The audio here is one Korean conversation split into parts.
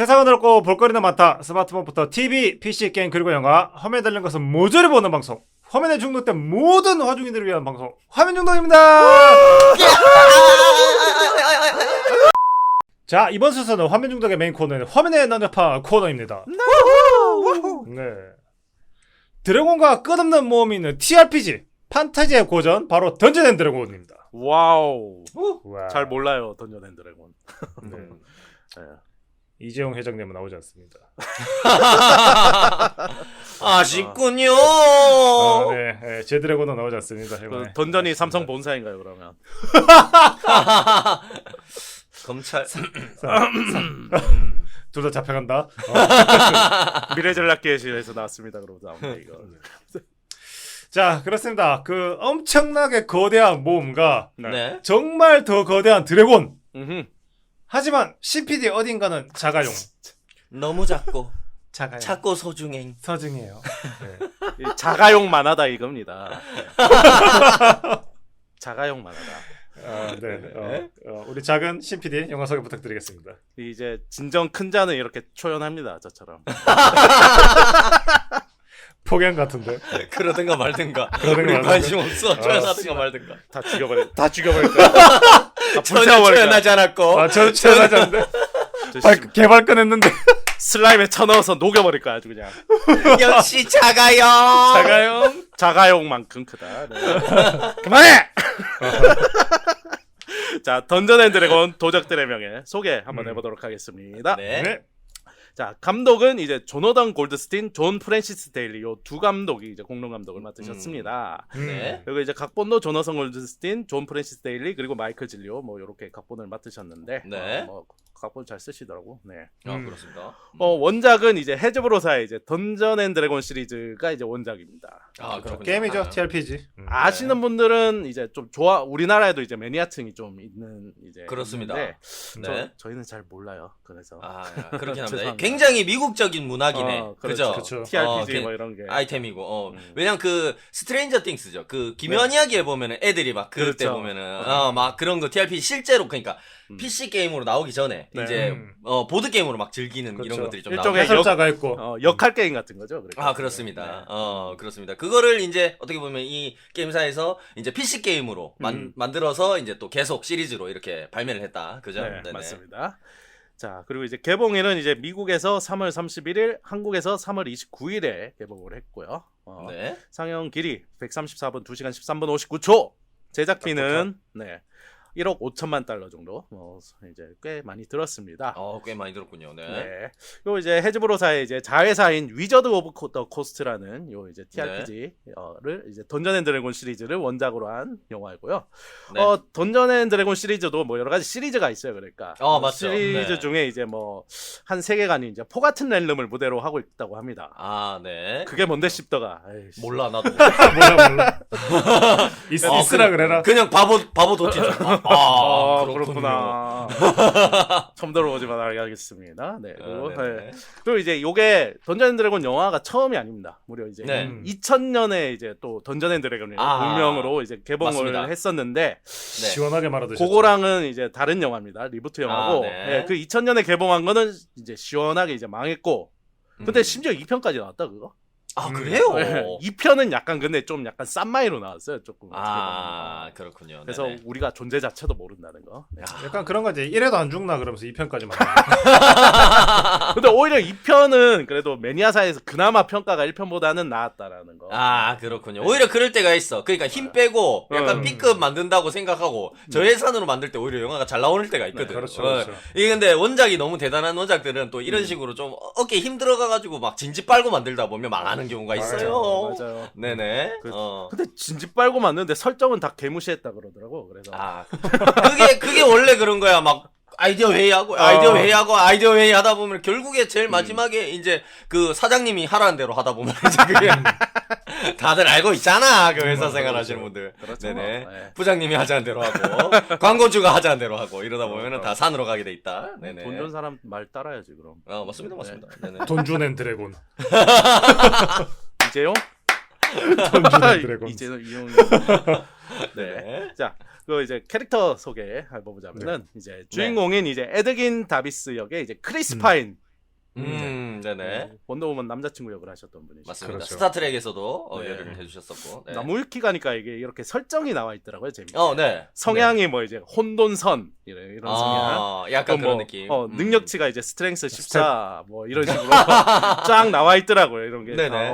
세상은 넓고 볼거리는 많다. 스마트폰부터 TV, PC, 게임 그리고 영화 화면에 달린 것은 모조리 보는 방송. 화면에 중독된 모든 화중인들을 위한 방송 화면 중독입니다. 자, 이번 순서는 화면 중독의 메인 코너는 화면의 난장판 코너입니다. 네. 드래곤과 끝없는 모험이 있는 TRPG 판타지의 고전 바로 던전 앤 드래곤입니다. 와우. 우와. 잘 몰라요 던전 앤 드래곤. 네. 네. 이재용 회장님은 나오지 않습니다. 아쉽군요. 네, 네, 제 드래곤은 나오지 않습니다. 그 던전이 삼성 본사인가요 그러면? 검찰 둘 다 잡혀간다. 미래전략계실에서 나왔습니다. 그러고 나오네 이거. 자, 그렇습니다. 그 엄청나게 거대한 모험과 네. 정말 더 거대한 드래곤. 음흠. 하지만 CPD 어딘가는 자가용. 너무 작고 자가용. 작고 소중행. 서증이에요. 네. 이 자가용 만화다 이겁니다. 자가용 만화다. 네. 우리 작은 CPD 영화 소개 부탁드리겠습니다. 이제 진정 큰 자는 이렇게 초연합니다. 저처럼. 폭행 같은데. 그러든가 말든가. 그러든가 우리 말든가. 관심 없어. 초연하든가 말든가. 다 죽여버릴 거야. 다 전혀 불태워버릴 거야. 초연하지 않았고. 아, 저 최선하지 않는데. 저 개발권 했는데. 슬라임에 쳐넣어서 녹여버릴 거야 아주 그냥. 역시 자가용. 자가용. 자가용만큼 크다. 네. 그만해! 자, 던전 앤 드래곤 도적들의 명예 소개 한번 해보도록 하겠습니다. 네. 네. 자, 감독은 이제 조너던 골드스틴, 존 프랜시스 데일리 요 두 감독이 이제 공동 감독을 맡으셨습니다. 네. 그리고 이제 각본도 조너선 골드스틴, 존 프랜시스 데일리 그리고 마이클 질리오 뭐 이렇게 각본을 맡으셨는데 네. 뭐 각본 잘 쓰시더라고. 네. 그렇습니다. 원작은 이제 헤즈브로사의 이제 던전 앤 드래곤 시리즈가 이제 원작입니다. 그렇군요. 게임이죠. 아. TRPG. 아시는 분들은 이제 좀 우리나라에도 이제 매니아층이 좀 있는 이제 그렇습니다. 있는데 네. 저희는 잘 몰라요. 그래서 그렇긴 합니다. 죄송합니다. 굉장히 미국적인 문학이네. 그죠? 그렇죠. TRPG 그 뭐 이런 게 아이템이고. 왜냐면 그 스트레인저 띵스죠. 그 기묘한 이야기에 보면은 애들이 막 그럴 때 그렇죠. 보면은 막 그런 거 TRPG 실제로 그러니까 PC 게임으로 나오기 전에 네. 이제 보드 게임으로 막 즐기는 그렇죠. 이런 것들이 좀 일종의 나오죠. 해설자가 있고. 역할 게임 같은 거죠. 그러니까. 그렇습니다. 네. 그렇습니다. 그거를 이제 어떻게 보면 이 게임사에서 이제 PC 게임으로 만들어서 이제 또 계속 시리즈로 이렇게 발매를 했다. 그죠? 네, 네네. 맞습니다. 자, 그리고 이제 개봉일은 이제 미국에서 3월 31일, 한국에서 3월 29일에 개봉을 했고요. 네. 상영 길이 134분 2시간 13분 59초. 제작비는 네. 1억 5천만 달러 정도 이제 꽤 많이 들었습니다. 꽤 많이 들었군요. 네. 네. 요 이제 헤즈브로사의 이제 자회사인 위저드 오브 더 코스트라는 요 이제 TRPG를 이제 던전 앤 드래곤 시리즈를 원작으로 한 영화이고요. 네. 던전 앤 드래곤 시리즈도 뭐 여러 가지 시리즈가 있어요. 그러니까 맞죠. 시리즈 네. 중에 이제 뭐 한 세계관이 이제 포 같은 렐름을 무대로 하고 있다고 합니다. 네. 그게 뭔데 싶더가. 에이씨. 몰라 나도. 몰라. 있으라 그래라. 그냥 바보 도티죠. 그렇구나. 처음 들어보지만 알겠습니다. 네. 그리고, 네네. 그리고 이제 요게 던전 앤 드래곤 영화가 처음이 아닙니다. 무려 이제 네. 2000년에 이제 또 던전 앤 드래곤이라는 본명으로 이제 개봉을 맞습니다. 했었는데 네. 시원하게 말하듯이. 그거랑은 이제 다른 영화입니다. 리부트 영화고. 네. 네, 그 2000년에 개봉한 거는 이제 시원하게 이제 망했고. 근데 심지어 2편까지 나왔다 그거. 그래요? 네. 2편은 약간 근데 좀 약간 싼 마이로 나왔어요. 조금. 어떻게 보면. 그렇군요. 그래서 네네. 우리가 존재 자체도 모른다는 거. 네. 약간 그런 거지. 이래도 안 죽나 그러면서 2편까지 만. 근데 오히려 2편은 그래도 매니아사에서 그나마 평가가 1편보다는 나았다라는 거. 그렇군요. 오히려 그럴 때가 있어. 그러니까 힘 빼고 약간 B급 만든다고 생각하고 저예산으로 만들 때 오히려 영화가 잘 나오는 때가 있거든. 그렇죠, 그렇죠. 이게 근데 원작이 너무 대단한 원작들은 또 이런 식으로 좀 어깨에 힘 들어가가지고 막 진지 빨고 만들다 보면 망하는 경우가 있어요. 맞아요. 네네. 근데 진지 빨고 만드는데 설정은 다 개무시했다 그러더라고. 그래서 그게 원래 그런 거야. 막 아이디어 회의하고 아이디어 회의하다 보면 결국에 제일 마지막에 이제 그 사장님이 하라는 대로 하다 보면 이제 그게 다들 알고 있잖아. 그 회사 생활 하시는 분들. 그렇죠. 네네. 네. 부장님이 하자는 대로 하고 광고주가 하자는 대로 하고 이러다 보면은 다 산으로 가게 돼 있다. 네네. 돈 준 사람 말 따라야지 그럼. 맞습니다. 네네. 돈준 앤 드래곤. 이재용? 돈준 앤 드래곤. 이재용 이용. 네. 자, 그 이제 캐릭터 소개 해보자면은 이제 주인공인 이제 에드긴 다비스 역의 이제 크리스 파인 네네. 원더우먼 남자친구 역을 하셨던 분이죠. 맞습니다. 그렇죠. 스타트랙에서도 네. 열연을 해주셨었고. 네. 나무위키 가니까 이게 이렇게 설정이 나와 있더라고요. 재밌게. 네. 성향이 뭐 이제 혼돈선 이런 성향. 약간 또 그런 뭐, 느낌. 능력치가 이제 스트렝스 14 뭐 이런 식으로 쫙 나와 있더라고요. 이런 게. 네네.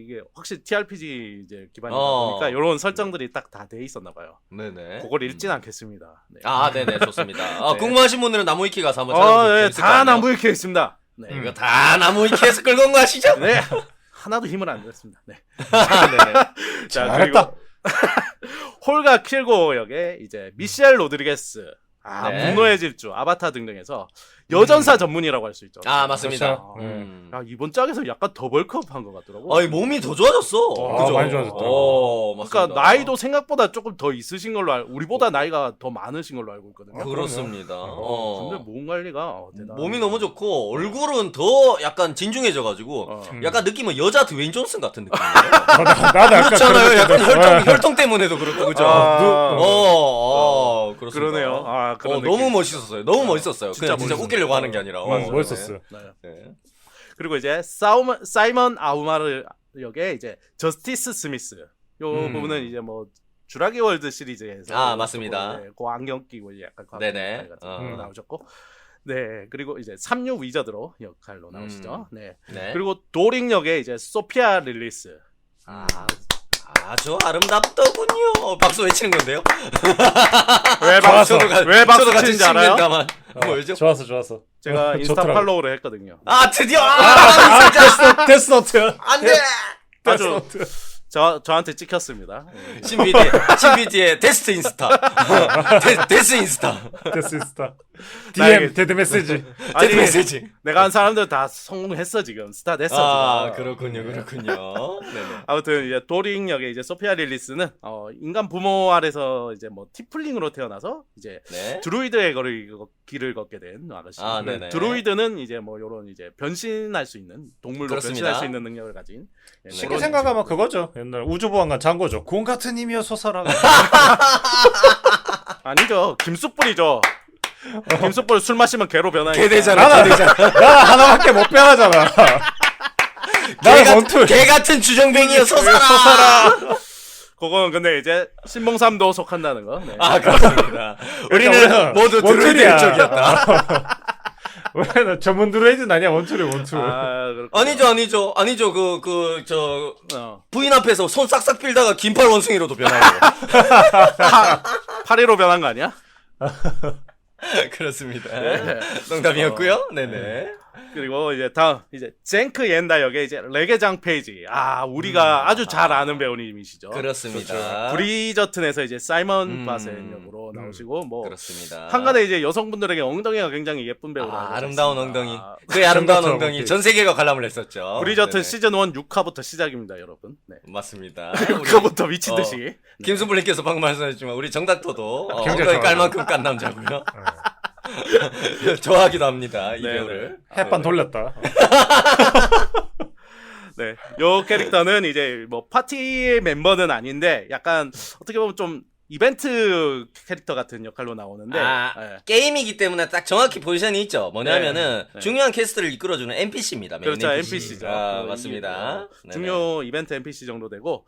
이게 확실히 TRPG 이제 기반이다 어. 보니까 이런 설정들이 딱 다 돼 있었나 봐요. 네네. 그걸 읽진 않겠습니다. 네. 네네, 좋습니다. 네. 궁금하신 분들은 나무위키 가서 한번 찾아보시면 네, 재밌을 것 다 같네요. 나무위키에 있습니다. 네. 이거 다 나무위키에서 끌고 온 거 아시죠? 네. 하나도 힘을 안 냈습니다. 네. 네네. 자, 잘했다. 홀가 킬고 역의 이제 미셸 로드리게스. 네. 분노의 질주, 아바타 등등에서 여전사 전문이라고 할 수 있죠. 맞습니다. 그렇죠. 야, 이번 짝에서 약간 더벌컵한 것 같더라고. 아니, 몸이 더 좋아졌어. 그죠? 많이 좋아졌다. 맞습니다. 그러니까 나이도 생각보다 조금 더 있으신 걸로 우리보다 나이가 더 많으신 걸로 알고 있거든요. 그렇습니다. 근데 몸 관리가 대단. 몸이 너무 좋고 얼굴은 더 약간 진중해져가지고 약간 느낌은 여자 드웨인 존슨 같은 느낌이에요. 나도 약간 그렇잖아요. 그런 약간 느낌. 혈통 때문에도 그렇고 그죠? 그렇습니다. 그러네요. 그런 너무 느낌. 멋있었어요. 너무 멋있었어요. 진짜 진짜 멋있었어요. 웃기려고 하는 게 아니라. 멋있었어요. 네. 네. 그리고 이제 사이먼 아우마르 역의 이제 저스티스 스미스. 요 부분은 이제 뭐 주라기 월드 시리즈에서 맞습니다. 그 안경 끼고 이제 약간 네네. 같은 거 나오셨고. 네. 그리고 이제 36 위저드로 역할로 나오시죠. 네. 네. 그리고 도링 역의 이제 소피아 릴리스. 아주 아름답더군요. 박수 외치는 건데요. 왜 박수 치는지 알아요? 뭐죠? 좋았어. 제가 인스타 좋더라고. 팔로우를 했거든요. 드디어 데스노트. 안돼. 아주 저한테 찍혔습니다. 신비디의 데스트 인스타. 데스 인스타. 데스인스타. 나에게- DM 데드 메시지. 아니, 데스 메시지. 내가 한 사람들 다 성공했어 지금. 스타 됐어. 지금. 그렇군요. 네네. 아무튼 이제 도링 역의 이제 소피아 릴리스는 인간 부모 아래서 이제 뭐 티플링으로 태어나서 이제 네. 드루이드의 길을 걷게 된 아가씨. 네네. 드루이드는 이제 뭐 요런 이제 변신할 수 있는 동물로 그렇습니다. 변신할 수 있는 능력을 가진. 쉽게 그런 생각하면 그거죠. 옛날 우주보안관 장고죠. 공 같은 힘이여 솟아라. 아니죠. 김숙불이죠. 김숙불 술 마시면 개로 변하니까. 개대잖아. 나 하나밖에 못 변하잖아. 나는 원툴. 개 같은 주정뱅이여 솟아라. 그거는 근데 이제 신봉삼도 속한다는 거. 네. 그렇습니다. 우리는 우리는 모두 원툴이야. 드루이드 쪽이었다. 왜 전문 드레이드는 아니야 원툴이 원툴. 그렇구나. 아니죠. 저 어. 부인 앞에서 손 싹싹 빌다가 긴팔 원숭이로도 변하고. 8위로 변한 거 아니야? 그렇습니다. 네. 농담이었고요. 네네. 그리고 이제 다음 이제 젠크 옌다 역의 이제 레게장 페이지. 우리가 아주 잘 아는 배우님이시죠. 그렇습니다. 브리저튼에서 이제 사이먼 바센 역으로 나오시고 뭐 그렇습니다. 한간에 이제 여성분들에게 엉덩이가 굉장히 예쁜 배우라. 아름다운 엉덩이. 그 아름다운 정답처럼 엉덩이 전 세계가 관람을 했었죠. 브리저튼 네네. 시즌 1 6화부터 시작입니다, 여러분. 네. 맞습니다. 6화부터 미친 듯이. 김순불님께서 방금 말씀하셨지만 우리 정닥터도 굉장히 엉덩이 깔 좋아하죠. 만큼 깐 남자고요. 좋아하기도 합니다. 이 네네. 배우를. 햇반 돌렸다. 네. 요 캐릭터는 이제 뭐 파티 멤버는 아닌데 약간 어떻게 보면 좀 이벤트 캐릭터 같은 역할로 나오는데 네. 게임이기 때문에 딱 정확히 포지션이 있죠. 뭐냐면은 네. 중요한 퀘스트를 이끌어주는 NPC입니다. 그렇죠, NPC죠. 맞습니다. 네네. 중요 이벤트 NPC 정도 되고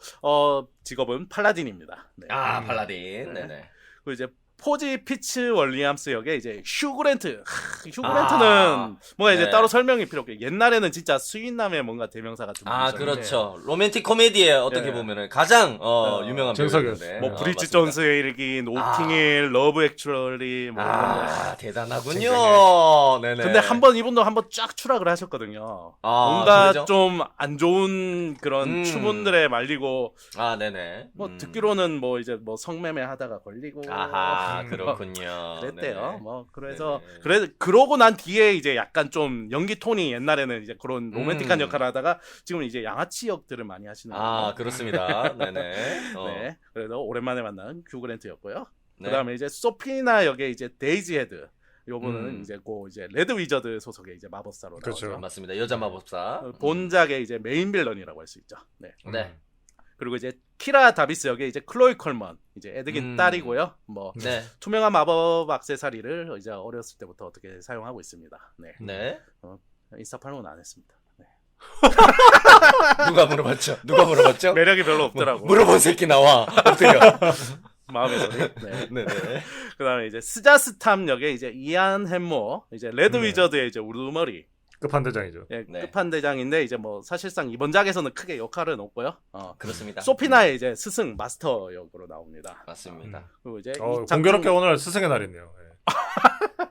직업은 팔라딘입니다. 네. 팔라딘. 네네. 그리고 이제 포지 피츠 월리암스 역의 이제 휴 그랜트. 휴 그랜트는 뭔가 이제 네. 따로 설명이 필요 없게 옛날에는 진짜 수인남의 뭔가 대명사가 좀 있었는데 그렇죠. 로맨틱 코미디에 어떻게 네. 보면은 가장 유명한 정석이었어. 배우인데. 뭐 브리짓 맞습니다. 존스의 일기, 노팅힐, 러브 액츄얼리 뭐 이런 거. 대단하군요. 네네. 근데 이분도 한 번 쫙 추락을 하셨거든요. 뭔가 그러죠? 좀 안 좋은 그런 추문들에 말리고 네네. 뭐 듣기로는 뭐 이제 뭐 성매매 하다가 걸리고 그렇군요. 그랬대요. 네네. 뭐 그래서 네네. 그러고 난 뒤에 이제 약간 좀 연기 톤이 옛날에는 이제 그런 로맨틱한 역할을 하다가 지금 이제 양아치 역들을 많이 하시는 거예요. 그렇습니다. 네네. 네. 그래서 오랜만에 만난 휴 그랜트였고요. 네. 그다음에 이제 소피나 역의 이제 데이지 헤드. 요거는 이제 이제 레드 위저드 소속의 이제 마법사로 그렇죠. 나오죠. 맞습니다. 여자 마법사. 본작의 이제 메인 빌런이라고 할 수 있죠. 네. 네. 그리고 이제 키라 다비스 역의 이제 클로이 컬먼 이제 에드긴 딸이고요. 뭐 네. 투명한 마법 액세서리를 이제 어렸을 때부터 어떻게 사용하고 있습니다. 네. 네. 인스타 팔로우는 안 했습니다. 네. 누가 물어봤죠? 누가 물어봤죠? 매력이 별로 없더라고. 물어본 새끼 나와. 엎드려. 마음의 소리. 네. 네네. 그다음에 이제 스자스탐 역에 이제 이안 햄모, 이제 레드 네. 위저드의 이제 우두머리, 끝판대장이죠. 예, 네. 끝판대장인데 이제 뭐 사실상 이번 작에서는 크게 역할은 없고요. 그렇습니다. 소피나의 이제 스승 마스터 역으로 나옵니다. 맞습니다. 그리고 이제 이 공교롭게 오늘 스승의 날이네요. 예.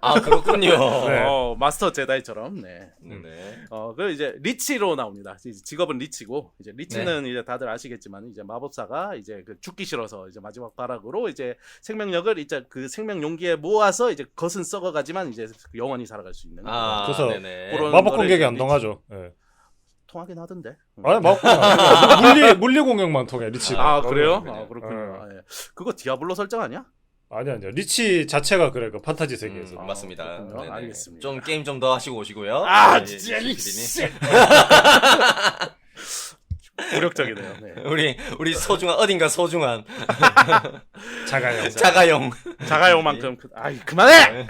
아 그렇군요. 네. 마스터 제다이처럼. 네. 네네. 그리고 이제 리치로 나옵니다. 이제 직업은 리치고, 이제 리치는 이제 다들 아시겠지만 이제 마법사가 이제 그 죽기 싫어서 이제 마지막 발악으로 이제 생명력을 이제 그 생명 용기에 모아서 이제 겉은 썩어가지만 이제 영원히 살아갈 수 있는. 아 그래서 네네. 그런 마법 거를 공격이 이제 안 통하죠. 예. 통하긴 하던데. 아니 마법 공격 물리 공격만 통해 리치. 아 그래요? 그러면은. 아 그렇군요. 예. 그거 디아블로 설정 아니야? 아니야. 리치 자체가 그래 그 판타지 세계에서. 맞습니다. 그렇군요. 네네. 알겠습니다. 좀 게임 좀 더 하시고 오시고요. 아 네, 진짜 이 시키디니. 굴욕적이네요. 네. 우리 소중한 어딘가 소중한 자가용. 자가용 자가용만큼 그만해.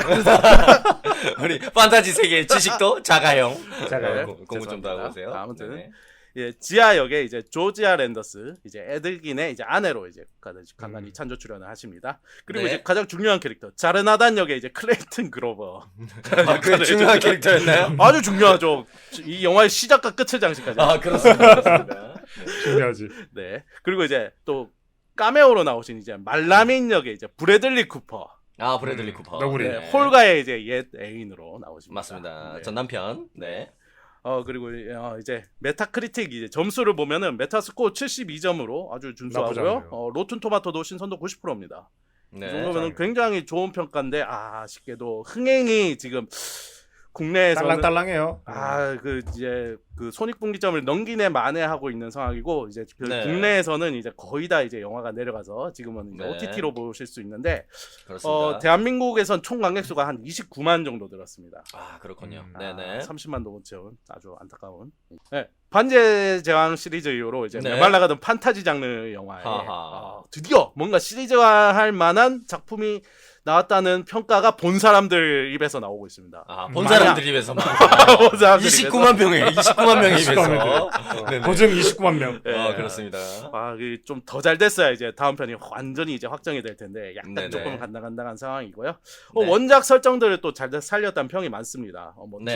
우리 판타지 세계의 지식도 자가용. 자가용. 공부 좀 더 하고 오세요. 아무튼 네네. 예, 지아 역에 이제 조지아 랜더스, 이제 에들긴의 이제 아내로 이제 간간히 찬조 출연을 하십니다. 그리고 네. 이제 가장 중요한 캐릭터 자르나단 역에 이제 클레이튼 그로버. 아, 그게 중요한 캐릭터였나요? 아주 중요하죠. 이 영화의 시작과 끝을 장식하죠. 아 그렇습니다. 그렇습니다. 중요하지. 네. 그리고 이제 또 카메오로 나오신 이제 말라민 역의 이제 브래들리 쿠퍼. 아 브래들리 쿠퍼. 너구리. 네, 홀가의 이제 옛 애인으로 나오십니다. 맞습니다. 네. 전 남편. 네. 그리고 이제 메타크리틱 이제 점수를 보면은 메타스코어 72점으로 아주 나쁘지 준수하고요. 않네요. 로튼 토마토도 신선도 90%입니다. 네. 이 정도면 굉장히 좋은 평가인데 아쉽게도 흥행이 지금 국내에서는 딸랑딸랑해요. 이제 그 손익분기점을 넘기네 만회하고 있는 상황이고 이제 그 네. 국내에서는 이제 거의 다 이제 영화가 내려가서 지금은 이제 네. OTT로 보실 수 있는데 그렇습니다. 대한민국에선 총 관객수가 한 29만 정도 들었습니다. 아 그렇군요. 네네. 30만도 못 채운 아주 안타까운. 네. 반지의 제왕 시리즈 이후로 이제 네. 메말라가던 판타지 장르 영화에 하하. 드디어 뭔가 시리즈화할 만한 작품이 나왔다는 평가가 본 사람들 입에서 나오고 있습니다. 아, 본 사람들 입에서만. 본 사람들 29만 명의 29만 명의 입에서. 네네. 보증 29만 명. 네. 그렇습니다. 좀 더 잘 됐어야 이제 다음 편이 완전히 이제 확정이 될 텐데 약간 네네. 조금 간당간당한 상황이고요. 네. 원작 설정들을 또 잘 살렸다는 평이 많습니다. 뭐 네.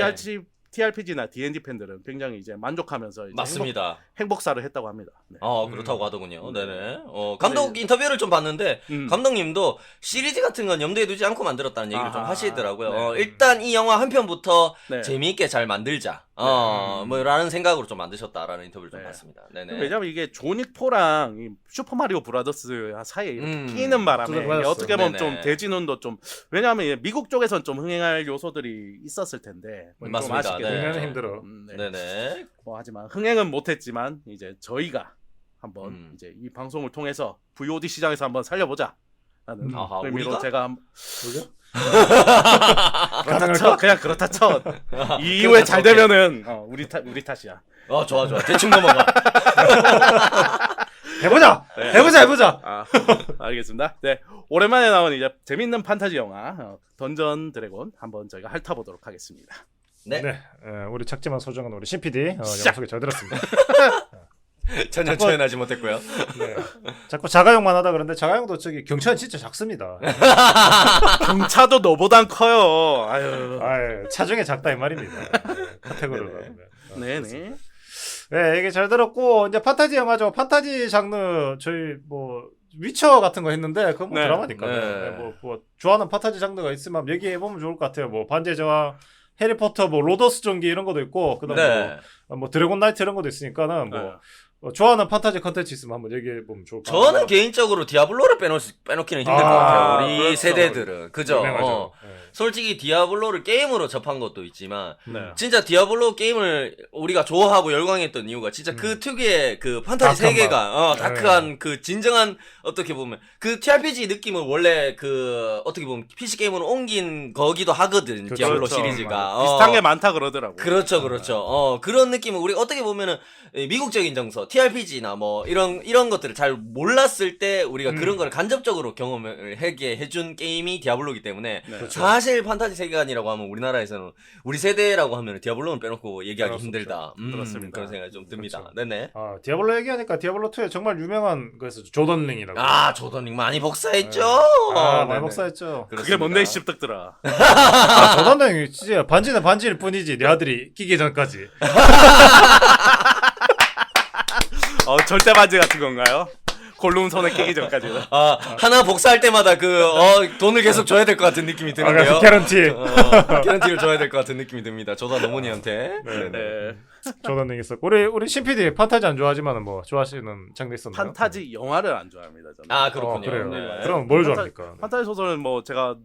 TRPG나 D&D 팬들은 굉장히 이제 만족하면서 이제 맞습니다. 행복사를 했다고 합니다. 네. 그렇다고 하더군요. 네네. 감독 인터뷰를 좀 봤는데, 감독님도 시리즈 같은 건 염두에 두지 않고 만들었다는 얘기를 좀 아하. 하시더라고요. 네. 일단 이 영화 한 편부터 네. 재미있게 잘 만들자. 라는 생각으로 좀 만드셨다라는 인터뷰를 좀 네. 봤습니다. 네네. 왜냐면 이게 조닉4랑 이 슈퍼마리오 브라더스 사이에 이렇게 끼는 그래, 바람에 맞았어. 어떻게 보면 네네. 좀 대진운도 좀 왜냐하면 이게 미국 쪽에선 좀 흥행할 요소들이 있었을 텐데 좀 맞습니다. 아쉽게 네. 흥행은 됐죠. 힘들어. 네. 네네. 하지만 흥행은 못했지만 이제 저희가 한번 이제 이 방송을 통해서 VOD 시장에서 한번 살려보자. 라는 아하, 의미로 우리가? 제가 뭐죠? 그렇다 쳐 그냥 그렇다 쳐. 이 이후에 잘 되면은 우리 탓이야. 좋아. 대충 넘어가. 해보자. 네. 해보자. 알겠습니다. 네, 오랜만에 나온 이제 재밌는 판타지 영화 던전 드래곤 한번 저희가 핥아보도록 하겠습니다. 네. 네. 우리 작지만 소중한 우리 신PD 영화 시작! 소개 잘 들었습니다. 전혀 초연하지 못했고요. 네. 자꾸 자가용만 하다 그러는데 자가용도 저기 경차는 진짜 작습니다. 경차도 너보단 커요. 아유. 차중에 작다 이 말입니다. 카테고리로. 네네. 네, 얘기 잘 들었고 이제 판타지 영화죠. 판타지 장르 저희 뭐 위쳐 같은 거 했는데 그건 뭐 네. 드라마니까. 네. 뭐 좋아하는 판타지 장르가 있으면 얘기해 보면 좋을 것 같아요. 뭐 반지의 제왕, 해리포터, 뭐 로더스 전기 이런 것도 있고 그다음 네. 뭐 드래곤 나이트 이런 것도 있으니까는 좋아하는 판타지 컨텐츠 있으면 한번 얘기해 보면 좋을 것 같아요. 저는 개인적으로 디아블로를 빼놓기는 힘들 것 같아요. 우리 그렇죠. 세대들은. 그죠? 유명하죠. 네. 솔직히 디아블로를 게임으로 접한 것도 있지만 네. 진짜 디아블로 게임을 우리가 좋아하고 열광했던 이유가 진짜 그 특유의 그 판타지 다크한 세계가 다크한 그 진정한 어떻게 보면 그 TRPG 느낌을 원래 그 어떻게 보면 PC 게임으로 옮긴 거기도 하거든. 그렇죠. 디아블로 그렇죠. 시리즈가 비슷한 게 많다 그러더라고. 그렇죠. 그런 느낌을 우리 어떻게 보면은 미국적인 정서, TRPG나 뭐 이런 것들을 잘 몰랐을 때 우리가 그런 걸 간접적으로 경험을 하게 해준 게임이 디아블로이기 때문에 네. 그렇죠. 사실 판타지 세계관이라고 하면 우리나라에서는 우리 세대라고 하면 디아블로는 빼놓고 얘기하기 그럴 수 힘들다. 그렇습니다. 그런 생각이 좀 듭니다. 그렇죠. 네네. 아, 디아블로 얘기하니까 디아블로 2에 정말 유명한 거였어. 조던링이라고. 아 조던링 많이 복사했죠. 아, 네네. 많이 복사했죠. 그게 뭔데 이 씹덕들아. 아, 조던링이 진짜 반지는 반지일 뿐이지. 내 아들이 끼기 전까지. 절대 반지 같은 건가요? 골룸 손에 끼기 전까지는. 하나 복사할 때마다 돈을 계속 줘야 될 것 같은 느낌이 드는데요. 아, 개런티. 개런티를 줘야 될 것 같은 느낌이 듭니다. 조던 어머니한테. 네네. 네. 조던링 있었고 우리 신PD 판타지 안 좋아하지만 뭐 좋아하시는 장르 있었나요? 판타지 영화를 안 좋아합니다. 저는. 아 그렇군요. 그래요. 네. 그럼 뭘 좋아합니까? 판타지 소설은 뭐 제가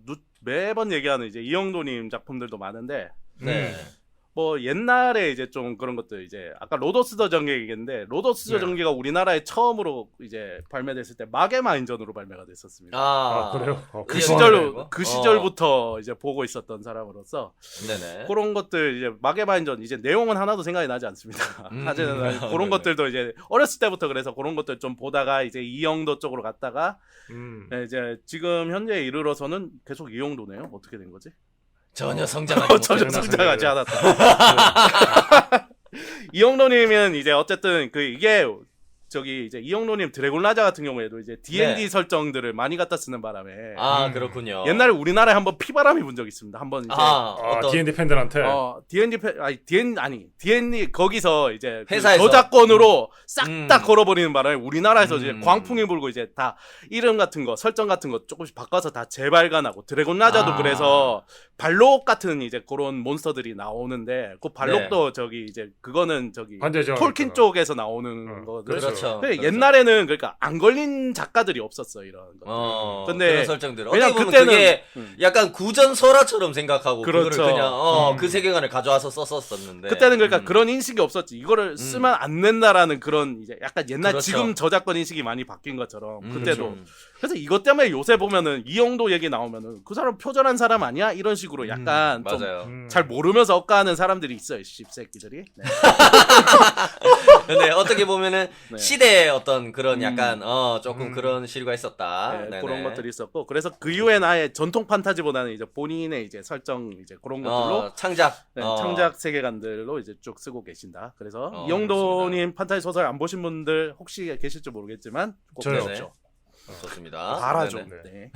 매번 얘기하는 이제 이영도님 작품들도 많은데 네. 뭐 옛날에 이제 좀 그런 것들 이제 아까 로더스 더 전개 얘기했는데 로더스 더 네. 전개가 우리나라에 처음으로 이제 발매됐을 때 마게마인전으로 발매가 됐었습니다. 아, 그래요? 그 이게 시절 뭐예요? 그 시절부터 이제 보고 있었던 사람으로서 네네. 그런 것들 이제 마게마인전 이제 내용은 하나도 생각이 나지 않습니다. 하지만 그런 네네. 것들도 이제 어렸을 때부터 그래서 그런 것들 좀 보다가 이제 이영도 쪽으로 갔다가 네, 이제 지금 현재 이르러서는 계속 이영도네요. 어떻게 된 거지? 전혀 성장하지 전혀 못하는 성장하지 않았다. 이영도님은 이제 어쨌든 이게 저기 이제 이영도님 드래곤라자 같은 경우에도 이제 D&D 네. 설정들을 많이 갖다 쓰는 바람에 그렇군요. 옛날에 우리나라에 한번 피바람이 분 적이 있습니다. 한번 이제 어떤 D&D 팬들한테 D&D 거기서 이제 그 회사에서. 저작권으로 싹 다 음. 걸어버리는 바람에 우리나라에서 이제 광풍이 불고 이제 다 이름 같은 거 설정 같은 거 조금씩 바꿔서 다 재발간하고 드래곤라자도 그래서 발록 같은 이제 그런 몬스터들이 나오는데 그 발록도 저기 이제 그거는 저기 반대죠. 톨킨 쪽에서 나오는 거들. 그렇죠. 근데 그렇죠. 옛날에는 그러니까 안 걸린 작가들이 없었어 이런 거. 근데 그런 설정들. 왜냐면 어떻게 보면 그때는 그게 약간 구전 설화처럼 생각하고 그렇죠. 그거를 그냥 그 세계관을 가져와서 썼었는데. 그때는 그러니까 그런 인식이 없었지. 이거를 쓰면 안 된다라는 그런 이제 약간 옛날 그렇죠. 지금 저작권 인식이 많이 바뀐 것처럼 그때도. 그렇죠. 그래서 이것 때문에 요새 보면은 이영도 얘기 나오면은 그 사람 표절한 사람 아니야? 이런 식으로 약간 좀 맞아요. 잘 모르면서 억까하는 사람들이 있어요. 씹새끼들이. 네. 근데 어떻게 보면은 네. 시대의 어떤 그런 약간 조금 그런 시류가 있었다. 네, 네네. 그런 것들이 있었고 그래서 그 이후에는 아예 전통 판타지보다는 이제 본인의 이제 설정 이제 그런 것들로 창작. 네, 창작 세계관들로 이제 쭉 쓰고 계신다. 그래서 그렇습니다. 이영도님 판타지 소설 안 보신 분들 혹시 계실지 모르겠지만 꼭 저요. 보십시오. 좋습니다. 바라죠. 네네. 네.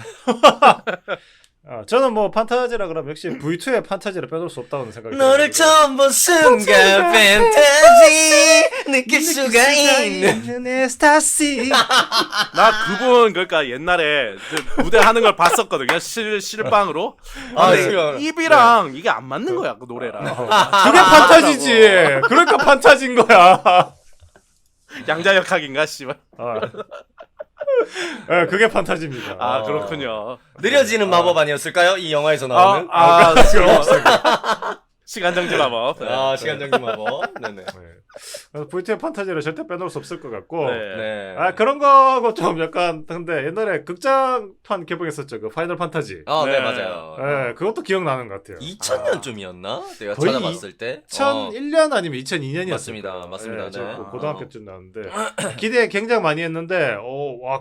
저는 뭐 판타지라 그러면 역시 V2의 판타지를 빼놓을 수 없다고 생각이 너를 처음 본 순간 판타지 느낄 수가 있는 에스타시. 나 그분 그러니까 옛날에 그 무대 하는 걸 봤었거든요. 실방으로. 지금. 입이랑 이게 안 맞는 거야 그 노래랑. 그게 판타지지. 그러니까 판타지인 거야. 양자역학인가 씨발. 네, 그게 판타지입니다. 아 그렇군요. 느려지는 마법 아니었을까요? 이 영화에서 나오는? 시간 정지 마법. 네. 시간 정지 마법. 네네. 그래서 V2의 판타지를 절대 빼놓을 수 없을 것 같고. 네. 네. 그런 거하고 좀 약간 근데 옛날에 극장판 개봉했었죠. 그 파이널 판타지. 네, 네. 맞아요. 네, 그것도 기억나는 것 같아요. 2000년쯤이었나? 내가 거의 찾아봤을 때. 2001년 아니면 2002년이었어요. 맞습니다. 네. 고등학교쯤 나왔는데 기대 굉장히 많이 했는데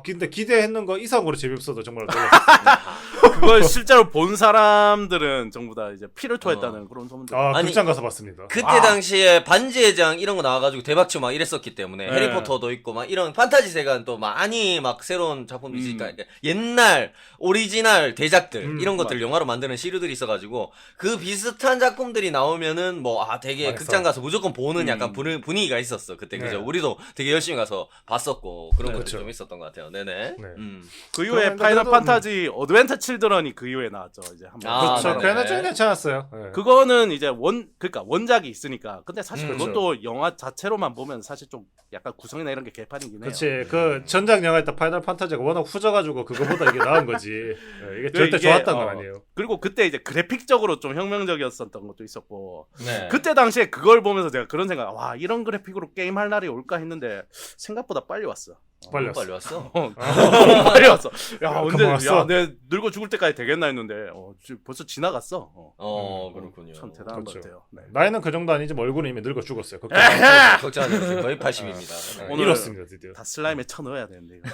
근데 기대했는 거 이상으로 재미없어도 정말 놀랐어요. 그걸 실제로 본 사람들은 전부 다 이제 피를 토했다는 그런 소문들. 아니, 극장 가서 봤습니다. 그때 당시에 반지의 장 이런 거 나와가지고 대박치고 막 이랬었기 때문에 네. 해리포터도 있고 막 이런 판타지 세계관 또 많이 막 새로운 작품도 있으니까 그러니까 옛날 오리지널 대작들 이런 것들 영화로 만드는 시류들이 있어가지고 그 비슷한 작품들이 나오면은 되게 맞아. 극장 가서 무조건 보는 약간 분위기가 있었어 그때 네. 그죠? 우리도 되게 열심히 가서 봤었고 그런 것들이 그렇죠. 좀 있었던 것 같아요. 네네. 네. 그 이후에 그러면 파이널 그래도, 판타지 어드벤처 칠드런이 그 이후에 나왔죠. 이제 한번. 아, 그렇죠. 네네. 좀 괜찮았어요. 네. 그거는 이제 그러니까 원작이 있으니까. 근데 사실 그렇죠. 그것도 영화 자체로만 보면 사실 좀 약간 구성이나 이런 게 개판이긴 해요. 그렇지. 그 전작 영화였던 파이널 판타지가 워낙 후져가지고 그거보다 이게 나은 거지. 네, 이게 절대 이게, 좋았던 건 아니에요. 그리고 그때 이제 그래픽적으로 좀 혁명적이었었던 것도 있었고. 네. 그때 당시에 그걸 보면서 제가 그런 생각, 와 이런 그래픽으로 게임 할 날이 올까 했는데 생각보다 빨리 왔어. 빨리 빨리 왔어. 빨리 왔어. 야 언제 금방 왔어? 야 내 늙어 죽을 때까지 되겠나 했는데 벌써 지나갔어. 그렇군요. 참 대단한 그렇죠. 것 같아요. 네. 나이는 그 정도 아니지만 얼굴은 이미 늙어 죽었어요. 걱정하지 마세요. 거의 80입니다. 네. 오늘- 이렇습니다 드디어. 다 슬라임에 쳐 넣어야 되는데. 이거.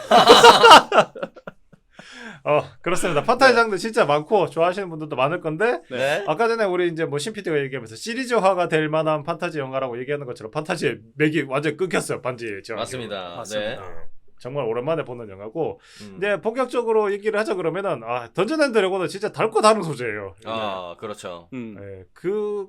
그렇습니다. 판타지 장르 진짜 많고 좋아하시는 분들도 많을 건데 네. 아까 전에 우리 이제 뭐 신PD가 얘기하면서 시리즈화가 될 만한 판타지 영화라고 얘기하는 것처럼 판타지의 맥이 완전 끊겼어요. 반지 지원. 맞습니다. 맞습니다. 네. 정말 오랜만에 보는 영화고 음. 근데 본격적으로 얘기를 하자 그러면은 던전 앤 드래곤은 진짜 달고 다른 소재예요. 그렇죠.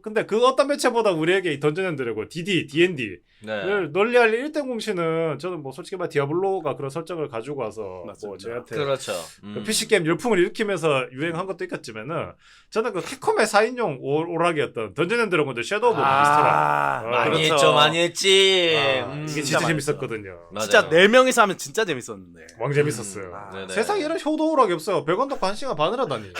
근데 그 어떤 매체보다 우리에게 이 던전 앤 드래곤 D&D를 네. 널리할 1등 공신은 저는 뭐 솔직히 말 디아블로가 그런 설정을 가지고 와서 뭐 맞습니다. 저한테 그렇죠. 그 PC 게임 열풍을 일으키면서 유행한 것도 있겠지만은 저는 그 캡콤의 4인용 오락이었던 던전 앤 드래곤 섀도우 오브 미스트라 많이 그렇죠. 했죠, 많이 했지. 이게 진짜 진짜 많이 재밌었거든요. 맞아요. 진짜 4명이서 하면 진짜 재밌었는데. 왕 재밌었어요. 네네. 세상에 이런 효도 오락이 없어요. 100원 덕고 1시간 반을 하다니.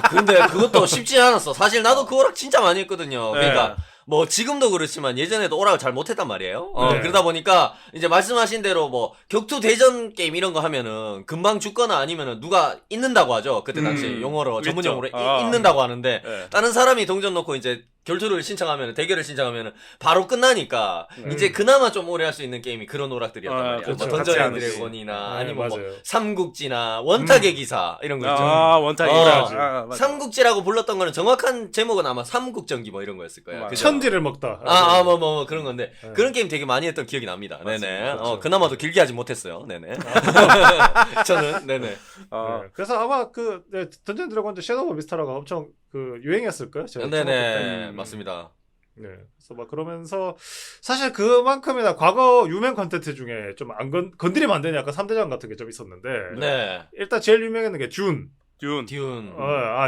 근데 그것도 쉽지 않았어. 사실 나도 그 오락 진짜 많이 했거든요. 그러니까 네. 뭐 지금도 그렇지만 예전에도 오락을 잘 못했단 말이에요. 네. 그러다 보니까 이제 말씀하신 대로 뭐 격투 대전 게임 이런 거 하면은 금방 죽거나 아니면은 누가 있는다고 하죠. 그때 당시 용어로 전문 용어로 있는다고 하는데 네. 다른 사람이 동전 놓고 이제 결투를 신청하면 대결을 신청하면은 바로 끝나니까 이제 그나마 좀 오래 할 수 있는 게임이 그런 오락들이었단 말이야. 그렇죠. 뭐 던전 앤 같이 하듯이. 드래곤이나 네, 아니면 뭐 맞아요. 삼국지나 원탁의 기사 이런 거 있죠. 원탁이 오래하지. 삼국 삼국지라고 불렀던 거는 정확한 제목은 아마 삼국전기 뭐 이런 거였을 거예요. 맞아요. 그죠? 천지를 먹다. 뭐 그런 건데 네. 그런 게임 되게 많이 했던 기억이 납니다. 네네. 그렇죠. 그나마도 길게 하지 못했어요. 네네. 저는 네네. 네. 그래서 아마 그 던전 드래곤 섀도우 오브 미스트라가 엄청 그 유행했을 거예요. 네네. 맞습니다. 네. 그래서 막 그러면서 사실 그만큼이나 과거 유명 컨텐츠 중에 좀 안 건드리면 안 되냐 약간 3대장 같은 게 좀 있었는데 네. 일단 제일 유명했는 게 듄. 듄. 듀운.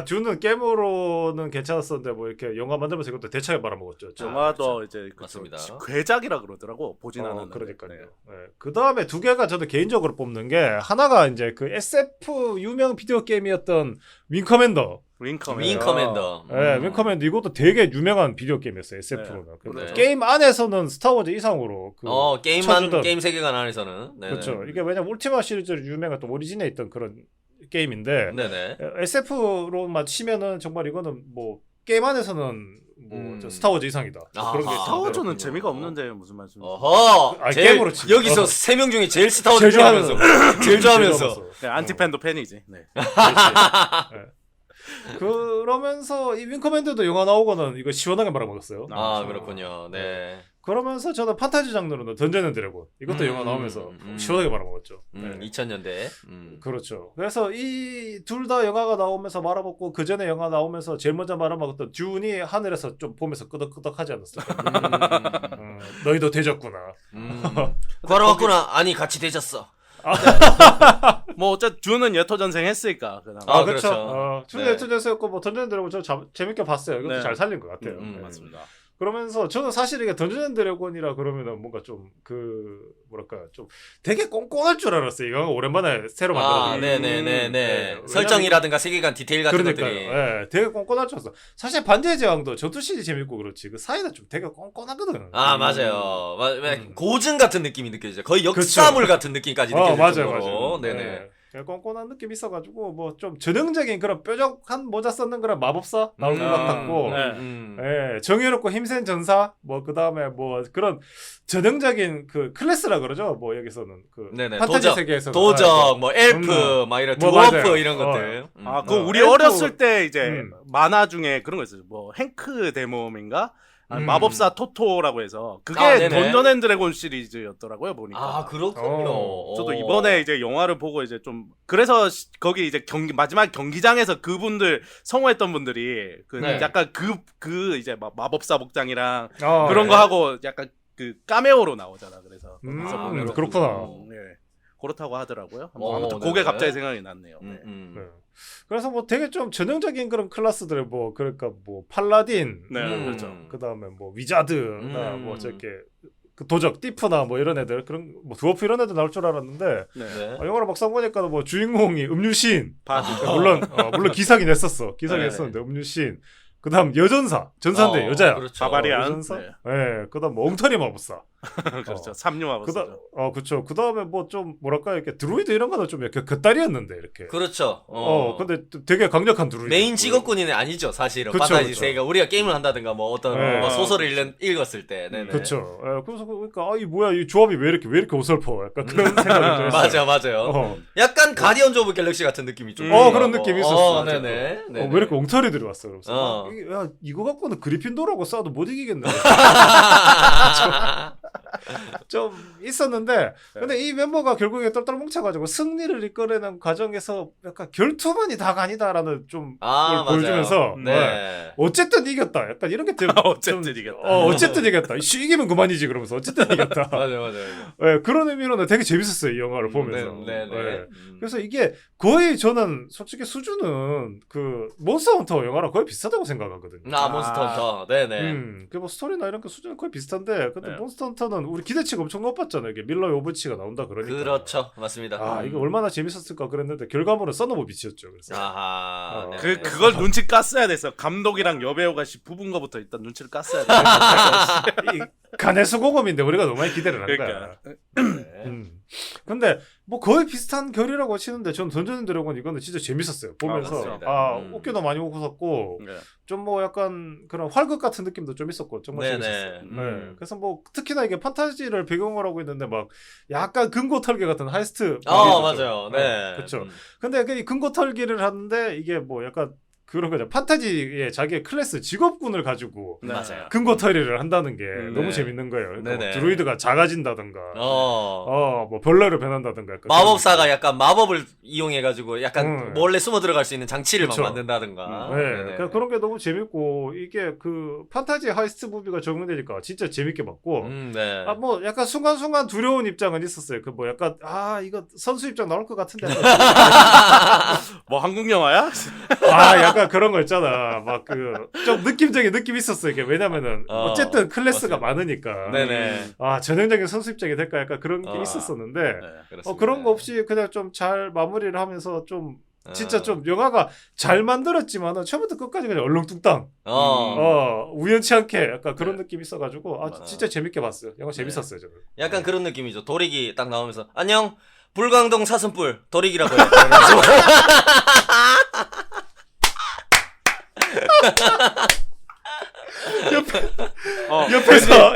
듄은 게임으로는 괜찮았었는데 뭐 이렇게 영화 만들면서 이것도 대차게 말아먹었죠. 영화도 그렇죠. 이제 맞습니다. 괴작이라 그러더라고. 보진 않았는데. 그러니까요. 네. 네. 그 다음에 두 개가 저도 개인적으로 뽑는 게 하나가 이제 그 SF 유명 비디오 게임이었던 윙 커맨더. 윙 커맨더. 네, 윙 커맨더 이것도 되게 유명한 비디오 게임이었어요. SF로는. 근데 네. 게임 안에서는 스타워즈 이상으로 그 쳐주던- 게임 세계관 안에서는. 네네. 그렇죠. 이게 왜냐면 울티마 시리즈로 유명했던 오리진에 있던 그런 게임인데 네네. SF로만 치면은 정말 이거는 뭐 게임 안에서는 뭐 저 스타워즈 이상이다. 뭐 그런 게 아하. 있던데. 스타워즈는 그렇군요. 재미가 없는데 무슨 말씀이세요? 어허. 아니, 제일 게임으로 치죠. 여기서 세 명 중에 제일 스타워즈 제일 좋아하면서. 제일 좋아하면서. 좋아하면서. 네, 안티팬도 팬이지. 네. 그러면서 이 윙커맨드도 영화 나오고는 이거 시원하게 말아먹었어요. 그렇군요. 네. 그러면서 저는 판타지 장르로는 던전 앤 드래곤 이것도 영화 나오면서 시원하게 말아먹었죠. 네. 2000년대. 그렇죠. 그래서 이 둘 다 영화가 나오면서 말아먹고 그 전에 영화 나오면서 제일 먼저 말아먹었던 듄이 하늘에서 좀 보면서 끄덕끄덕하지 않았을까. 너희도 되졌구나. 걸어왔구나. 아니 같이 되졌어. 뭐 어쨌든 듄은 예토전생 했으니까 그나마. 그렇죠. 그렇죠. 듄 네. 예투제스였고 뭐 던전 앤 드래곤 저 재밌게 봤어요. 이것도 네. 잘 살린 것 같아요. 네. 맞습니다. 그러면서 저는 사실 이게 던전 앤 드래곤이라 그러면은 뭔가 좀 그 뭐랄까 좀 되게 꼼꼼할 줄 알았어요. 이거 오랜만에 새로 만들었는데. 네네네네. 설정이라든가 세계관 디테일 같은 그러니까요. 것들이. 예, 되게 꼼꼼할 줄 알았어. 사실 반지의 제왕도 전투 씬이 재밌고 그렇지 그 사이는 좀 되게 꼼꼼하거든. 맞아요. 고증 같은 느낌이 느껴지죠. 거의 역사물 같은 느낌까지 느껴질 맞아요, 정도로. 맞아요. 네네. 네. 그냥 꼼꼼한 느낌 있어가지고 뭐 좀 전형적인 그런 뾰족한 모자 썼는 그런 마법사 나올 것 같았고, 네. 예, 정의롭고 힘센 전사 뭐 그 다음에 뭐 그런 전형적인 그 클래스라 그러죠. 뭐 여기서는 그 네네. 판타지 세계에서는 도적, 뭐 엘프, 막 이런 뭐 드워프 맞아요. 이런 것들. 그 우리 엘프- 어렸을 때 이제 음. 만화 중에 그런 거 있었죠. 뭐 행크 데모인가? 마법사 토토라고 해서 그게 네네. 던전 앤 드래곤 시리즈였더라고요 보니까. 그렇군요. 저도 이번에 이제 영화를 보고 이제 좀 그래서 거기 이제 마지막 경기장에서 그분들 성우했던 분들이 그 네. 약간 그 이제 마법사 복장이랑 아, 그런 네. 거 하고 약간 그 까메오로 나오잖아. 그래서 거기서 보면 그렇구나. 네. 그렇다고 하더라고요. 어, 아무튼 네네. 그게 갑자기 생각이 났네요. 네. 네. 그래서 뭐 되게 좀 전형적인 그런 클래스들 뭐 그러니까 뭐 팔라딘, 네, 그렇죠. 그 다음에 뭐 위자드나 뭐 저렇게 그 도적, 띠프나 뭐 이런 애들 그런 뭐 드워프 이런 애들 나올 줄 알았는데 네. 영화를 막상 보니까 뭐 주인공이 음유시인 바지. 물론 기사긴 했었어. 기사긴 네. 했었는데 음유시인. 그다음 여전사, 전사인데 여자야. 그렇죠. 바바리안. 여전사. 네. 예. 그다음 뭐 엉터리 마법사. 그렇죠. 삼류마법사죠. 그쵸. 그 다음에 뭐 좀 뭐랄까 이렇게 드루이드 이런 거는 좀 이렇게 겉다리였는데 이렇게. 그렇죠. 근데 되게 강력한 드루이드. 메인 직업군이 아니죠, 사실은. 그쵸, 판타지 그쵸. 세계가 우리가 게임을 한다든가 뭐 어떤 네. 뭐 소설을 읽었을 때. 네네. 그쵸. 그래서 그러니까 이 뭐야 이 조합이 왜 이렇게 어설퍼? 약간 그런 생각이 좀 했어요. 맞아요. 약간 가디언즈 오브 갤럭시 같은 느낌이 좀. 그런 느낌이 있었어. 네네. 왜 이렇게 엉터리 들어왔어? 그래서 야 이거 갖고는 그리핀도라고 싸도 못 이기겠네. 좀 있었는데 근데 이 멤버가 결국에 똘똘 뭉쳐가지고 승리를 이끌어내는 과정에서 약간 결투만이 다가 아니다라는 좀 걸 보여주면서 네. 어쨌든 이겼다. 약간 이런 게 어쨌든 이겼다. 어쨌든 이겼다. 이기면 그만이지 그러면서 어쨌든 이겼다. 맞아요. 네, 그런 의미로는 되게 재밌었어요 이 영화를 보면서. 네. 그래서 이게 거의 저는 솔직히 수준은 그 몬스터 헌터 영화랑 거의 비슷하다고 생각하거든요. 몬스터 헌터. 네네. 그 뭐 스토리나 이런 거 수준은 거의 비슷한데 근데 네. 몬스터 헌터는 우리 기대치가 엄청 높았잖아요. 이게 밀러 요브치가 나온다 그러니까. 그렇죠. 맞습니다. 이거 얼마나 재밌었을까 그랬는데 결과물은 썬오브 비치였죠. 그래서. 아하. 네. 그걸 눈치 깠어야 됐어. 감독이랑 여배우가 부분 거부터 일단 눈치를 깠어야 돼. 이 가네스 고검인데 우리가 너무 많이 기대를 한 거야. 그러니까. 근데 뭐 거의 비슷한 결이라고 치는데 전 던전 앤 드래곤 이거는 진짜 재밌었어요. 보면서 맞습니다. 웃겨도 많이 웃었고 네. 좀 뭐 약간 그런 활극 같은 느낌도 좀 있었고 정말 네네. 재밌었어요. 네. 그래서 뭐 특히나 이게 판타지를 배경으로 하고 있는데 막 약간 금고 털기 같은 하이스트. 맞아요. 네. 그렇죠. 근데 이 금고 털기를 하는데 이게 뭐 약간 그런 거죠. 판타지의 자기의 클래스 직업군을 가지고 맞아요. 금고 털이를 한다는 게 너무 네. 재밌는 거예요. 그러니까 뭐 네네. 드루이드가 작아진다든가, 뭐 벌레로 변한다든가. 약간 마법사가 약간 마법을 이용해가지고 약간 네. 몰래 숨어 들어갈 수 있는 장치를 그쵸. 막 만든다든가. 네. 네네. 그러니까 그런 게 너무 재밌고 이게 그 판타지 하이스트 무비가 적용되니까 진짜 재밌게 봤고. 네. 뭐 약간 순간순간 두려운 입장은 있었어요. 그 뭐 약간 이거 선수 입장 나올 것 같은데. 뭐 한국 영화야? 약간 그런 거 있잖아. 막 그 좀 느낌적인 느낌이 있었어요. 이게 왜냐면은 어쨌든 클래스가 많으니까. 네네. 전형적인 선수 입장이 될까 약간 그런 게 아. 있었었는데 그렇습니다. 그런 거 없이 그냥 좀 잘 마무리를 하면서 좀 진짜 좀 영화가 잘 만들었지만은 처음부터 끝까지 그냥 얼렁뚱땅 우연치 않게 약간 그런 느낌이 있어가지고 진짜 재밌게 봤어요. 영화 재밌었어요 저는. 약간 그런 느낌이죠. 도릭이 딱 나오면서 안녕 불광동 사슴뿔 도릭이라고 해. 옆에서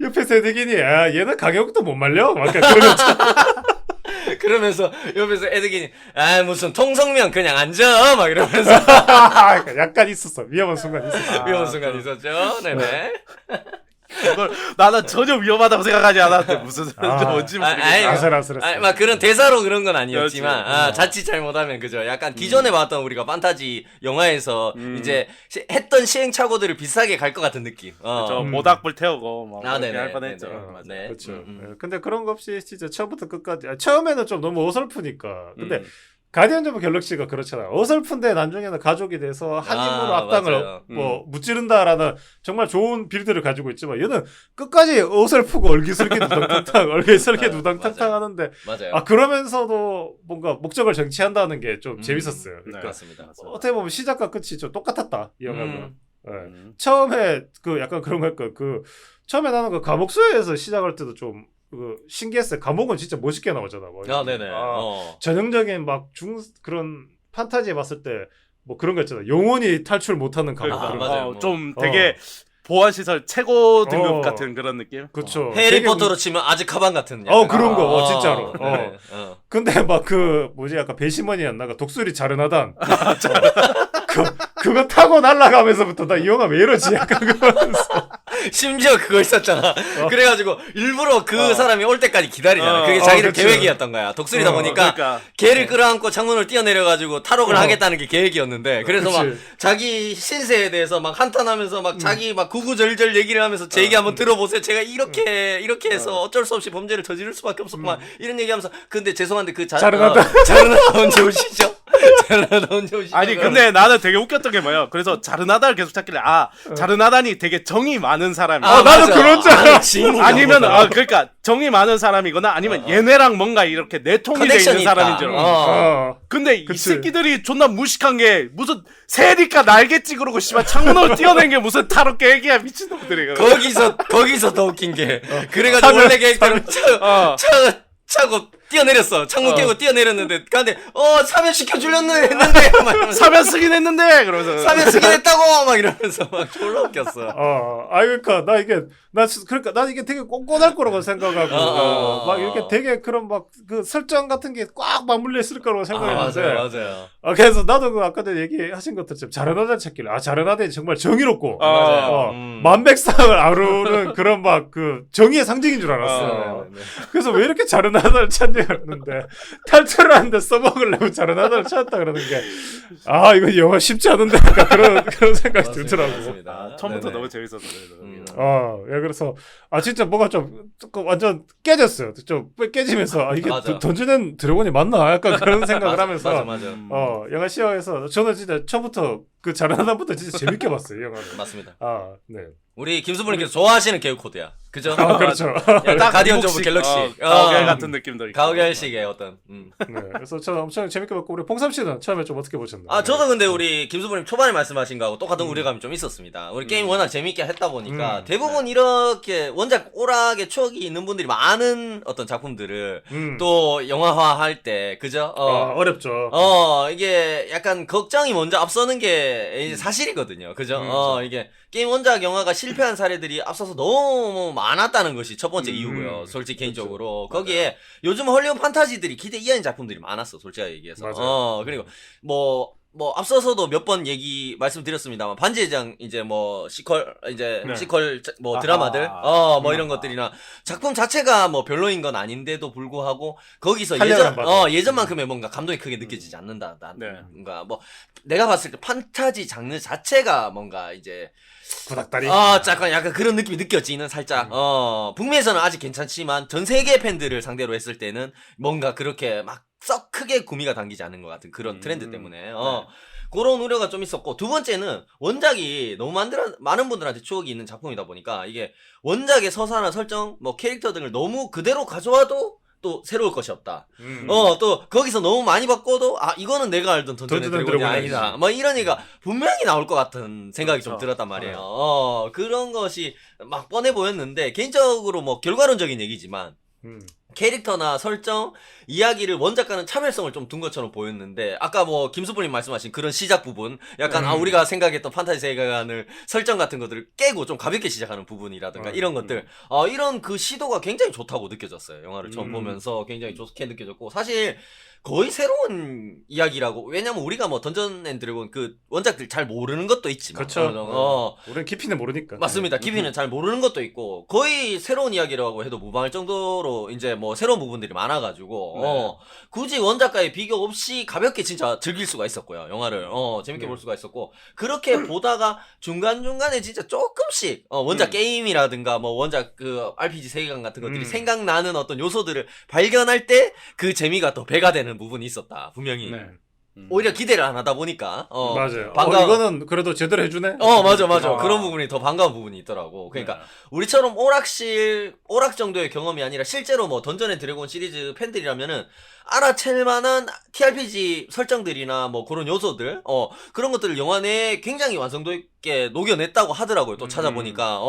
옆에서 에드긴이 얘는 강혁도 못 말려 막 그러면서 옆에서 에드긴이 무슨 통성명 그냥 앉아 막 이러면서 약간 있었어. 위험한 순간 있었어. 위험한 순간 있었죠. 네네. 그걸 나는 전혀 위험하다고 생각하지 않았는데 무슨 뭔지 모르겠어. 아슬아슬했어. 막 그런 대사로 그런 건 아니었지만 그렇지. 자칫 잘못하면 그죠. 약간 기존에 봤던 우리가 판타지 영화에서 이제 했던 시행착오들을 비슷하게 갈 것 같은 느낌. 저 모닥불 태우고 막 그렇게 네네, 할 뻔했죠. 네네. 맞아. 네. 그렇죠. 근데 그런 거 없이 진짜 처음부터 끝까지 처음에는 좀 너무 어설프니까. 근데 음. 가디언즈 오브 갤럭시가 그렇잖아요. 어설픈데 나중에는 가족이 돼서 한 힘으로 앞당을 맞아요. 뭐 무찌른다라는 정말 좋은 빌드를 가지고 있지만 얘는 끝까지 어설프고 얼기설기 누당탕탕 얼기설기 누당탕탕 맞아요. 하는데 맞아요. 그러면서도 뭔가 목적을 정치한다는 게 좀 재밌었어요. 네, 그러니까 맞습니다. 어떻게 보면 시작과 끝이 좀 똑같았다 이 영화가. 네. 처음에 처음에 약간 그런 거니까 처음에 나는 감옥수에서 시작할 때도 좀 신기했어요. 감옥은 진짜 멋있게 나오잖아. 네네. 전형적인 그런 판타지에 봤을 때 뭐 그런 거 있잖아. 영원히 탈출 못하는 감옥. 그러니까, 그런 거. 맞아요. 좀 되게 보안시설 최고 등급 같은 그런 느낌? 그쵸. 해리포터로 치면 아즈카반 같은. 그런 거, 진짜로. 네. 근데 막 약간 배심원이었나? 독수리 자르나단. 그거 타고 날아가면서부터 나 이 영화 왜 이러지? 약간 그러면서. 심지어 그거 있었잖아. 그래가지고 일부러 그 사람이 올 때까지 기다리잖아. 그게 자기들 그치. 계획이었던 거야. 독수리다 보니까 그러니까. 걔를 끌어안고 창문을 뛰어내려가지고 탈옥을 하겠다는 게 계획이었는데 그래서 그치. 막 자기 신세에 대해서 막 한탄하면서 막 자기 막 구구절절 얘기를 하면서 제 얘기 한번 들어보세요. 제가 이렇게 해서 어쩔 수 없이 범죄를 저지를 수밖에 없었구만. 이런 얘기하면서 근데 죄송한데 그 자르나다 언제 오시죠? 자르나다 좀 아니 근데 나는 되게 웃겼던 게 뭐야. 그래서 자르나다를 계속 찾길래 자르나다니 되게 정이 많은 사람이야. 나도 맞아. 그런 줄 알아. 아니면 그러니까 정이 많은 사람이거나 아니면 얘네랑 뭔가 이렇게 내통이 돼 커넥션이 있는 사람인 줄 알아. 근데 이 그치. 새끼들이 존나 무식한 게 무슨 새니까 날개찌 그러고 씨발 창문으로 뛰어낸 게 무슨 타로 계획이야 미친놈들이. 거기서 더 웃긴 게 그래가지고 원래 계획대로 차고 뛰어내렸어. 창문 깨고 뛰어내렸는데 근데 사면 시켜주렸네 했는데 막 이러면서 사면 쓰긴 했는데 그러면서 사면 쓰긴 했다고 막 이러면서 막 졸라 웃겼어. 그러니까 난 이게 되게 꼼꼼할 거라고 생각하고 막 이렇게 되게 그런 막 그 설정 같은 게 꽉 맞물려 있을 거라고 생각했는데 맞아요. 그래서 나도 그 아까 전에 얘기하신 것처럼 자르나다를 찾길래 자르나다이 정말 정의롭고 맞아요. 만백상을 아우르는 그런 막 그 정의의 상징인 줄 알았어. 그래서 왜 이렇게 자르나다를 찾냐 그랬는데 탈출을 하는데 써먹으려고 자르나다를 찾았다 그러는 게 이거 영화 쉽지 않은데 약간 그런 생각이 들더라고. 맞습니다. 처음부터 네네. 너무 재밌었어. 그래서 진짜 뭐가 좀 완전 깨졌어요. 좀 깨지면서 이게 맞아. 던전 앤 드래곤이 맞나? 약간 그런 생각을 하면서 맞아. 영화 시야에서 저는 진짜 처음부터 그 자라나부터 진짜 재밌게 봤어요, 이 영화를. 맞습니다. 네. 우리 김수부님께서 좋아하시는 개그 코드야. 그죠? 그렇죠. 약간 가디언즈 오브 갤럭시. 가오갤 같은 느낌도 있고. 가오갤식의 어떤. 네. 그래서 저는 엄청 재밌게 봤고 우리 봉삼 씨는 처음에 좀 어떻게 보셨나요? 저도 근데 우리 김수부님 초반에 말씀하신 거하고 똑같은 우려감이 좀 있었습니다. 우리 게임 워낙 재밌게 했다 보니까 대부분 이렇게 원작 오락의 추억이 있는 분들이 많은 어떤 작품들을 또 영화화 할 때, 그죠? 어렵죠. 이게 약간 걱정이 먼저 앞서는 게 이제 사실이거든요. 그죠? 이게 게임 원작 영화가 실패한 사례들이 앞서서 너무 많았다는 것이 첫 번째 이유고요. 솔직히 개인적으로. 거기에 요즘 헐리우드 판타지들이 기대 이하인 작품들이 많았어. 솔직하게 얘기해서. 맞아요. 그리고 뭐 앞서서도 몇 번 말씀드렸습니다만 반지의 제왕 이제 시퀄 드라마들 이런 것들이나 작품 자체가 별로인 건 아닌데도 불구하고 거기서 예전만큼의 뭔가 감동이 크게 느껴지지 않는다. 뭔가 내가 봤을 때 판타지 장르 자체가 뭔가 이제 구닥다리. 약간 그런 느낌이 느껴지는 살짝. 북미에서는 아직 괜찮지만 전 세계 팬들을 상대로 했을 때는 뭔가 그렇게 막 썩 크게 구미가 당기지 않는 것 같은 그런 트렌드 때문에. 그런 우려가 좀 있었고, 두 번째는 원작이 너무 많은 분들한테 추억이 있는 작품이다 보니까 이게 원작의 서사나 설정, 캐릭터 등을 너무 그대로 가져와도 또 새로울 것이 없다. 또 거기서 너무 많이 바꿔도 이거는 내가 알던 던전 앤 드래곤이 아니다. 이러니까 분명히 나올 것 같은 생각이 좀 들었단 말이에요. 그런 것이 막 뻔해 보였는데 개인적으로 결과론적인 얘기지만 캐릭터나 설정, 이야기를 원작과는 차별성을 좀 둔 것처럼 보였는데 아까 김수부님 말씀하신 그런 시작 부분 약간 우리가 생각했던 판타지 세계관을 설정 같은 것들을 깨고 좀 가볍게 시작하는 부분이라든가 이런 것들 이런 그 시도가 굉장히 좋다고 느껴졌어요. 영화를 처음 보면서 굉장히 좋게 느껴졌고 사실 거의 새로운 이야기라고. 왜냐면 우리가 던전 앤 드래곤 그 원작들 잘 모르는 것도 있지만 그렇죠. 우리는 깊이는 모르니까. 맞습니다. 깊이는 잘 모르는 것도 있고 거의 새로운 이야기라고 해도 무방할 정도로 이제 새로운 부분들이 많아가지고 굳이 원작과의 비교 없이 가볍게 진짜 즐길 수가 있었고요. 영화를 재밌게 볼 수가 있었고 그렇게 보다가 중간중간에 진짜 조금씩 원작 게임이라든가 원작 그 RPG 세계관 같은 것들이 생각나는 어떤 요소들을 발견할 때 그 재미가 또 배가 되는 부분이 있었다. 분명히. 오히려 기대를 안 하다 보니까 맞아요. 이거는 그래도 제대로 해주네. 맞아. 그런 부분이 더 반가운 부분이 있더라고. 그러니까 우리처럼 오락 정도의 경험이 아니라 실제로 던전 앤 드래곤 시리즈 팬들이라면은 알아챌 만한 TRPG 설정들이나 그런 요소들 그런 것들을 영화 내에 굉장히 완성도 있게 녹여냈다고 하더라고요. 또 찾아보니까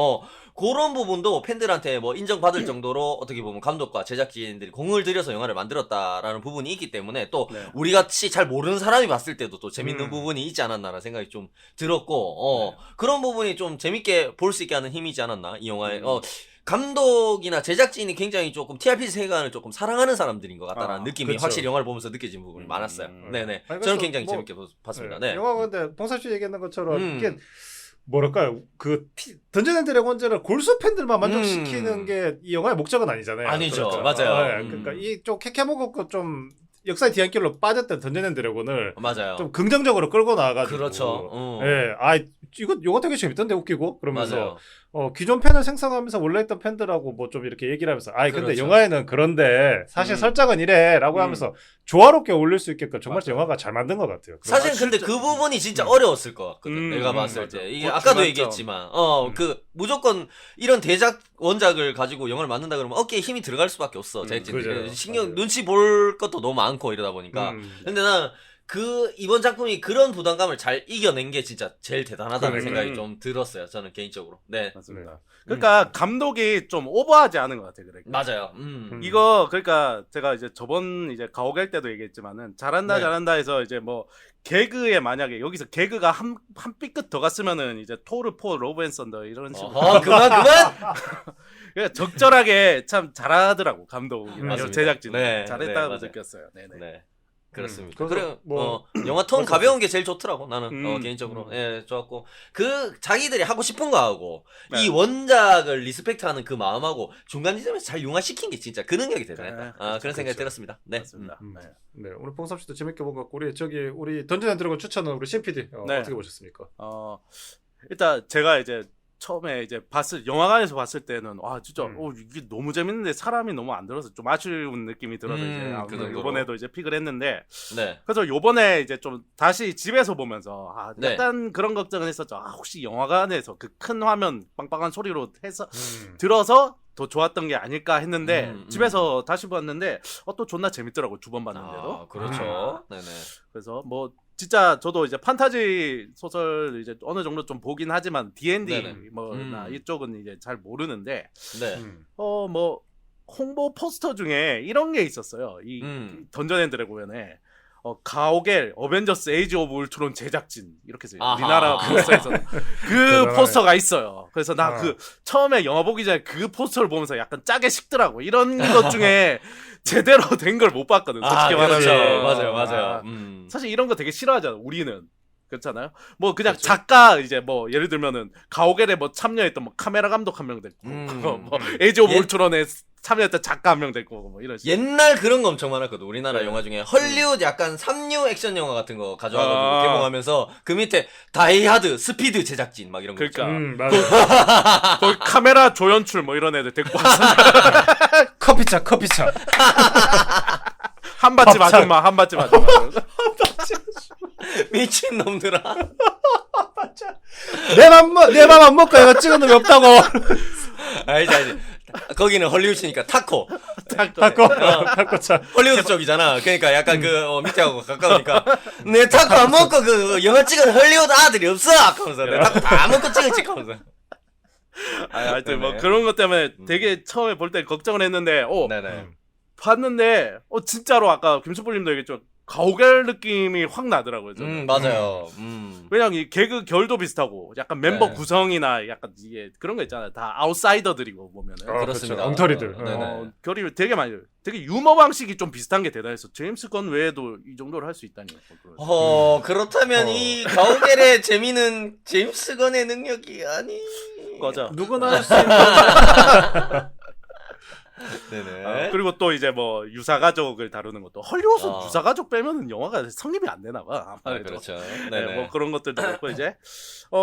그런 부분도 팬들한테 인정받을 정도로 어떻게 보면 감독과 제작진들이 공을 들여서 영화를 만들었다라는 부분이 있기 때문에 또 우리같이 잘 모르는 사람이 봤을 때도 또 재밌는 부분이 있지 않았나라는 생각이 좀 들었고 그런 부분이 좀 재밌게 볼 수 있게 하는 힘이지 않았나 이 영화에. 감독이나 제작진이 굉장히 조금 TRPG 세계관을 조금 사랑하는 사람들인 것 같다라는 느낌이 그쵸. 확실히 영화를 보면서 느껴진 부분이 많았어요. 네네. 저는 굉장히 재밌게 봤습니다. 네. 영화가 근데 봉사 씨 얘기하는 것처럼 이게 뭐랄까요, 던전 앤 드래곤즈를 골수 팬들만 만족시키는 게 이 영화의 목적은 아니잖아요. 아니죠. 그렇죠? 맞아요. 그러니까 이 좀 캐캐먹었고 좀 역사의 뒤안길로 빠졌던 던전 앤 드래곤을 맞아요. 좀 긍정적으로 끌고 나와가지고 그렇죠. 이거 요거 되게 재밌던데 웃기고 그러면서 맞아요. 기존 팬을 생성하면서 원래 있던 팬들하고 뭐 좀 이렇게 얘기를 하면서 근데 그렇죠. 영화에는 그런데 사실 설정은 이래라고 하면서 조화롭게 어울릴 수 있게끔 정말 영화가 잘 만든 것 같아요. 사실 근데 그 부분이 진짜 어려웠을 것 같거든. 내가 봤을 맞아. 때. 이게 뭐 아까도 중간점. 얘기했지만, 그 무조건 이런 대작 원작을 가지고 영화를 만든다 그러면 어깨에 힘이 들어갈 수밖에 없어. 제작진들이. 그죠. 신경 맞아요. 눈치 볼 것도 너무 많고 이러다 보니까. 근데 난 이번 작품이 그런 부담감을 잘 이겨낸 게 진짜 제일 대단하다는 그러니까요. 생각이 좀 들었어요. 저는 개인적으로. 네. 맞습니다. 그러니까 감독이 좀 오버하지 않은 것 같아요. 그러니까. 맞아요. 이거 그러니까 제가 이제 저번 이제 가오갤 때도 얘기했지만은 잘한다 네. 잘한다 해서 이제 뭐 개그에 만약에 여기서 개그가 한 삐끗 더 갔으면은 이제 토르 포 로브 앤 썬더 이런 식으로 그만! 그러니까 적절하게 참 잘하더라고 감독이 맞습니다. 제작진 네, 잘했다고 네, 맞아요. 느꼈어요. 네네. 네. 그렇습니다. 그래서 그래, 뭐 영화 톤 가벼운 게 제일 좋더라고, 나는, 개인적으로. 음. 예, 좋았고. 자기들이 하고 싶은 거 하고, 네. 이 원작을 리스펙트 하는 그 마음하고, 중간 지점에서 잘 융화시킨 게 진짜 그 능력이 대단했다. 네, 그런 생각이 그렇죠. 들었습니다. 네. 맞습니다. 네. 네, 오늘 뽕섭 씨도 재밌게 본 것 같고 우리 던전 앤 드래곤 추천은 우리 신 PD 네. 어떻게 보셨습니까? 일단 제가 이제 처음에 이제 영화관에서 봤을 때는 진짜 음. 이게 너무 재밌는데 사람이 너무 안 들어서 좀 아쉬운 느낌이 들어서 이제 그 정도로. 요번에도 이제 픽을 했는데 네. 그래서 요번에 이제 좀 다시 집에서 보면서 네. 약간 그런 걱정은 했었죠. 혹시 영화관에서 그 큰 화면 빵빵한 소리로 해서 음. 들어서 더 좋았던 게 아닐까 했는데 음. 집에서 다시 봤는데 또 존나 재밌더라고 두 번 봤는데도. 그렇죠. 네네. 그래서 뭐 진짜 저도 이제 판타지 소설 이제 어느 정도 좀 보긴 하지만 D&D 네네. 뭐나 이쪽은 이제 잘 모르는데 네. 뭐 홍보 포스터 중에 이런 게 있었어요. 이 던전 앤 드래곤에 가오갤 어벤져스 에이지 오브 울트론 제작진 이렇게 해서 아하. 우리나라 포스터에서 그 대단하네. 포스터가 있어요. 그래서 나 그 처음에 영화 보기 전에 그 포스터를 보면서 약간 짜게 식더라고. 이런 것 중에 제대로 된 걸 못 봤거든. 솔직히 그렇죠. 말하면. 맞아요. 사실 이런 거 되게 싫어하잖아. 우리는. 그렇잖아요. 뭐 그냥 작가 이제 뭐 예를 들면은 가오갤에 뭐 참여했던 뭐 카메라 감독 한 명 됐고 뭐 에이지 오브 울트론에 참여했던 작가 한 명 됐고 뭐 이런 식으로. 옛날 그런 거 엄청 많았거든. 우리나라 네. 영화 중에 헐리우드 약간 3류 액션 영화 같은 거 가져와가지고 아. 개봉하면서 그 밑에 다이하드, 스피드 제작진 막 이런 거. 그러니까 맞아. 거기 카메라 조연출 뭐 이런 애들 데리고 와서 커피차 한밭집 밥차. 아줌마 한밭집 아줌마 미친 놈들아. 내 맘 안 먹고 이거 찍은 놈이 없다고. 알지. 거기는 헐리우드니까 타코. 타코차. 헐리우드 쪽이잖아. 그러니까 약간 밑에하고 가까우니까 내 타코 안 먹고 그 영화 찍은 헐리우드 아들이 없어. 하면서 내 타코 다 먹고 찍었지 하면서. 하여튼 뭐 네네. 그런 것 때문에 되게 처음에 볼 때 걱정을 했는데 네네. 봤는데 진짜로 아까 김수불님도 얘기했죠. 가오갤 느낌이 확 나더라고요. 저는. 맞아요. 왜냐면 이 개그 결도 비슷하고 약간 멤버 네. 구성이나 약간 이게 그런 거 있잖아요. 다 아웃사이더들이고 보면은 그렇습니다. 그렇죠. 엉터리들. 네네. 결이 되게 많이 되게 유머 방식이 좀 비슷한 게 대단했어. 제임스 건 외에도 이 정도를 할 수 있다니. 그렇다면 이 가오갤의 재미는 제임스 건의 능력이 아니. 맞아. 누구나 할 수 있는. 네네. 그리고 또 이제 뭐 유사가족을 다루는 것도 헐리우드 어. 유사가족 빼면은 영화가 성립이 안 되나 봐. 아무래도. 그렇죠. 네, 네네. 뭐 그런 것들도 있고 이제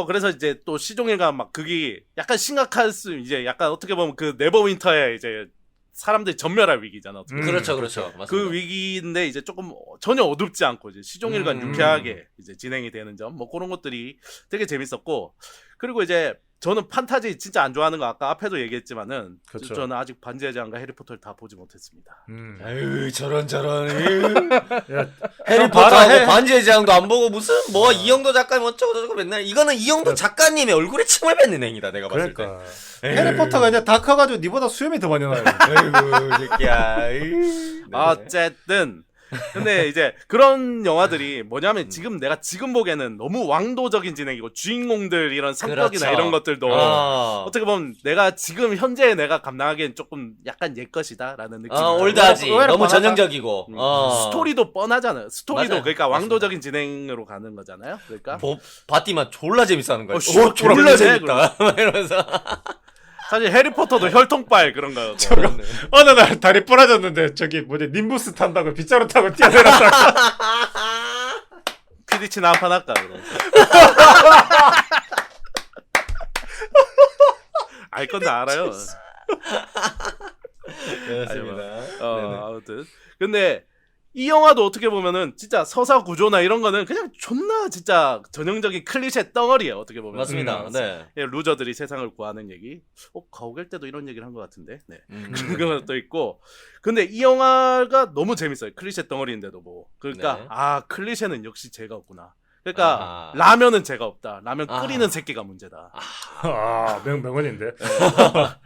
그래서 이제 또 시종일관 막 그게 약간 심각할 수 이제 약간 어떻게 보면 그 네버윈터의 이제 사람들이 전멸할 위기잖아. 어떻게 보면. 그렇죠. 맞습니다. 그 위기인데 이제 조금 전혀 어둡지 않고 이제 시종일관 유쾌하게 이제 진행이 되는 점 뭐 그런 것들이 되게 재밌었고 그리고 이제 저는 판타지 진짜 안 좋아하는 거 아까 앞에도 얘기했지만은 그렇죠. 저는 아직 반지의 제왕과 해리포터를 다 보지 못했습니다. 아유 저런. 야, 해리포터하고 반지의 제왕도 안 보고 무슨 뭐 이영도 작가님 어쩌고 저쩌고 맨날 이거는 이영도 작가님의 얼굴에 침을 뱉는 행위다 내가 봤을 때. 그러니까 해리포터가 이제 다 커가지고 니보다 수염이 더 많이 나요. 아이고 새끼야. 어쨌든 근데 이제 그런 영화들이 뭐냐면 지금 내가 지금 보기에는 너무 왕도적인 진행이고 주인공들 이런 성격이나 그렇죠. 이런 것들도 어떻게 보면 내가 지금 현재 내가 감당하기엔 조금 약간 옛것이다라는 느낌이 올드하지. 의외로 너무 뻔하다. 전형적이고. 스토리도 뻔하잖아요. 스토리도 맞아요. 그러니까 왕도적인 진행으로 가는 거잖아요. 그러니까 바티만 졸라 재밌어하는 거야. 졸라 재밌다. 막 이러면서. 사실 해리포터도 혈통빨 그런 거. 어느 날 다리 부러졌는데 저기 님부스 탄다고 빗자루 타고 뛰어내렸다고. 퀴디치나 한판 할까 그러면서. 알 건 다 알아요. 그렇습니다. 네네. 아무튼 근데 이 영화도 어떻게 보면은 진짜 서사 구조나 이런 거는 그냥 존나 진짜 전형적인 클리셰 덩어리예요. 어떻게 보면. 맞습니다. 네. 예, 루저들이 세상을 구하는 얘기. 가오갤 때도 이런 얘기를 한 것 같은데. 네. 음. 그런 것도 있고. 근데 이 영화가 너무 재밌어요. 클리셰 덩어리인데도 뭐. 그러니까 네. 클리셰는 역시 죄가 없구나. 그러니까 아하. 라면은 죄가 없다. 라면 아하. 끓이는 새끼가 문제다. 명언인데.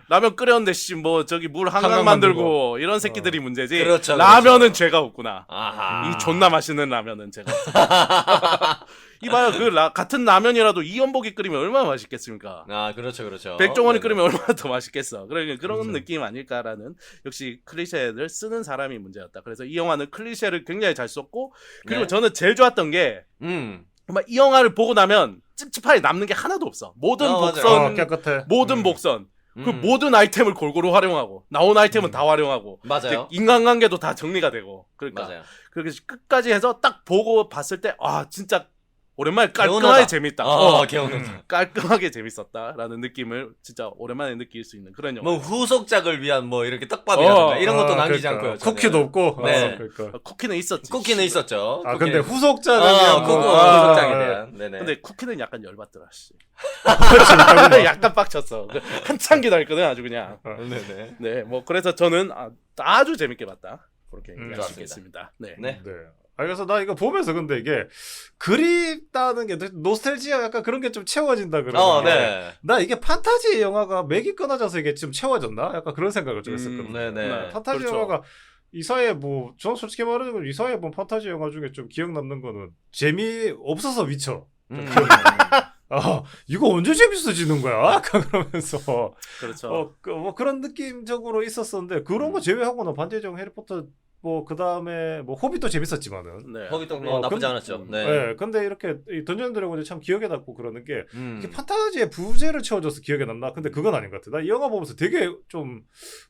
라면 끓였는데 뭐 저기 물 한강 한강 만들고 이런 새끼들이 문제지. 그렇죠, 라면은 그렇죠. 죄가 없구나. 아하. 이 존나 맛있는 라면은 죄가 없다. 이봐요, 같은 라면이라도 이연복이 끓이면 얼마나 맛있겠습니까? 아, 그렇죠, 그렇죠. 백종원이 네네. 끓이면 얼마나 더 맛있겠어. 그러니까 그런 그렇죠. 느낌 아닐까라는 역시 클리셰를 쓰는 사람이 문제였다. 그래서 이 영화는 클리셰를 굉장히 잘 썼고 그리고 네. 저는 제일 좋았던 게 정말 이 영화를 보고 나면 찝찝하게 남는 게 하나도 없어. 모든 맞아요. 복선, 깨끗해. 모든 복선, 그 모든 아이템을 골고루 활용하고 나온 아이템은 다 활용하고 맞아요. 인간관계도 다 정리가 되고 그러니까 맞아요. 그렇게 끝까지 해서 딱 보고 봤을 때 진짜 오랜만에 깔끔하게 개운하다. 재밌다. 개운하다. 깔끔하게 재밌었다라는 느낌을 진짜 오랜만에 느낄 수 있는 그런 영화. 뭐 후속작을 위한 뭐 이렇게 떡밥이라든가 이런 것도 아, 남기지 그러니까. 않고요. 전혀. 쿠키도 없고. 네. 그러니까. 쿠키는 있었지. 쿠키는 있었죠. 아 쿠키는- 근데 후속작을 후속작에 대한. 네네. 근데 쿠키는 약간 열받더라. 씨. 그렇지. 약간 빡쳤어. 한참 기다렸거든 아주 그냥. 네네. 네, 뭐 그래서 저는 아주 재밌게 봤다. 그렇게 얘기할 수 좋았습니다. 있겠습니다. 네. 네. 네. 그래서 나 이거 보면서 근데 이게 그립다는 게 노스텔지아 약간 그런 게 좀 채워진다 그러는데 네. 나 이게 판타지 영화가 맥이 끊어져서 이게 좀 채워졌나? 약간 그런 생각을 좀 했었거든요. 네네. 판타지 그렇죠. 영화가 이 사이에 뭐 저는 솔직히 말하면 이 사이에 본 판타지 영화 중에 좀 기억 남는 거는 재미 없어서 위쳐. 이거 언제 재밌어지는 거야? 약간 그러면서 그렇죠. 뭐 그런 느낌적으로 있었었는데 그런 거 제외하고는 반대적 해리포터 뭐 그다음에 뭐 호빗도 재밌었지만은 네. 거기도 뭐 나쁘지 근데- 않았죠. 네. 네. 근데 이렇게 이 던전 드래곤이 참 기억에 남고 그러는 게 음. 이게 판타지의 부재를 채워줘서 기억에 남나? 근데 그건 아닌 것 같아. 나 이 영화 보면서 되게 좀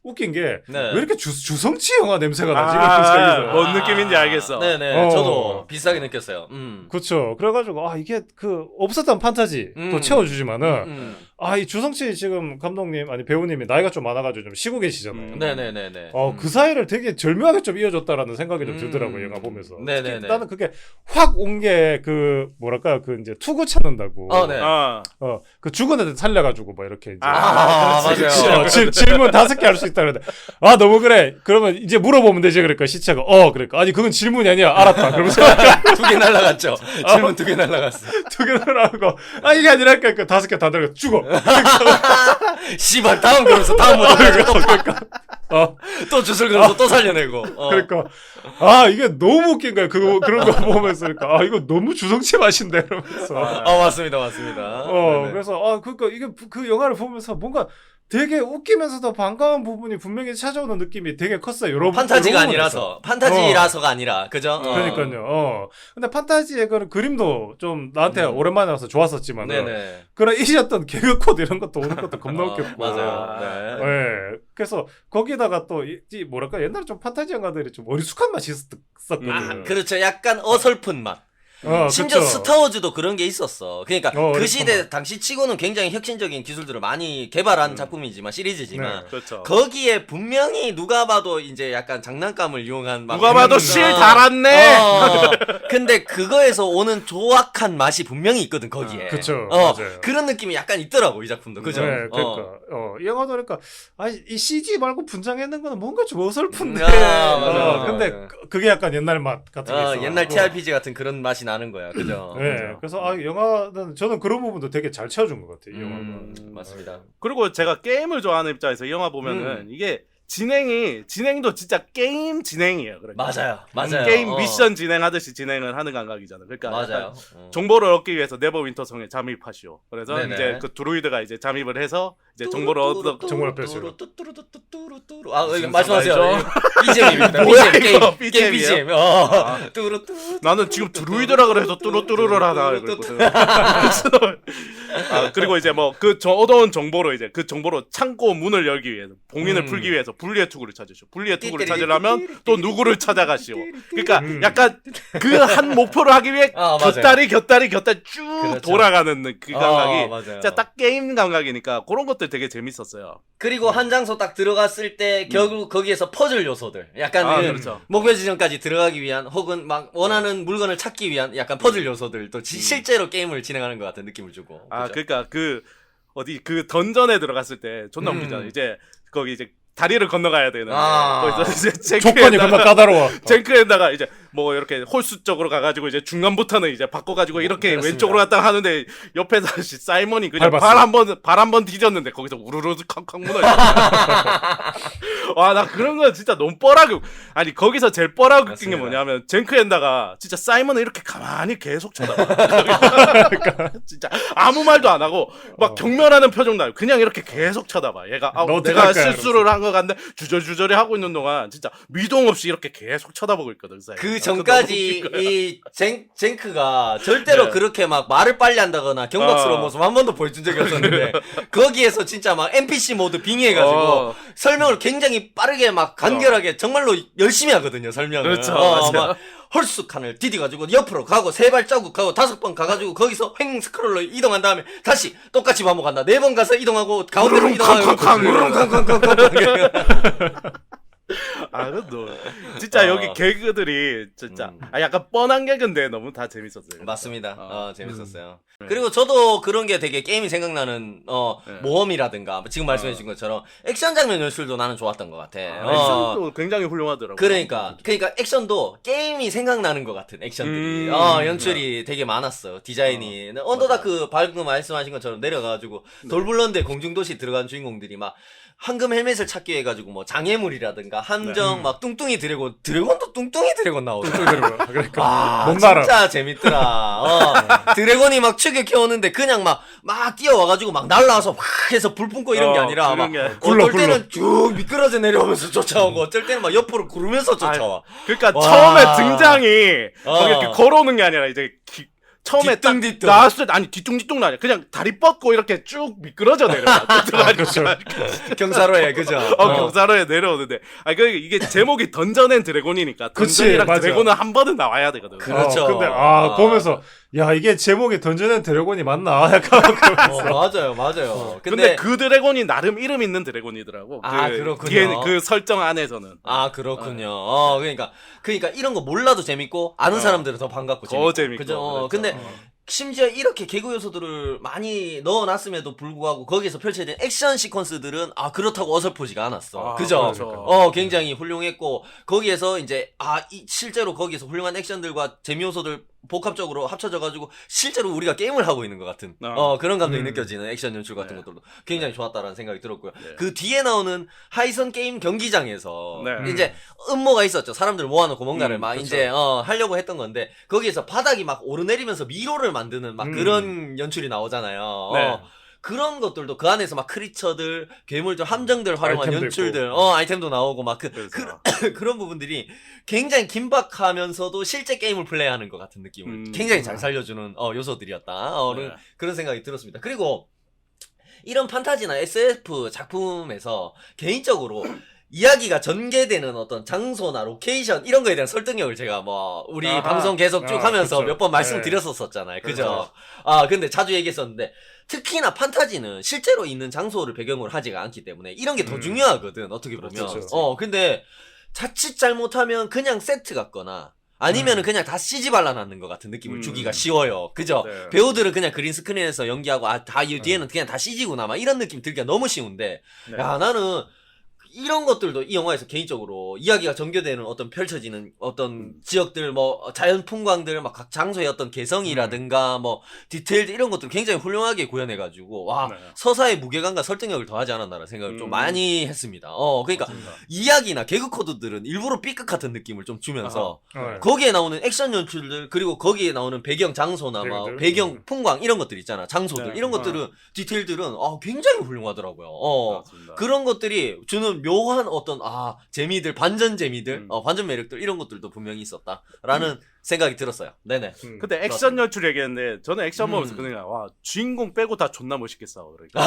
웃긴 게 왜 네. 이렇게 주성치 영화 냄새가 나지? 이런 생각이 들어요. 뭔 느낌인지 알겠어. 네네. 어. 저도 비슷하게 느꼈어요. 그렇죠. 그래가지고 이게 그 없었던 판타지 또 음. 채워주지만은 이 주성치 지금 감독님 아니 배우님이 나이가 좀 많아가지고 좀 쉬고 계시잖아요. 네네네네. 그 사이를 되게 절묘하게 좀 이어줬다라는 생각이 좀 음. 들더라고요, 영화 보면서. 네네네. 특히 나는 그게 확 온 게 그 뭐랄까 그 이제 투구 찾는다고. 네. 그 죽은 애들 살려가지고 뭐 이렇게 이제. 맞아요. 질문 5개 할 수 있다 그러는데 너무 그래. 그러면 이제 물어보면 되지 그러니까 시체가 그러니까 아니 그건 질문이 아니야. 알았다. 그러면서 2개 날라갔죠. 질문 2개 날라갔어. 2개를 하고 이게 아니라니까 5개 다 들어가 죽어. 씨발 다음 그러면서 다음 못 그러니까 또 주술 그러면서 또 살려내고. 그러니까 이게 너무 웃긴 거야. 그런 거 보면서 그러니까 이거 너무 주성치 맛인데 이러면서. 맞습니다, 맞습니다. 네네. 그래서 그러니까 이게 그 영화를 보면서 뭔가 되게 웃기면서도 반가운 부분이 분명히 찾아오는 느낌이 되게 컸어요. 여러 판타지가 여러 아니라서 판타지라서가 아니라 그죠? 그러니까요. 근데 판타지의 그 그림도 좀 나한테 오랜만에 와서 좋았었지만 네네. 그런 잊었던 개그 코드 이런 것도 오는 것도 겁나 웃겼고. 맞아요. 네. 네. 그래서 거기다가 또 뭐랄까 옛날에 좀 판타지 영화들이 좀 어리숙한 맛이 있었거든요. 그렇죠. 약간 어설픈 맛. 심지어 그쵸. 스타워즈도 그런 게 있었어. 그러니까 그 그렇구나. 시대 당시 치고는 굉장히 혁신적인 기술들을 많이 개발한 작품이지만 시리즈지만 네. 그렇죠. 거기에 분명히 누가 봐도 이제 약간 장난감을 이용한 막 누가 봐도 실 달았네. 근데 그거에서 오는 조악한 맛이 분명히 있거든 거기에. 그쵸. 맞아요. 그런 느낌이 약간 있더라고 이 작품도. 그죠? 네, 그러니까 이 영화도 그러니까 이 CG 말고 분장해낸 거는 뭔가 좀 어설픈데. 맞아. 근데 그게 약간 옛날 맛 같은 게 있어. 옛날 TRPG 같은 그런 맛이 나는 거야. 그죠? 네. 그죠? 그래서 영화는 저는 그런 부분도 되게 잘 채워준 것 같아요. 이 영화가. 맞습니다. 그리고 제가 게임을 좋아하는 입장에서 이 영화 보면은 이게 진행도 진짜 게임 진행이에요. 그러니까. 맞아요. 게임 미션 진행하듯이 진행을 하는 감각이잖아요. 그러니까 맞아요. 약간 정보를 얻기 위해서 네버윈터성에 잠입하시오. 그래서 네네. 이제 그 드루이드가 이제 잠입을 해서 이제 정보를 얻어 정보를 뺐어요. 이거 말씀하세요. 알죠? BGM입니다. 뭐야, BGM 이거? 게임 BGM 이에요? BGM. 뚜루뚜루. 나는 지금 드루이드라 그래서 뚜루뚜루를 하다 그랬거든. 그리고 이제 뭐 그 얻어온 정보로 이제 그 정보로 창고 문을 열기 위해서 봉인을 풀기 위해서 분리의 투구를 찾으시오. 분리의 투구를 찾으려면 또 누구를 찾아가시오. 그러니까 약간 그 한 목표를 하기 위해 곁다리 쭉 그렇죠. 돌아가는 그 감각이 맞아요. 진짜 딱 게임 감각이니까 그런 것도 것들 되게 재밌었어요. 그리고 한 장소 딱 들어갔을 때 결국 거기에서 퍼즐 요소들 약간 아, 그 그렇죠. 목표 지점까지 들어가기 위한 혹은 막 원하는 물건을 찾기 위한 약간 퍼즐 요소들도 실제로 게임을 진행하는 것 같은 느낌을 주고. 아, 그죠? 그러니까 그 던전에 들어갔을 때 존나 웃기잖아. 이제 거기 이제 다리를 건너가야 되는. 아. 거기서 이제 조건이 겁나 까다로워. 쟁크에다가 이제 뭐 이렇게 홀수 쪽으로 가가지고 이제 중간부터는 이제 바꿔가지고 이렇게 그렇습니다. 왼쪽으로 갔다 하는데 옆에서 사이먼이 그냥 밟았어. 발 한 번 뒤졌는데 거기서 우르르 康康 무너져. 와, 나 그런 거 진짜 너무 뻘하게 아니 거기서 제일 뻘하게 웃긴 게 맞습니다. 뭐냐면 쟁크엔다가 진짜 사이먼을 이렇게 가만히 계속 쳐다봐. 진짜 아무 말도 안 하고 막 경멸하는 표정 나요. 그냥 이렇게 계속 쳐다봐. 얘가 너 어떡할 내가 거야, 실수를 한 것 같은데 주저주저리 하고 있는 동안 진짜 미동 없이 이렇게 계속 쳐다보고 있거든. 그 전까지 이 쟁크가 절대로 네. 그렇게 막 말을 빨리 한다거나 경박스러운 모습 한 번도 보여준 적이 없었는데 거기에서 진짜 막 NPC 모드 빙의해가지고 설명을 굉장히 빠르게 막 간결하게 정말로 열심히 하거든요, 설명을. 그렇죠, 맞아요. 막 헐쑥칸을 디디가지고 옆으로 가고 3발자국 가고 5번 가가지고 거기서 횡 스크롤로 이동한 다음에 다시 똑같이 반복한다. 4번 가서 이동하고 가운데로 이동하고 아, 그래도 진짜 여기 개그들이 진짜 약간 뻔한 개그인데 너무 다 재밌었어요. 맞습니다. 재밌었어요. 그리고 저도 그런 게 되게 게임이 생각나는 모험이라든가 지금 말씀해 주신 것처럼 액션 장면 연출도 나는 좋았던 것 같아. 액션도 굉장히 훌륭하더라고. 그러니까 액션도 게임이 생각나는 것 같은 액션들이 연출이 되게 많았어. 디자인이 언더다크 방금 말씀하신 것처럼 내려가가지고 돌블런데 공중도시 들어간 주인공들이 막 황금 헬멧을 찾기 위해 가지고 뭐 장애물이라든가 함정 막 뚱뚱이 드래곤도 뚱뚱이 드래곤 나오더라고. 그러니까 아, 못 날아. 진짜 재밌더라. 드래곤이 막 추격해오는데 그냥 막 뛰어와가지고 막 날라와서 확 해서 불 뿜고 이런 게 아니라 막 굴러, 어떨 때는 쭉 미끄러져 내려오면서 쫓아오고 어쩔 때는 막 옆으로 구르면서 쫓아와. 그러니까 와. 처음에 등장이 막 이렇게 걸어오는 게 아니라 이제 처음에 딱 뒤뚱뒤뚱. 나왔을 때 아니 뒤뚱뒤뚱 아니야. 그냥 다리 뻗고 이렇게 쭉 미끄러져 내려와. 그렇죠. 경사로에 그죠? 경사로에 내려오는데 이게 제목이 던전 앤 드래곤이니까 그치, 던전이랑 맞아. 드래곤은 한 번은 나와야 되거든. 그렇죠. 근데 보면서 야 이게 제목이 던전 앤 드래곤이 맞나? 약간 맞아요. 근데 그 드래곤이 나름 이름 있는 드래곤이더라고. 아, 그렇군요. 그 설정 안에서는. 아, 그렇군요. 그러니까 이런 거 몰라도 재밌고 아는 사람들은 더 반갑고 더 재밌고. 재밌고. 그죠? 그렇죠. 근데 심지어 이렇게 개그 요소들을 많이 넣어놨음에도 불구하고 거기에서 펼쳐진 액션 시퀀스들은 그렇다고 어설프지가 않았어. 그죠? 그렇죠. 굉장히 훌륭했고 거기에서 이제 실제로 거기에서 훌륭한 액션들과 재미 요소들 복합적으로 합쳐져가지고 실제로 우리가 게임을 하고 있는 것 같은 그런 감정이 느껴지는 액션 연출 같은 것들도 굉장히 좋았다라는 생각이 들었고요. 그 뒤에 나오는 하이선 게임 경기장에서 이제 음모가 있었죠. 사람들 모아놓고 뭔가를 막 그렇죠. 이제 하려고 했던 건데 거기에서 바닥이 막 오르내리면서 미로를 만드는 막 그런 연출이 나오잖아요. 네. 그런 것들도 그 안에서 막 크리처들, 괴물들, 함정들 활용한 아이템도 연출들, 아이템도 나오고 막 그런 부분들이 굉장히 긴박하면서도 실제 게임을 플레이하는 것 같은 느낌을 굉장히 잘 살려주는 요소들이었다. 그런 생각이 들었습니다. 그리고 이런 판타지나 SF 작품에서 개인적으로 이야기가 전개되는 어떤 장소나 로케이션 이런 거에 대한 설득력을 제가 우리 방송 계속 쭉 하면서 그쵸. 몇 번 말씀드렸었잖아요. 그죠? 근데 자주 얘기했었는데 특히나 판타지는 실제로 있는 장소를 배경으로 하지가 않기 때문에 이런 게 더 중요하거든. 어떻게 보면. 그렇죠. 근데 자칫 잘못하면 그냥 세트 같거나 아니면은 그냥 다 CG 발라놨는 것 같은 느낌을 주기가 쉬워요. 그죠? 네. 배우들은 그냥 그린 스크린에서 연기하고 이 뒤에는 그냥 다 CG구나 막 이런 느낌 들기가 너무 쉬운데 야 나는 이런 것들도 이 영화에서 개인적으로 이야기가 전개되는 어떤 펼쳐지는 어떤 지역들 자연 풍광들 막 각 장소의 어떤 개성이라든가 디테일들 이런 것들 굉장히 훌륭하게 구현해가지고 서사의 무게감과 설득력을 더하지 않았나라는 생각을 좀 많이 했습니다. 그러니까 이야기나 개그 코드들은 일부러 B급 같은 느낌을 좀 주면서 거기에 나오는 액션 연출들 그리고 거기에 나오는 배경 장소나 배경 풍광 이런 것들 있잖아. 장소들 이런 것들은 디테일들은 굉장히 훌륭하더라고요. 그런 것들이 주는 묘한 어떤 재미들 반전 재미들 반전 매력들 이런 것들도 분명히 있었다라는 생각이 들었어요. 네네. 근데 액션 연출 얘기했는데 저는 액션 보면서 그냥 와 주인공 빼고 다 존나 멋있게 싸워 그러니까.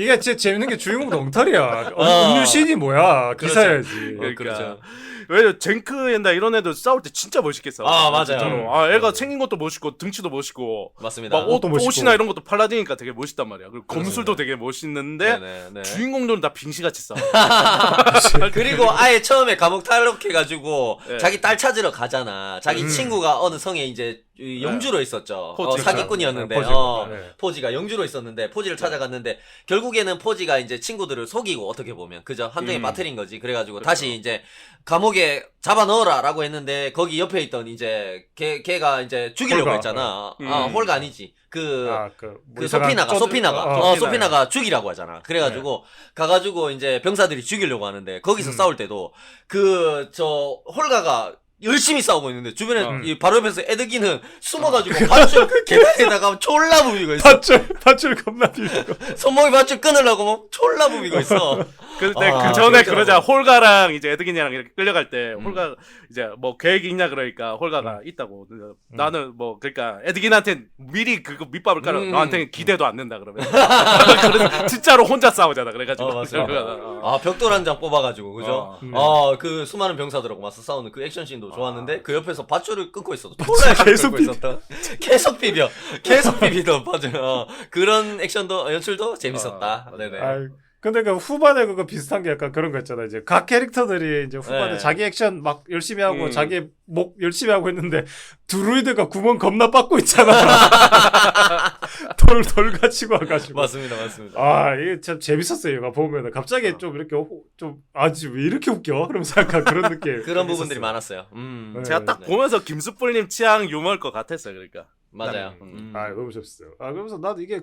이게 진짜 재밌는 게 주인공도 엉터리야. 음유신이 뭐야? 기사야지. 그러니까. 왜냐 쟁크 옛날 이런 애들 싸울 때 진짜 멋있게 싸워. 아, 맞아요. 진짜로. 아 애가 생긴 것도 멋있고 등치도 멋있고. 맞습니다. 막 옷도 멋있고. 옷이나 이런 것도 팔라딘이니까 되게 멋있단 말이야. 그리고 검술도 되게 멋있는데 네네. 주인공들은 다 빙시같이 싸워. 그리고 아예 처음에 감옥 탈옥해가지고 네. 자기 딸 찾으러 가잖아. 자기 친구가 어느 성에 이제 이 영주로 있었죠. 포지. 사기꾼이었는데 포지. 네. 포지가 영주로 있었는데 포지를 찾아갔는데 결국에는 포지가 이제 친구들을 속이고 어떻게 보면 그저 함정에 빠뜨린 거지. 그래가지고 그렇죠. 다시 이제 감옥에 잡아 넣어라라고 했는데 거기 옆에 있던 이제 걔가 이제 죽이려고 홀가. 했잖아. 홀가 아니지. 그 뭐 이상한 소피나가 어, 소피나가 죽이라고 하잖아. 그래가지고 가가지고 이제 병사들이 죽이려고 하는데 거기서 싸울 때도 그 저 홀가가 열심히 싸우고 있는데 주변에 이 바로 옆에서 에드기는 숨어가지고 밧줄 계단에다가 졸라 부비고 있어. 밧줄 겁나 비고. 손목에 밧줄 끊으려고 뭐 졸라 부비고 있어. 근데 아, 그 전에 그렇더라고. 그러자 홀가랑 이제 에드긴이랑 이렇게 끌려갈 때 홀가 이제 뭐 계획이 있냐 그러니까 홀가가 있다고 나는 뭐 그러니까 에드긴한테 미리 그거 밑밥을 깔아 너한테는 기대도 안 된다 그러면 그래서 진짜로 혼자 싸우잖아 그래가지고 맞습니다. 벽돌 한 장 뽑아가지고 그죠? 그 수많은 병사들하고 맞서 싸우는 그 액션 씬도 좋았는데 그 옆에서 밧줄을 끊고 있어도 졸라 계속 끊고 있었다. 계속 비비던 밧줄. 그런 액션도 연출도 재밌었다. 네네. 근데 그 후반에 그거 비슷한 게 약간 그런 거 있잖아. 이제 각 캐릭터들이 이제 후반에 네. 자기 액션 막 열심히 하고 자기 목 열심히 하고 있는데 드루이드가 구멍 겁나 빠고 있잖아. 돌 가지고 와가지고. 맞습니다. 아, 이게 참 재밌었어요. 이거 보면은 갑자기 좀 이렇게 좀 아지 왜 이렇게 웃겨? 그러면서 약간 그런 느낌. 그런 부분들이 있었어요. 많았어요. 네. 제가 딱 네. 보면서 김수뿔님 취향 유머일 것 같았어요 그러니까 맞아요. 아, 너무 좋았어요. 그러면서 나도 이게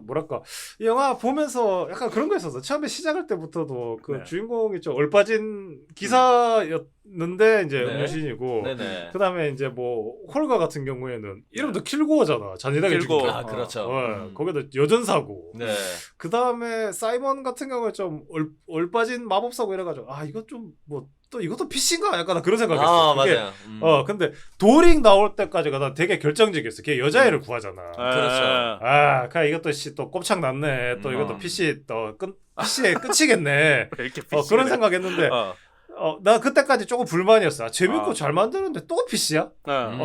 뭐랄까. 이 영화 보면서 약간 그런 거 있었어. 처음에 시작할 때부터도 그 네. 주인공이 좀 얼빠진 기사였는데 이제 네. 음유신이고. 네네. 그 다음에 이제 뭐 홀가 같은 경우에는 이름도 킬고어잖아. 잔인하게 킬고어. 죽이는. 아, 그렇죠. 거기다 여전사고. 네. 그 다음에 사이먼 같은 경우에 좀 얼빠진 마법사고 이래가지고 이거 좀 뭐 또 이것도 PC인가? 약간 그런 생각했어. 맞아요. 근데 도링 나올 때까지가 난 되게 결정적이었어. 걔 여자애를 구하잖아. 그렇죠. 그냥 이것도 또 꼽창 났네. 또 이것도 PC PC의 끝이겠네. 왜 이렇게 그런 생각했는데 나 그때까지 조금 불만이었어. 재밌고 아. 잘 만드는데 또 PC야?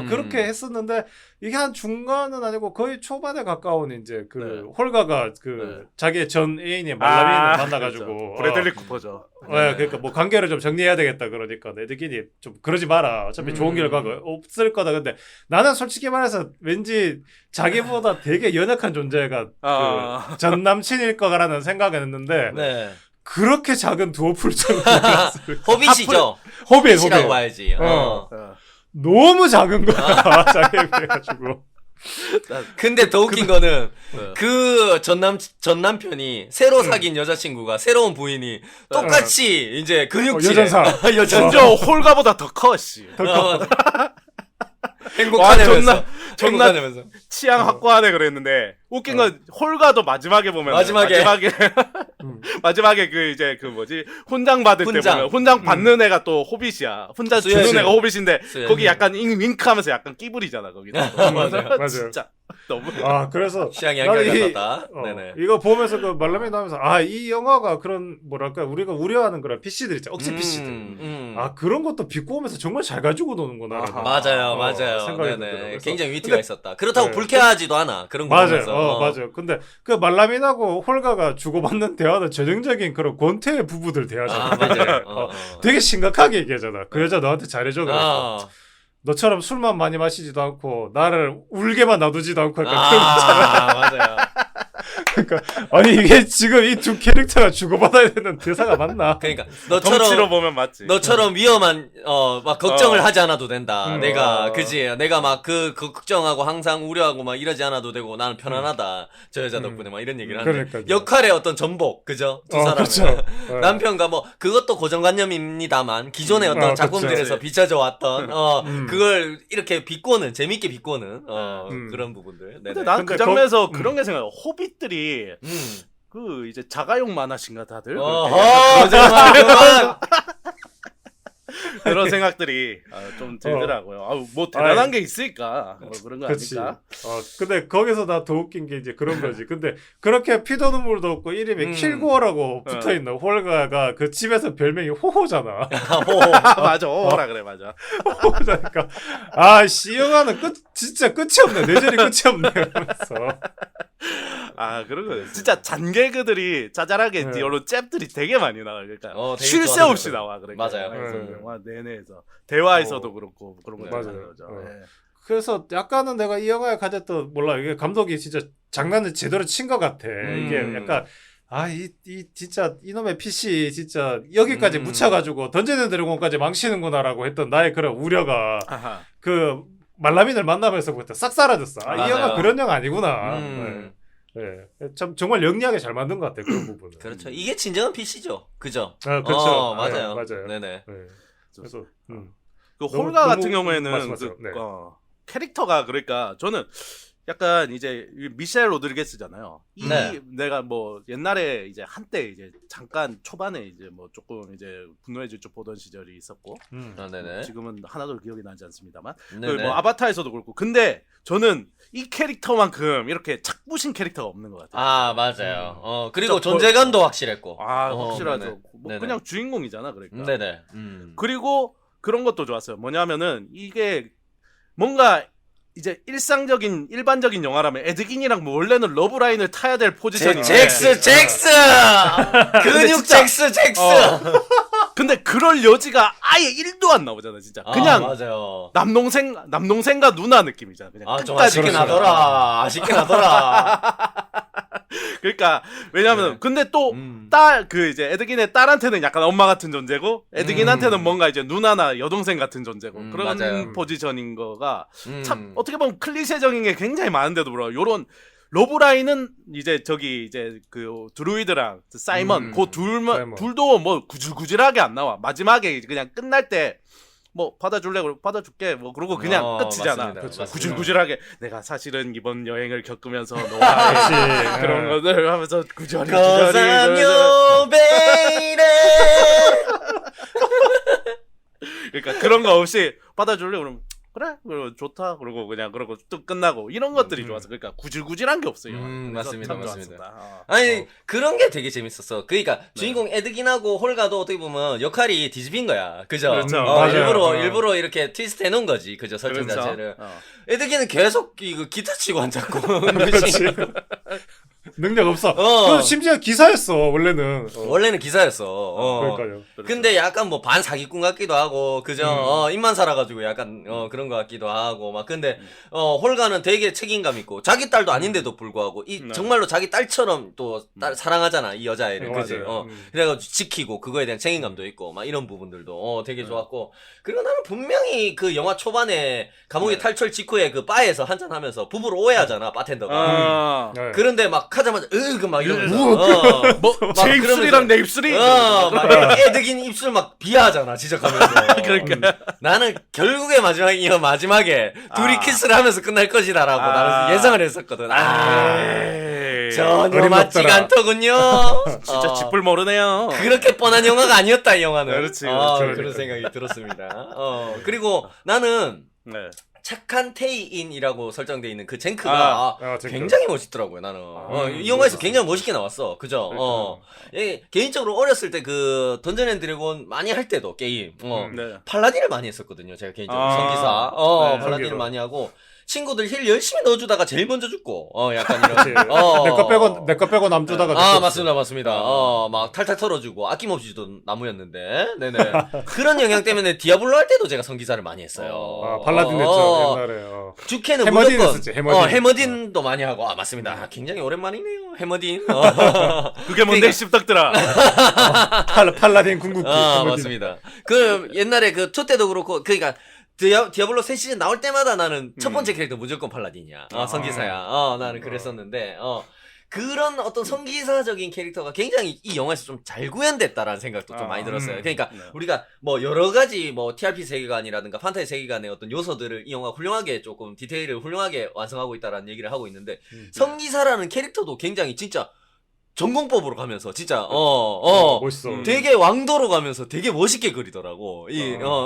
그렇게 했었는데 이게 한 중간은 아니고 거의 초반에 가까운 이제 그 홀가가 그 자기의 전 애인이 말라민을 만나가지고 그렇죠. 브래들리 쿠퍼죠. 그러니까 뭐 관계를 좀 정리해야 되겠다 그러니까 에드긴이 좀 그러지 마라. 어차피 좋은 결과가 없을 거다. 근데 나는 솔직히 말해서 왠지 자기보다 되게 연약한 존재가 그 전 남친일 거라는 생각을 했는데 네. 그렇게 작은 두어풀 좀 호빗이죠. 호빗 호빗이라고 봐야지. 너무 작은 거야. 자기에 비해가지고. 근데 더 웃긴 거는 그 전남편이 새로 사귄 여자친구가 새로운 부인이 똑같이 이제 근육질에 여전사. 심지어 홀가보다 더 커 씨. 행복하냐면서 존나 취향 확고하네 그랬는데 웃긴 건 홀가도 마지막에 보면 마지막에 그 이제 그 뭐지 혼장 받을 때 보면 혼장 받는 애가 또 호빗이야. 혼자 주는 애가 호빗인데 거기 약간 윙크하면서 약간 끼부리잖아 거기. 맞아요. 진짜 너무. 그래서 취향이 한결같았다. 네네. 이거 보면서 그 말라미 나오면서 이 영화가 그런 뭐랄까 우리가 우려하는 그런 PC들 있잖아. 억지 PC들. 그런 것도 비꼬면서 정말 잘 가지고 노는구나. 맞아요. 생각이 네네. 들더라고요. 굉장히 위트가 있었다. 그렇다고 불쾌하지도 않아. 그런 거 보면서. 맞아요. 근데 그 말라민하고 홀가가 주고받는 대화는 전형적인 그런 권태의 부부들 대화잖아. 맞아요. 되게 심각하게 얘기하잖아. 그 여자 너한테 잘해줘. 너처럼 술만 많이 마시지도 않고 나를 울게만 놔두지도 않고 약간 그런 거 있잖아. 맞아요. 그러니까 아니 이게 지금 이 두 캐릭터가 주고받아야 되는 대사가 맞나? 그러니까 덩치로 보면 맞지. 너처럼 위험한 막 걱정을 하지 않아도 된다. 내가 그지. 내가 막 그 걱정하고 항상 우려하고 막 이러지 않아도 되고 나는 편안하다. 저 여자 덕분에 막 이런 얘기를 하는데 그러니까요. 역할의 어떤 전복 그죠? 두 사람. 그렇죠. 남편과 뭐 그것도 고정관념입니다만 기존의 어떤 작품들에서 비춰져 왔던 그걸 이렇게 비꼬는 재밌게 비꼬는 그런 부분들. 근데 난 그 장면에서 그런 게 생각나. 호빗들이 음. 그 이제 자가용 만화신가 다들. 그만. 그런 생각들이 좀 들더라고요. 뭐 대단한 게 있을까? 뭐 그런 거 그치. 아닐까? 근데 거기서 나 더 웃긴 게 이제 그런 거지. 근데 그렇게 피도 눈물도 없고 이름이 킬고어라고 붙어있는 홀가가 그 집에서 별명이 호호잖아. 맞아. 뭐라 그래, 맞아. 호호자니까. 이 영화는 진짜 끝이 없네. 내전이 끝이 없네. 이러면서. 그런 거 진짜 잔개그들이 짜잘하게 네. 이런 잽들이 되게 많이 나와요. 그러니까 되게 쉴 새 좋아하더라고요. 없이 나와. 그러니까 맞아요. 영화에서, 네. 영화 내내에서 대화에서도 그렇고 그런 거 맞아요. 많은 거죠. 네. 그래서 약간은 내가 이 영화에 가졌던 몰라 이게 감독이 진짜 장난을 제대로 친 것 같아. 이게 약간 이 진짜 이놈의 PC 진짜 여기까지 묻혀가지고 던전앤 드래곤까지 망치는구나라고 했던 나의 그런 우려가 아하. 그 말라민을 만나면서부터 싹 사라졌어. 이 맞아요. 영화 그런 영화 아니구나. 참 정말 영리하게 잘 만든 것 같아 그런 부분은. 그렇죠. 이게 진정한 PC죠. 그죠? 그렇죠. 맞아요. 맞아요. 네네. 그래서 그 너무- 홀가 같은 너무 경우에는 말씀하세요. 네. 캐릭터가 그러니까 저는 약간 이제 미셸 로드리게스잖아요. 네. 내가 뭐 옛날에 이제 한때 이제 잠깐 초반에 이제 뭐 조금 이제 분노의 질주 보던 시절이 있었고 네네. 지금은 하나도 기억이 나지 않습니다만 네네. 뭐 아바타에서도 그렇고 근데 저는 이 캐릭터만큼 이렇게 착부신 캐릭터가 없는 것 같아요. 맞아요. 그리고 진짜 존재감도 확실했고. 확실하죠. 네네. 뭐 네네. 그냥 주인공이잖아, 그러니까. 네네. 그리고 그런 것도 좋았어요. 뭐냐면은 이게 뭔가 이제 일반적인 영화라면 에드긴이랑 뭐 원래는 러브라인을 타야 될 포지션인데 잭스! 근육 진짜- 잭스! 근데 그럴 여지가 아예 1도 안 나오잖아, 진짜. 그냥 맞아요. 남동생과 누나 느낌이잖아. 그냥 좀 끝까지 아쉽긴 그냥. 하더라. 아쉽긴 하더라. 그러니까 왜냐면 네. 근데 또 그 이제 에드긴의 딸한테는 약간 엄마 같은 존재고 에드긴한테는 뭔가 이제 누나나 여동생 같은 존재고 그런 맞아요. 포지션인 거가 참 어떻게 보면 클리셰적인 게 굉장히 많은데도 불구하고 요런 러브라인은 이제 저기 이제 그 드루이드랑 사이먼 그 사이먼. 둘도 뭐 구질구질하게 안 나와. 마지막에 그냥 끝날 때 뭐 받아줄래? 그러고 받아줄게. 뭐 그러고 그냥 끝이잖아. 맞습니다. 맞습니다. 구질구질하게 내가 사실은 이번 여행을 겪으면서 너와 그런 것들 하면서 구절이 Cause I'm your baby. 그러니까 그런 거 없이 받아줄래? 그러면 그래, 그리고 좋다. 그러고 그냥 그러고 뚝 끝나고 이런 것들이 좋아서 그러니까 구질구질한 게 없어요. 맞습니다, 참 맞습니다. 좋았습니다. 아니 그런 게 되게 재밌었어. 그러니까 주인공 에드긴하고 홀가도 어떻게 보면 역할이 뒤집힌 거야. 그죠? 그렇죠. 맞아요. 일부러 이렇게 트위스트 해놓은 거지. 그죠? 설정 그렇죠. 자체를. 에드긴은 계속 이거 기타 치고 앉았고. 그렇지. 능력 없어. 어. 그리고 심지어 기사였어 원래는. 원래는 기사였어. 그러니까요. 근데 약간 뭐 반 사기꾼 같기도 하고 그죠? 입만 살아가지고 약간 그런 것 같기도 하고 막 근데 홀가는 되게 책임감 있고 자기 딸도 아닌데도 불구하고 정말로 자기 딸처럼 또 사랑하잖아 이 여자애를 그지? 맞아요. 그래가지고 지키고 그거에 대한 책임감도 있고 막 이런 부분들도 되게 좋았고 그리고 나는 분명히 그 영화 초반에 감옥의 탈출 직후에 그 바에서 한잔하면서 부부를 오해하잖아 바텐더가. 네. 그런데 막 하자마자 막 이러면서 제 입술이랑 내 입술이 막 애드긴 입술 막 비하하잖아 지적하면서. 그러니까. 나는 결국에 마지막에 둘이 키스를 하면서 끝날 것이다라고 나는 예상을 했었거든. 전혀 맞지가 어림없더라. 않더군요. 진짜 쥐뿔 모르네요. 그렇게 뻔한 영화가 아니었다 이 영화는. 그렇지, 그런 그렇지. 생각이 들었습니다. 그리고 나는 네. 착한 테이인이라고 설정되어 있는 그 쟁크가 쟁크. 굉장히 멋있더라고요 나는. 이 영화에서 굉장히 멋있게 나왔어. 그죠? 개인적으로 어렸을 때 그 던전 앤 드래곤 많이 할 때도 게임 네. 팔라딘을 많이 했었거든요. 제가 개인적으로 성기사 팔라딘을 성기사. 많이 하고 친구들 힐 열심히 넣어주다가 제일 먼저 죽고 약간 그렇지. 이런 내 거 빼고 남 주다가. 맞습니다. 막 탈탈 털어주고 아낌없이도 나무였는데 네네 그런 영향 때문에 디아블로 할 때도 제가 성기사를 많이 했어요. 팔라딘 했죠 옛날에. 주캐는 해머딘 무조건 했었지, 해머딘. 해머딘도 많이 하고 맞습니다. 굉장히 오랜만이네요 해머딘. 그게 뭔데 씹덕들아. 팔라딘 궁극기. 해머딘. 맞습니다. 그 옛날에 그 투 때도 그렇고 그러니까 디아블로 새 시즌 나올 때마다 나는 첫 번째 캐릭터 무조건 팔라딘이야. 성기사야. 나는 그랬었는데 그런 어떤 성기사적인 캐릭터가 굉장히 이 영화에서 좀 잘 구현됐다라는 생각도 좀 많이 들었어요. 그러니까 우리가 뭐 여러 가지 뭐 TRP 세계관이라든가 판타지 세계관의 어떤 요소들을 이 영화가 훌륭하게 조금 디테일을 훌륭하게 완성하고 있다라는 얘기를 하고 있는데 성기사라는 캐릭터도 굉장히 진짜 전공법으로 가면서 진짜 멋있어. 되게 왕도로 가면서 되게 멋있게 그리더라고.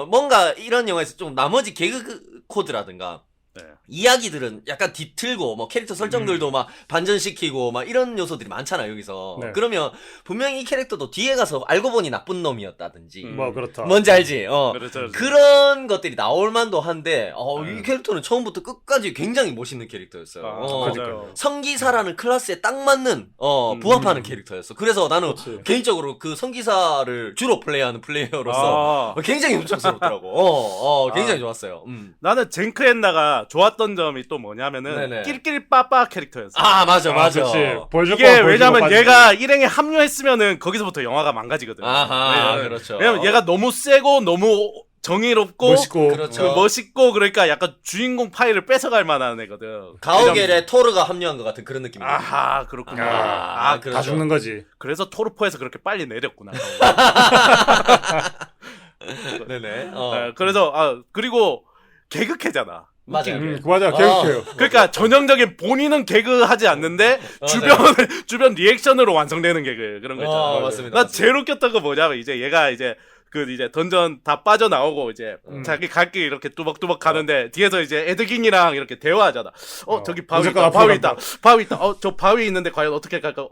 뭔가 이런 영화에서 좀 나머지 개그 코드라든가 네. 이야기들은 약간 뒤틀고 뭐 캐릭터 설정들도 막 반전시키고 막 이런 요소들이 많잖아 여기서. 네. 그러면 분명히 이 캐릭터도 뒤에 가서 알고 보니 나쁜 놈이었다든지 뭐 그렇다. 뭔지 알지? 그렇죠. 그런 것들이 나올 만도 한데 네. 이 캐릭터는 처음부터 끝까지 굉장히 멋있는 캐릭터였어요. 맞아요. 성기사라는 클래스에 딱 맞는 부합하는 캐릭터였어. 그래서 나는 그렇지. 개인적으로 그 성기사를 주로 플레이하는 플레이어로서 굉장히 훔쩍스럽더라고. 굉장히 좋았어요. 나는 젠크 엔다가 좋았던 점이 또 뭐냐면은 네네. 낄낄 빠빠 캐릭터였어. 맞아. 그렇지. 보여줄 이게 거 왜냐면 보여주고 얘가 일행에 합류했으면은 거기서부터 영화가 망가지거든. 아하, 그렇죠. 왜냐면 얘가 너무 세고 너무 정의롭고 멋있고. 그렇죠. 멋있고 그러니까 약간 주인공 파일을 뺏어갈 만한 애거든. 가오겔에 토르가 합류한 것 같은 그런 느낌이에요. 아하 그렇구나. 다 그렇죠. 죽는 거지. 그래서 토르포에서 그렇게 빨리 내렸구나. 네네. 그래서 그리고 개그캐잖아. 맞아요. 맞아. 개그해요. 그러니까 전형적인 본인은 개그하지 않는데 주변 리액션으로 완성되는 개그 그런 거 있잖아. 맞습니다. 나 제일 웃겼던 거 뭐냐면 이제 얘가 이제 이제 던전 다 빠져나오고 이제 자기 갈 길 이렇게 뚜벅뚜벅 가는데 뒤에서 이제 에드긴이랑 이렇게 대화하잖아. 저기 바위 있다. 바위 있다. 저 바위 있는데 과연 어떻게 갈까?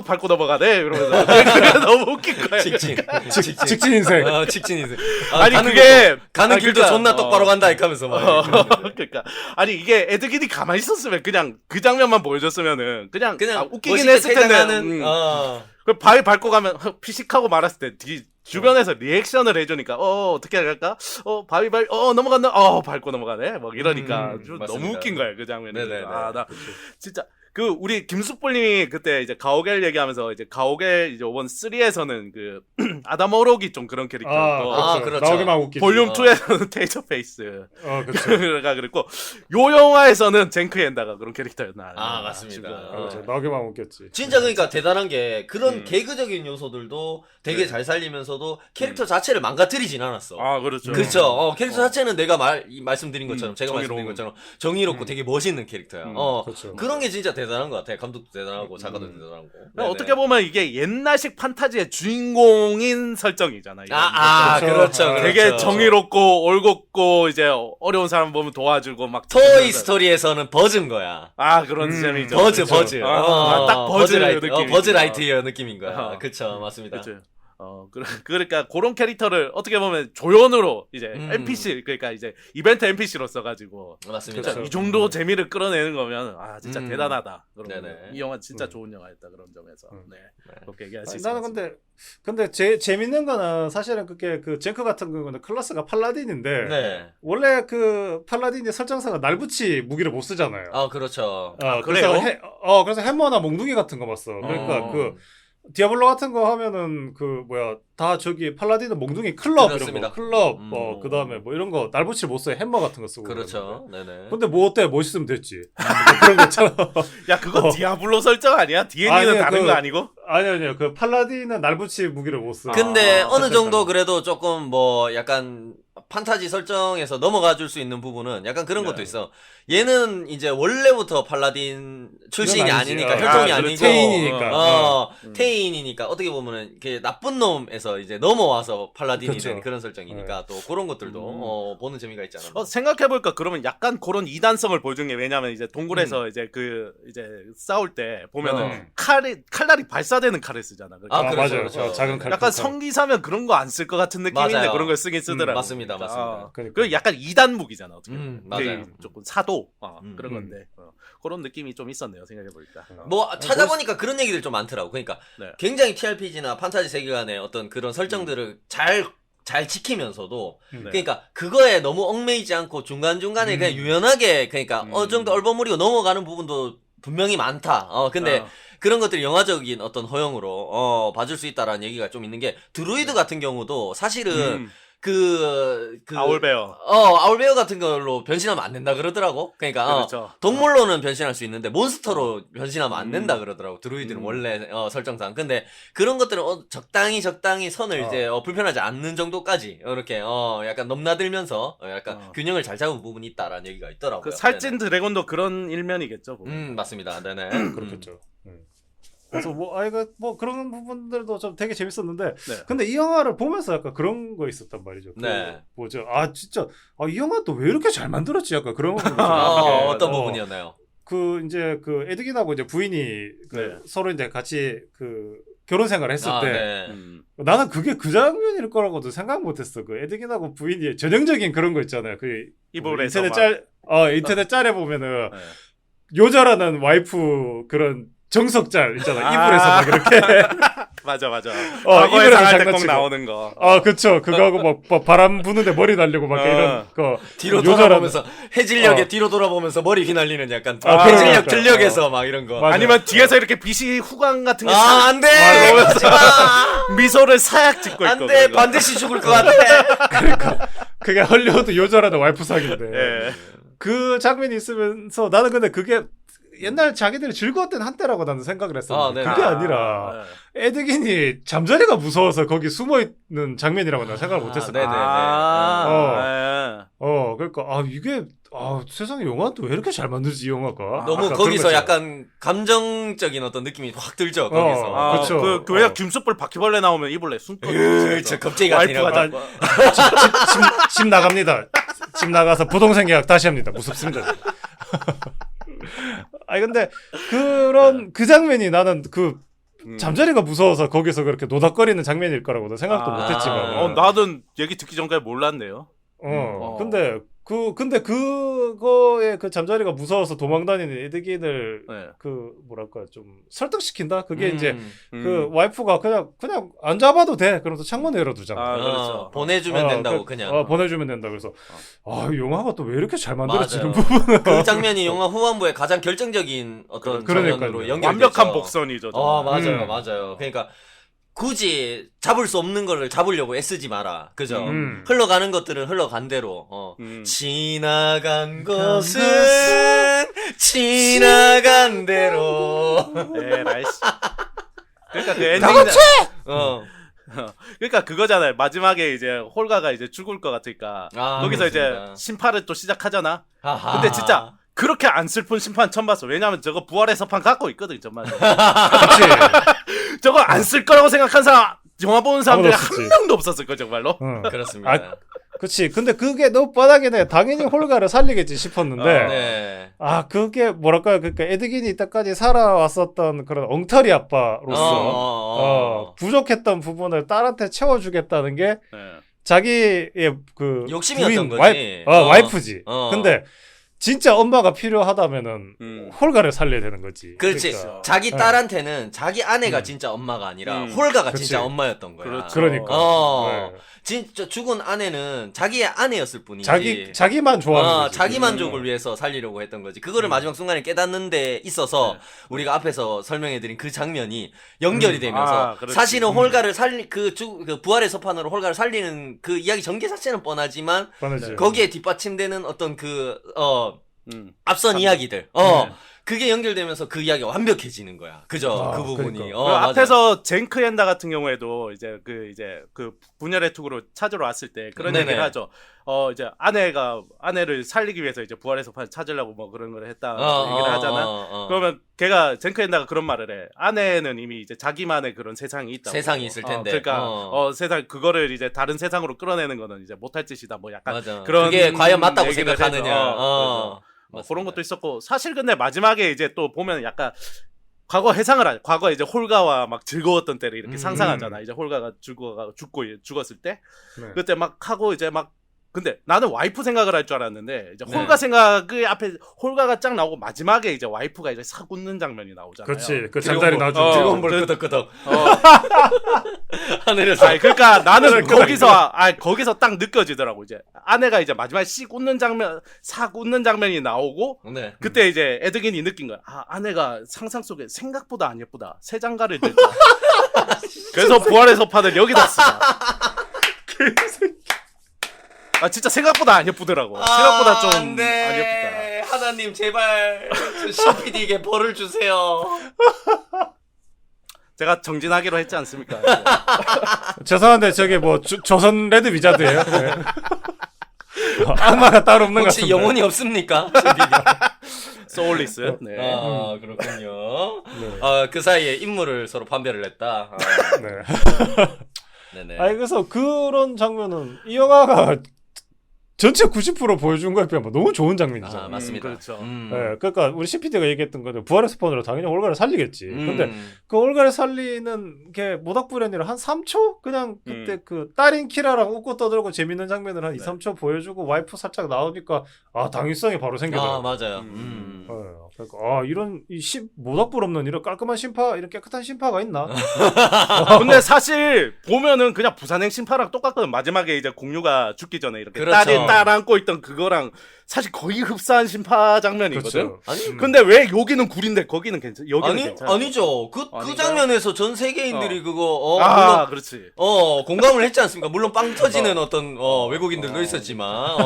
밟고 넘어가네. 이러면서 그게 너무 웃긴 거야. 직진 인생. 직진 인생. 아니 가는 그게 가는 길도 그러니까, 존나 똑바로 간다 이렇게 하면서 막. 그러니까 아니 이게 에드긴이 가만히 있었으면 그냥 그 장면만 보여줬으면은 그냥 웃기긴 멋있게 했을 텐데 퇴장하는, 그 바위 밟고 가면 피식하고 말았을 때 주변에서 리액션을 해주니까 어떻게 할까? 바위 넘어간다. 밟고 넘어가네. 막 이러니까 좀 맞습니다. 너무 웃긴 거야 그 장면이. 네네네. 나 진짜 우리 김숙불님이 그때 이제 가오겔 얘기하면서 이제 가오겔 이제 이번 3에서는 그 아담 오록이 좀 그런 캐릭터였고 그렇죠. 나오기만 웃기지. 볼륨 2에서는 테이저 페이스. 그렇죠. 그러니까 그랬고 요 영화에서는 젠크 엔다가 그런 캐릭터였나. 맞습니다. 그렇죠. 나오기만 웃겼지. 진짜 그러니까 대단한 게 그런 개그적인 요소들도 되게 잘 살리면서도 캐릭터 자체를 망가뜨리진 않았어. 그렇죠. 그렇죠. 캐릭터 자체는 내가 말씀드린 것처럼 제가 말씀드린 정의로운. 것처럼 정의롭고 되게 멋있는 캐릭터야. 그렇죠. 그런 게 진짜 대단한 것 같아. 감독도 대단하고 작가도 대단하고. 어떻게 보면 이게 옛날식 판타지의 주인공인 설정이잖아. 그렇죠. 되게 그렇죠. 정의롭고 올곧고 이제 어려운 사람 보면 도와주고 막 토이 스토리에서는 버즈인 거야. 그런 재미죠. 버즈. 딱 버즈 느낌. 버즈 라이트이어 느낌인 거야. 그쵸, 맞습니다. 그렇죠. 그러니까 그런 캐릭터를 어떻게 보면 조연으로 이제 NPC 그러니까 이제 이벤트 NPC로 써가지고 맞습니다. 진짜 이 정도 재미를 끌어내는 거면 진짜 대단하다. 네네. 이 영화 진짜 좋은 영화였다 그런 점에서 그렇게 얘기할 수 나는 있습니다. 근데 재밌는 거는 사실은 그게 그 젠크 같은 경우는 클래스가 팔라딘인데 네. 원래 그 팔라딘의 설정사가 날붙이 무기를 못 쓰잖아요. 그렇죠. 그래요? 그래서 해머나 몽둥이 같은 거 봤어. 그러니까 그 디아블로 같은 거 하면은 다 저기 팔라딘은 몽둥이 클럽 그렇습니다. 이런 거 클럽 그다음에 뭐 이런 거 날붙이를 못 써. 해머 같은 거 쓰고 그렇죠. 그러는데. 네네. 근데 뭐 어때? 멋있으면 됐지. 그런 거 있잖아. 야 그거 디아블로 설정 아니야? D&D는 다른 거 아니고? 아니요. 그 팔라딘은 날붙이 무기를 못 써. 근데 어느 정도 그래도 조금 뭐 약간 판타지 설정에서 넘어가 줄 수 있는 부분은 약간 그런 것도 있어. 얘는 이제 원래부터 팔라딘 출신이 아니지. 아니니까 혈통이 그렇죠. 아니고 테인이니까. 테인이니까 어떻게 보면은 이렇게 나쁜 놈에서 이제 넘어와서 팔라딘이 그렇죠. 된 그런 설정이니까 또 그런 것들도 보는 재미가 있잖아. 생각해보니까 그러면 약간 그런 이단성을 보여준 게 왜냐면 이제 동굴에서 이제 싸울 때 보면은 칼날이 발사되는 칼을 쓰잖아. 그렇죠, 맞아요. 그렇죠. 작은 칼. 약간 성기사면 그런 거 안 쓸 것 같은 느낌인데 맞아요. 그런 걸 쓰긴 쓰더라고. 맞습니다. 그러니까. 그 약간 이단 무기잖아 어떻게 보면. 맞아요. 조금 사도 그런 건데 그런 느낌이 좀 있었네요 생각해보니까. 뭐 찾아보니까 그런 얘기들 좀 많더라고. 그러니까 네. 굉장히 TRPG나 판타지 세계관의 어떤 그런 설정들을 잘 지키면서도 그러니까 그거에 너무 얽매이지 않고 중간중간에 그냥 유연하게 그러니까 어느 정도 얼버무리고 넘어가는 부분도 분명히 많다. 근데 그런 것들이 영화적인 어떤 허용으로 봐줄 수 있다라는 얘기가 좀 있는 게 드루이드 같은 경우도 사실은 아울베어. 아울베어 같은 걸로 변신하면 안 된다 그러더라고. 그러니까 그렇죠. 동물로는 변신할 수 있는데 몬스터로 변신하면 안 된다 그러더라고. 드루이드는 원래 설정상. 근데 그런 것들은 적당히 선을 이제 불편하지 않는 정도까지 이렇게 약간 넘나들면서 약간 균형을 잘 잡은 부분이 있다라는 얘기가 있더라고요. 그 살찐 드래곤도 그런 일면이겠죠. 보면. 맞습니다. 네네. 그렇겠죠. 그래서 이거 그런 부분들도 좀 되게 재밌었는데, 네. 근데 이 영화를 보면서 약간 그런 거 있었단 말이죠. 네. 뭐죠? 진짜 이 영화 또 왜 이렇게 잘 만들었지? 약간 그런 부분이 좀 어떤 어, 부분이었나요? 이제 에드긴하고 이제 부인이 네. 서로 이제 같이 결혼 생활을 했을 때 네. 나는 그게 그 장면일 거라고도 생각 못했어. 에드긴하고 부인이 전형적인 그런 거 있잖아요. 이불에서 인터넷 짤에 보면은 네. 요자라는 와이프 그런 정석 짤 있잖아. 이불에서 막 이렇게. 맞아. 이불에서 과거에 당할 때 꼭 장난치고. 나오는 거. 그쵸. 그거하고 막 바람 부는데 머리 날리고 막 이런 거. 뒤로 요자라는- 돌아보면서 해질녘에 뒤로 돌아보면서 머리 휘날리는 약간 그러니까. 해질녘 들녘에서 막 이런 거. 맞아. 아니면 뒤에서 이렇게 빛이 후광 같은 게 안 돼! 맞아. 그러지 마! 미소를 사약 짓고 있고. 안 돼! 그거. 반드시 죽을 것 같아! 그게 헐리우드 요자라는 와이프 사기인데. 예. 그 장면이 있으면서 나는 근데 그게 옛날 자기들이 즐거웠던 한때라고 나는 생각을 했었는데 네네. 그게 아니라 네. 에드긴이 잠자리가 무서워서 거기 숨어있는 장면이라고 나는 생각을 못했어. 네네. 그러니까 이게 세상에 영화도 왜 이렇게 잘 만들지 이 영화가. 너무 약간 거기서 그런 거 약간 감정적인 어떤 느낌이 확 들죠, 거기서. 그쵸. 그 왜냐 김숯불 바퀴벌레 나오면 이불에 숨고. 저 겁쟁이 같은 와이프가 이런 자꾸. 집 나갑니다. 집 나가서 부동산 계약 다시 합니다. 무섭습니다. 근데 그 장면이 나는 잠자리가 무서워서 거기서 그렇게 노닥거리는 장면일 거라고는 생각도 못했지만. 나도 얘기 듣기 전까지 몰랐네요. 근데 그거에 잠자리가 무서워서 도망다니는 에드긴을 네. 뭐랄까 좀 설득시킨다. 그게 이제 음. 와이프가 그냥 안 잡아도 돼. 그러면서 창문을 열어두잖아. 그렇죠. 보내주면 된다고 그냥. 보내주면 된다. 그래서 이 영화가 또 왜 이렇게 잘 만들어지는 맞아요. 부분은 그 장면이 영화 후반부에 가장 결정적인 어떤 그러니까요. 장면으로 연결됐죠. 완벽한 복선이죠. 맞아요, 음. 맞아요. 그러니까 굳이 잡을 수 없는 거를 잡으려고 애쓰지 마라. 그죠? 음. 흘러가는 것들은 흘러간 대로. 지나간 것은 지나간 대로. 네, 라이씨. 그러니까 그 엔딩. 그러니까 그거잖아요. 마지막에 이제 홀가가 이제 죽을 것 같으니까 거기서 그렇습니다. 이제 심판을 또 시작하잖아. 아하. 근데 진짜 그렇게 안 슬픈 심판 처음 봤어. 왜냐면 저거 부활의 서판 갖고 있거든, 정말. 그렇지. 저거 안 쓸 거라고 생각한 사람, 영화 보는 사람들이 아무도 없었지. 한 명도 없었을 거 정말로. 그렇습니다. 그치. 근데 그게 너무 뻔하게 당연히 홀가를 살리겠지 싶었는데. 네. 그게 뭐랄까요. 그러니까 에드긴이 이때까지 살아왔었던 그런 엉터리 아빠로서 부족했던 부분을 딸한테 채워주겠다는 게 네. 자기의 욕심이었던 부인, 거지. 와이프지. 어. 근데 진짜 엄마가 필요하다면은 홀가를 살려야 되는 거지. 그렇지. 그러니까. 자기 딸한테는 자기 아내가 진짜 엄마가 아니라 홀가가 그치. 진짜 엄마였던 거야. 그렇죠. 그러니까. 네. 진짜 죽은 아내는 자기의 아내였을 뿐이지. 자기만 좋아하는 거지. 자기 만족을 위해서 살리려고 했던 거지. 그거를 마지막 순간에 깨닫는 데 있어서 우리가 앞에서 설명해드린 그 장면이 연결이 되면서 그렇지. 사실은 홀가를 그 부활의 서판으로 홀가를 살리는 그 이야기 전개 자체는 뻔하지만 뻔하지. 거기에 뒷받침되는 어떤 앞선 참. 이야기들. 그게 연결되면서 그 이야기가 완벽해지는 거야. 그죠? 그 부분이. 그러니까. 그 맞아. 앞에서 젠크 엔다 같은 경우에도 이제 그 분열의 투구로 찾으러 왔을 때 그런 네네. 얘기를 하죠. 이제 아내를 살리기 위해서 이제 부활의 서판 찾으려고 뭐 그런 걸 했다 얘기를 하잖아. 그러면 걔가 젠크 엔다가 그런 말을 해. 아내는 이미 이제 자기만의 그런 세상이 있다. 세상이 있을 텐데. 그러니까 세상 그거를 이제 다른 세상으로 끌어내는 거는 이제 못할 짓이다. 뭐 약간 맞아. 그런 그게 과연 맞다고 얘기를 생각하느냐. 해서. 뭐 그런 것도 있었고 사실 근데 마지막에 이제 또 보면 약간 과거 회상을 하죠. 과거 이제 홀가와 막 즐거웠던 때를 이렇게 상상하잖아. 이제 홀가가 죽었을 때 그때 막 하고 이제 막 근데 나는 와이프 생각을 할 줄 알았는데 이제 홀가 생각의 앞에 홀가가 쫙 나오고 마지막에 이제 와이프가 이제 싹 웃는 장면이 나오잖아요. 그렇지. 그 잠자리 나와주고. 즐거운 볼 끄덕끄덕. 하늘에서. 그러니까 나는 거기서 딱 느껴지더라고. 이제 아내가 이제 마지막에 싹 웃는 장면이 나오고 네. 그때 이제 에드긴이 느낀 거야. 아내가 상상 속에 생각보다 안 예쁘다. 새 장가를 들자. 그래서 부활의 서판을 여기다 쓰자. 진짜 생각보다 안 예쁘더라고. 생각보다 좀 안 예쁘다. 하나님 제발 CPD에게 벌을 주세요. 제가 정진하기로 했지 않습니까? 죄송한데 저게 뭐 조선 레드 위자드예요? 네. 악마가 따로 없는 것 혹시 같은데. 영혼이 없습니까? CPD. 소울리스. 네. 아, 그렇군요. 네. 그 사이에 인물을 서로 판별을 했다. 네. 네네. 아니 그래서 그런 장면은 이 영화가 전체 90% 보여준 거에 비하면 너무 좋은 장면이잖아. 아, 맞습니다. 그렇죠. 네, 그러니까 우리 CPD가 얘기했던 거는 부활의 스폰으로 당연히 올가를 살리겠지. 근데 그 올가를 살리는 게 모닥불이 아니라 한 3초? 그냥 그때 그 딸인 키라랑 웃고 떠들고 재밌는 장면을 한 2, 3초 보여주고 와이프 살짝 나오니까 아 당위성이 바로 생겨나요. 아, 맞아요. 그러니까 이런 모닥불 없는 이런 깔끔한 심파, 이런 깨끗한 심파가 있나? 근데 사실 보면은 그냥 부산행 심파랑 똑같거든. 마지막에 이제 공유가 죽기 전에 이렇게 그렇죠. 딸이 딸 안고 있던 그거랑 사실 거의 흡사한 심파 장면이거든. 그렇죠. 아니, 근데 왜 여기는 구린데 거기는 괜찮? 여기는 아니, 괜찮아. 아니죠. 그 아닌가요? 장면에서 전 세계인들이 그거, 아, 그렇지. 공감을 했지 않습니까? 물론 빵 터지는 어떤, 외국인들도 있었지만,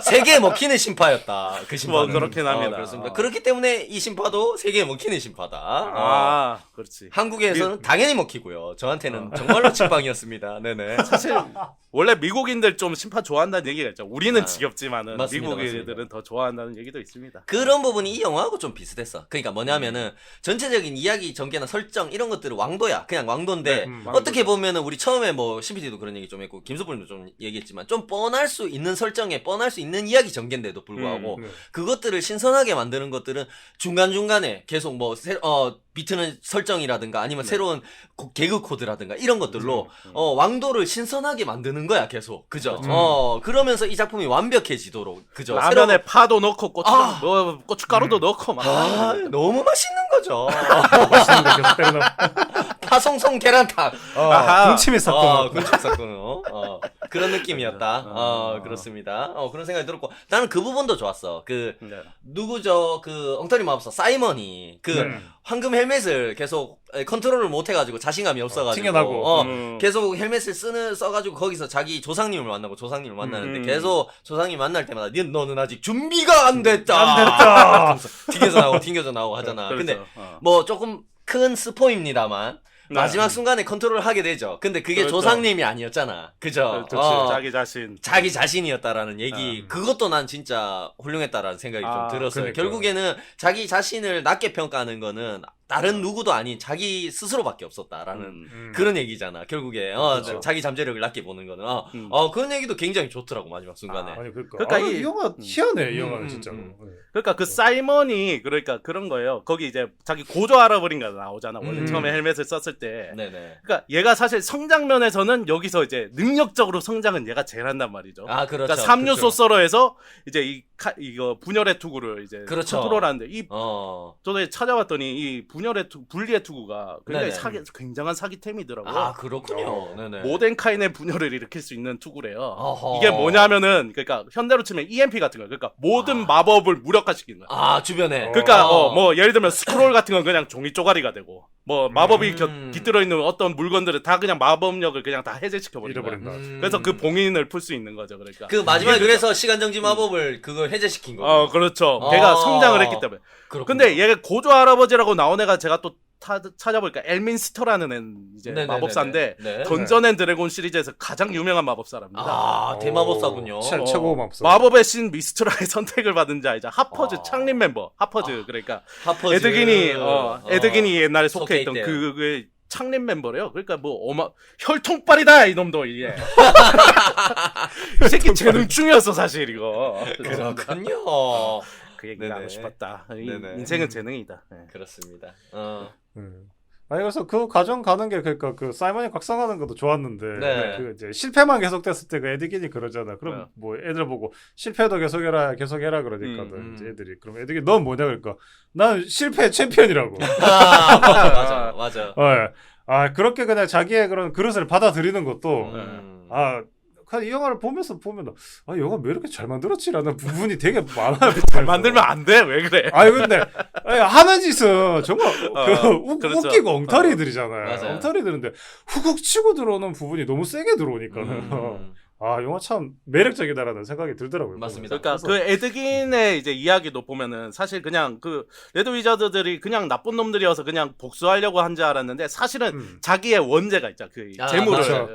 세계에 먹히는 심파였다. 그 심파는. 뭐, 그렇긴 합니다. 그렇습니다. 그렇기 때문에 이 심파도 세계에 먹히는 심파다. 아, 그렇지. 한국에서는 당연히 먹히고요. 저한테는 정말로 직방이었습니다. 네네. 사실 원래 미국인들 좀 심파 좋아한다는 얘기가 있죠. 우리는 지겹지만은 맞습니다, 미국인들은 맞습니다. 더 좋아한다는 얘기도 있습니다. 그런 부분이 이 영화하고 좀 비슷했어. 그러니까 뭐냐면은 전체적인 이야기 전개나 설정 이런 것들은 왕도야. 그냥 왕도인데 어떻게 보면은 우리 처음에 뭐 CPD도 그런 얘기 좀 했고 김소불님도 좀 얘기했지만 좀 뻔할 수 있는 설정에 뻔할 수 있는 이야기 전개인데도 불구하고 그것들을 신선하게 만드는 것들은 중간중간에 계속 뭐 비트는 설정이라든가 아니면 새로운 개그 코드라든가 이런 것들로 왕도를 신선하게 만드는 거야 계속. 그죠? 그러면서 이 작품이 완벽해지도록. 그죠? 라면에 파도 넣고 고춧가루도 넣고 막. 너무 맛있는 거죠. 맛있는 거 계속 때려 넣어. 파송송 계란탕. 군침이 싹 군침 싹도는 그런 느낌이었다. 그렇습니다. 그런 생각이 들었고 나는 그 부분도 좋았어. 누구죠? 그 엉터리 마법사 사이먼이 황금 헬멧을 계속 컨트롤을 못 해가지고 자신감이 없어가지고 튕겨나고. 계속 헬멧을 써가지고 거기서 자기 조상님을 만나는데 계속 조상님 만날 때마다 너는 아직 준비가 안 됐다. 튕겨져 나오고 하잖아. 그렇죠. 근데 뭐 조금 큰 스포입니다만 마지막 순간에 컨트롤을 하게 되죠. 근데 그게 그렇죠. 조상님이 아니었잖아. 그죠? 자기 자신. 자기 자신이었다라는 얘기. 그것도 난 진짜 훌륭했다라는 생각이 좀 들었어요. 그러니까. 결국에는 자기 자신을 낮게 평가하는 거는 다른 누구도 아닌 자기 스스로밖에 없었다라는 그런 얘기잖아. 결국에 그렇죠. 자기 잠재력을 낮게 보는 거는 그런 얘기도 굉장히 좋더라고 마지막 순간에. 아니 그러니까, 그러니까 이 영화 희한해. 이 영화는 진짜로. 그러니까 그 사이먼이 그러니까 그런 거예요. 거기 이제 자기 고조 할아버지가 나오잖아. 원래 처음에 헬멧을 썼을 때. 네네. 그러니까 얘가 사실 성장면에서는 여기서 이제 능력적으로 성장은 얘가 제일 한단 말이죠. 아 그렇죠. 그러니까 삼류 소서러에서 이제 이거 분열의 투구를 이제 그렇죠. 컨트롤하는데 저도 찾아봤더니 이 분리의 투구가 굉장히 굉장한 사기템이더라고요. 아 그렇군요. 네네. 모덴카인의 분열을 일으킬 수 있는 투구래요. 어허. 이게 뭐냐면은 그러니까 현대로 치면 EMP 같은 거. 그러니까 모든 마법을 무력화시키는 거야. 아 주변에. 그러니까 뭐 예를 들면 스크롤 같은 건 그냥 종이 쪼가리가 되고 뭐 마법이 깃들어 있는 어떤 물건들은 다 그냥 마법력을 그냥 다 해제시켜 버린다. 그래서 그 봉인을 풀 수 있는 거죠. 그러니까 그 마지막에 그래서 시간 정지 마법을 그걸 해제시킨 거고. 그렇죠. 걔가 성장을 했기 때문에. 그렇군요. 근데 얘가 고조 할아버지라고 나온 애가 제가 또 찾아보니까 엘민스터라는 이제 네네네네. 마법사인데 네. 던전 앤 드래곤 시리즈에서 가장 유명한 마법사랍니다. 아 대마법사군요. 최고 마법사. 마법의 신 미스트라의 선택을 받은 자이자 하퍼즈 창립 멤버 하퍼즈 그러니까 하퍼즈. 에드긴이 옛날에 속해 있던 있대요. 그 창립 멤버래요. 그러니까 뭐 혈통빨이다 이놈도 이게. 이 새끼 재능충이었어 사실 이거. 그렇군요. 그 얘기를 네네. 하고 싶었다. 네네. 인생은 재능이다. 네. 그렇습니다. 아니 그래서 그 과정 가는 게 그러니까 그 사이먼이 각성하는 것도 좋았는데 네. 그 이제 실패만 계속됐을 때 그 에드긴이 그러잖아. 그럼 뭐 애들 보고 실패도 계속해라 그러니까는 이제 애들이 그럼 에드긴 넌 뭐냐 그러니까 난 실패 챔피언이라고. 맞아. 그렇게 그냥 자기의 그런 그릇을 받아들이는 것도 이 영화를 보면 이 영화 왜 이렇게 잘 만들었지라는 부분이 되게 많아요. 잘 만들면 안 돼. 왜 그래? 근데 하는 짓은 정말 그렇죠. 웃기고 엉터리들이잖아요. 맞아요. 엉터리들인데 후국 치고 들어오는 부분이 너무 세게 들어오니까는 영화 참 매력적이다라는 생각이 들더라고요. 맞습니다. 그러니까 그 에드긴의 이제 이야기도 보면은 사실 그냥 그 레드 위자드들이 그냥 나쁜 놈들이어서 그냥 복수하려고 한 줄 알았는데 사실은 자기의 원죄가 있죠. 그 재물을 맞아.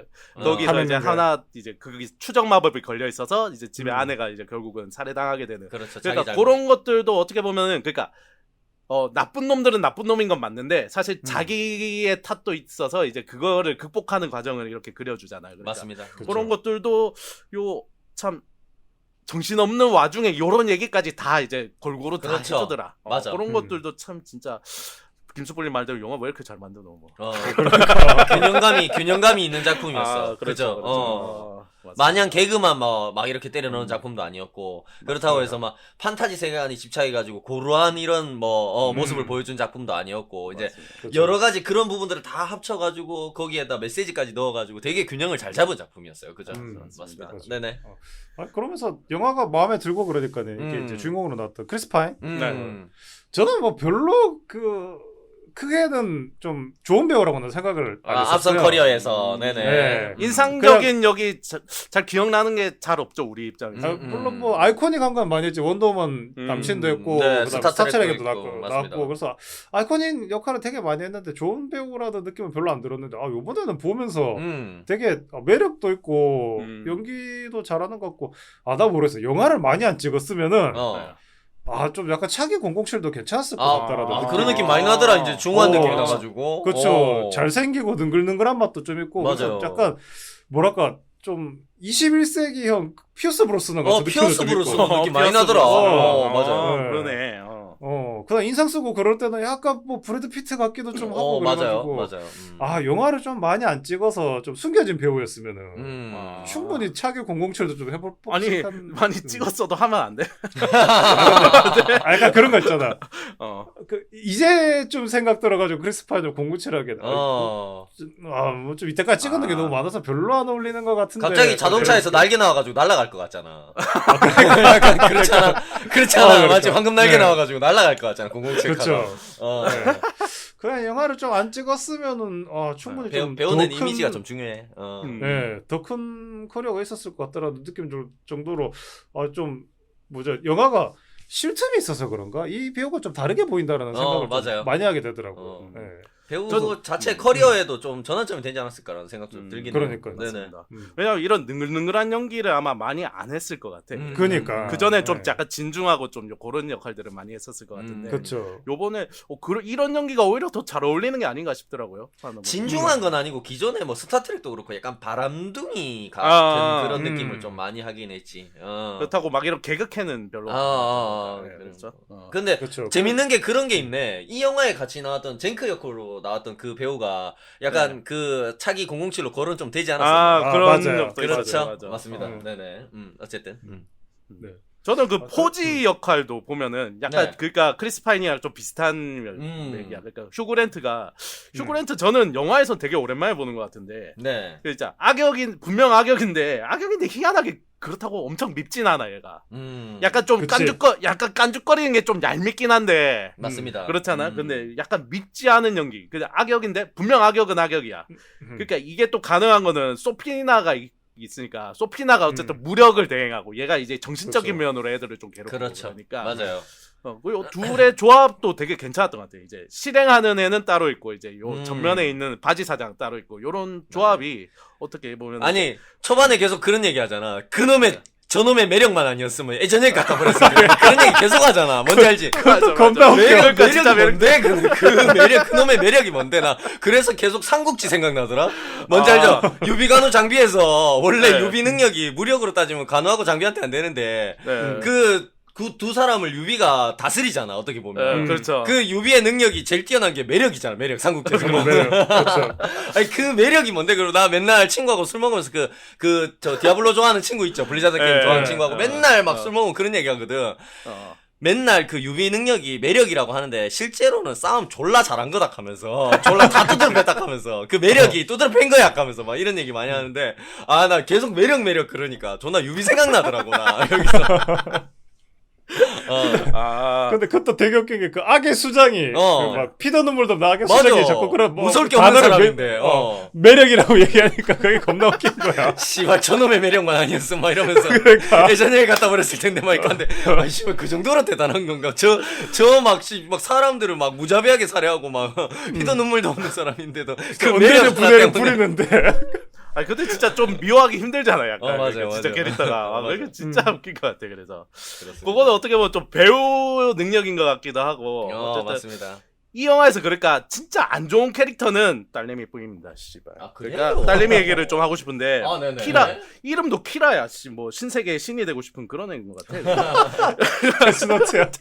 거기서 이제 하는 하나 이제 그 추적 마법이 걸려 있어서 이제 집에 아내가 이제 결국은 살해당하게 되는. 그렇죠. 그러니까 자기 그런 것들도 어떻게 보면은 그러니까 나쁜 놈들은 나쁜 놈인 건 맞는데 사실 자기의 탓도 있어서 이제 그거를 극복하는 과정을 이렇게 그려주잖아요. 그러니까 맞습니다. 그런 것들도 요 참 정신없는 와중에 요런 얘기까지 다 이제 골고루 다 그렇죠. 해주더라. 맞아. 그런 것들도 참 진짜 김수블님 말대로 영화 왜 이렇게 잘 만드노 뭐. 균형감이 있는 작품이었어. 그렇죠. 그죠? 맞습니다. 마냥 개그만 막 이렇게 때려넣은 작품도 아니었고 그렇다고 해서 막 판타지 세계관이 집착해가지고 고루한 이런 모습을 보여준 작품도 아니었고 이제 맞습니다. 여러 가지 그런 부분들을 다 합쳐가지고 거기에다 메시지까지 넣어가지고 되게 균형을 잘 잡은 작품이었어요. 그죠? 맞습니다. 맞아. 네네. 그러면서 영화가 마음에 들고 그러니까는 이게 이제 주인공으로 나왔던 크리스 파인. 저는 뭐 별로 크게는 좀 좋은 배우라고는 생각을 안 했었어요. 앞선 커리어에서 네네. 네. 인상적인 여기 잘 기억나는 게 잘 없죠 우리 입장에서. 물론 뭐 아이코닉한 건 많이 했지. 원더우먼 남친도 했고 네, 그다음에 스타트랙에도 있고, 나왔고 그래서 아이코닉 역할을 되게 많이 했는데 좋은 배우라는 느낌은 별로 안 들었는데 요번에는 보면서 되게 매력도 있고 연기도 잘하는 것 같고 나 모르겠어. 영화를 많이 안 찍었으면은 좀 약간 차기 007도 괜찮았을 것 같다라는 그런 느낌 많이 나더라. 이제 중후한 느낌이 나가지고. 그렇죠. 잘생기고 능글능글한 맛도 좀 있고 맞아요. 약간 뭐랄까 좀 21세기형 피어스 브로스넌 같은 피어스 느낌도 좀 있고. 브로스넌 느낌 많이 나더라. 맞아. 네. 그러네. 그냥 인상 쓰고 그럴 때는 약간 뭐 브래드 피트 같기도 좀 하고 그래가지고 맞아요. 영화를 좀 많이 안 찍어서 좀 숨겨진 배우였으면은 충분히 차기 007도 좀 해볼 법한 많이 찍었어도 하면 안 돼. 약간 그런 거 있잖아. 그 이제 좀 생각 들어가지고 크리스 파인 좀 007하게. 뭐 좀 이때까지 찍었는 게 너무 많아서 별로 안 어울리는 것 같은데. 갑자기 자동차에서 날개 나와가지고 날아갈 것 같잖아. 약간 그렇잖아. 맞지? 방금 날개 나와가지고 날아갈 것 같잖아. 007. 그렇죠. 그냥 영화를 좀 안 찍었으면은 충분히 좀 배우는 이미지가 좀 중요해. 더 큰 커리어가 있었을 것 같다라는 느낌 들 정도로 좀 영화가 쉴 틈이 있어서 그런가 이 배우가 좀 다르게 보인다라는 생각을 좀 많이 하게 되더라고요. 배우 자체 커리어에도 좀 전환점이 되지 않았을까라는 생각 좀 들긴 해요. 그러니까요. 네네. 왜냐면 이런 능글능글한 연기를 아마 많이 안 했을 것 같아. 그러니까 그 전에 좀 약간 진중하고 좀 그런 역할들을 많이 했었을 것 같은데. 그렇죠. 요번에 이런 연기가 오히려 더 잘 어울리는 게 아닌가 싶더라고요. 진중한 건 아니고 기존에 뭐 스타트랙도 그렇고 약간 바람둥이 같은 그런 느낌을 좀 많이 하긴 했지. 그렇다고 막 이런 개그캐는 별로. 그렇죠. 근데 그렇죠. 재밌는 게 그런 게 있네. 이 영화에 같이 나왔던 젠크 역할로 나왔던 그 배우가 약간 그 차기 007로 거론 좀 되지 않았어요? 그런 맞아요. 역도 그렇죠. 맞아. 맞습니다. 네네. 어쨌든. 네. 저는 그 포지 역할도 보면은 약간 네. 그러니까 크리스 파인이랑 좀 비슷한 얘기야. 그러니까 휴그랜트 저는 영화에선 되게 오랜만에 보는 것 같은데. 네. 진짜 분명 악역인데 희한하게 그렇다고 엄청 밉진 않아 얘가. 약간 좀 깐죽거리는 게 좀 얄밉긴 한데. 맞습니다. 그렇잖아. 근데 약간 밉지 않은 연기. 근데 악역인데 분명 악역은 악역이야. 그러니까 이게 또 가능한 거는 소피나가 있으니까 소피나가 어쨌든 무력을 대행하고 얘가 이제 정신적인 면으로 애들을 좀 괴롭히고 그러니까 맞아요. 그리고 둘의 조합도 되게 괜찮았던 것 같아요. 이제 실행하는 애는 따로 있고 이제 요 전면에 있는 바지 사장 따로 있고 요런 조합이 어떻게 보면 아니 초반에 계속 그런 얘기 하잖아. 저놈의 매력만 아니었으면 예전에 갖다 버렸을 거야. 그런 얘기 계속 하잖아. 뭔지 알지? 그것도 겁나 웃겨. 매력이 뭔데? 그놈의 매력이 뭔데? 나 그래서 계속 삼국지 생각나더라. 뭔지 알죠? 유비간호 장비에서 원래 유비 능력이 무력으로 따지면 간호하고 장비한테 안 되는데 그 두 사람을 유비가 다스리잖아. 어떻게 보면. 그렇죠. 그 유비의 능력이 제일 뛰어난 게 매력이잖아. 매력 삼국지에서. 그렇죠. 아니 그 매력이 뭔데? 그리고 나 맨날 친구하고 술 먹으면서 저 디아블로 좋아하는 친구 있죠. 블리자드 게임 좋아하는 친구하고 맨날 막 술 먹으면 그런 얘기 하거든. 맨날 그 유비 능력이 매력이라고 하는데 실제로는 싸움 졸라 잘한 거다 하면서 졸라 다 두드려 뺐다 하면서 그 매력이 두드려 팬 거야 하면서 막 이런 얘기 많이 하는데 나 계속 매력 그러니까 존나 유비 생각나더라고 나 여기서. 아, 근데 그것도 되게 웃긴 게 그 악의 수장이 어. 그 막 피도 눈물도 없는 악의 맞아. 수장이 자꾸 그런 뭐 무서울 게 없는 단어를 사람인데. 어. 매력이라고 얘기하니까 그게 겁나 웃긴 거야. 씨발 저놈의 매력만 아니었어 막 이러면서 그러니까. 예전에 갖다 버렸을 텐데 막 이건데 아 씨발 그 정도로 대단한 건가 저 막 사람들을 막 무자비하게 살해하고 막 피도 눈물도 없는 사람인데도 그 언제든 매력 부대를 하나 때문에 부리는데. 아니 근데 진짜 좀 미워하기 힘들잖아 약간. 맞아요, 그러니까 진짜 맞아요. 캐릭터가. 아, 맞아요. 그게 진짜 웃긴 것 같아. 그래서 그렇습니다. 그거는 어떻게 보면 좀 배우 능력인 것 같기도 하고. 어쨌든 맞습니다. 이 영화에서 그러니까 진짜 안 좋은 캐릭터는 딸내미뿐입니다. 씨발. 아, 그래요? 그러니까 딸내미 얘기를 좀 하고 싶은데 아, 네네. 키라 이름도 키라야. 씨, 뭐 신세계의 신이 되고 싶은 그런 애인 것 같아. 데스노트야.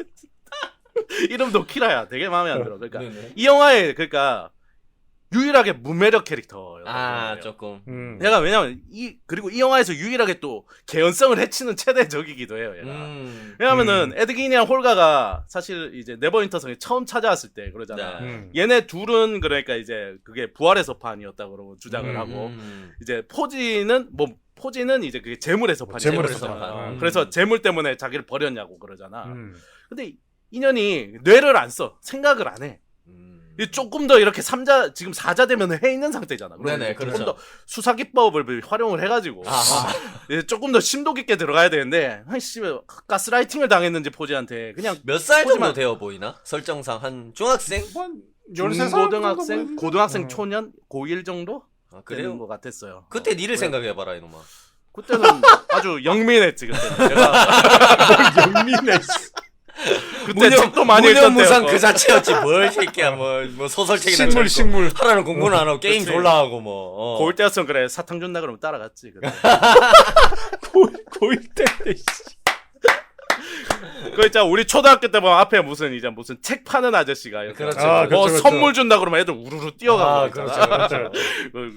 이름도 키라야. 되게 마음에 안 들어. 그러니까 네네. 이 영화에 그러니까 유일하게 무매력 캐릭터였던 아 거예요. 조금 얘가 왜냐면 그리고 이 영화에서 유일하게 또 개연성을 해치는 최대 적이기도 해요. 얘가. 왜냐면은 에드기니랑 홀가가 사실 이제 네버윈터 성에 처음 찾아왔을 때 그러잖아. 네. 얘네 둘은 그러니까 이제 그게 부활의 서판이었다고 그러고 주장을 하고 이제 포지는 이제 그게 재물의 서판이었잖아. 재물의 서판. 그래서 재물 때문에 자기를 버렸냐고 그러잖아. 근데 인연이 뇌를 안 써. 생각을 안 해. 조금 더 이렇게 지금 4자 되면 해 있는 상태잖아. 그러면 네네, 이제 조금 그렇죠. 더 수사 기법을 활용을 해가지고 이제 조금 더 심도 깊게 들어가야 되는데, 아이씨, 가스라이팅을 당했는지 포지한테 그냥 몇 살 정도 포지만- 되어 보이나? 설정상 한 중학생? 한 13살 정도 고등학생 초년, 고1 정도 아, 되는 그래요? 것 같았어요. 그때 니를 생각해봐라 이놈아. 그때는 아주 영민했지 그때는. 내가 영민해. 그때 책도 많이 읽던 무념무상 때였고. 그 자체였지 뭘 새끼야 뭐 소설책이나 식물. 하라는 공부는 안 하고 게임 그치. 졸라 하고 뭐 고일 때였으면 그래 사탕 준다 그러면 따라갔지. 그때. 고일 때. 그 있잖아 우리 초등학교 때 보면 앞에 무슨 책 파는 아저씨가 이렇게 그렇죠. 아, 뭐 그렇죠, 선물 준다 그러면 애들 우르르 뛰어가고 아, 있잖아. 그렇죠.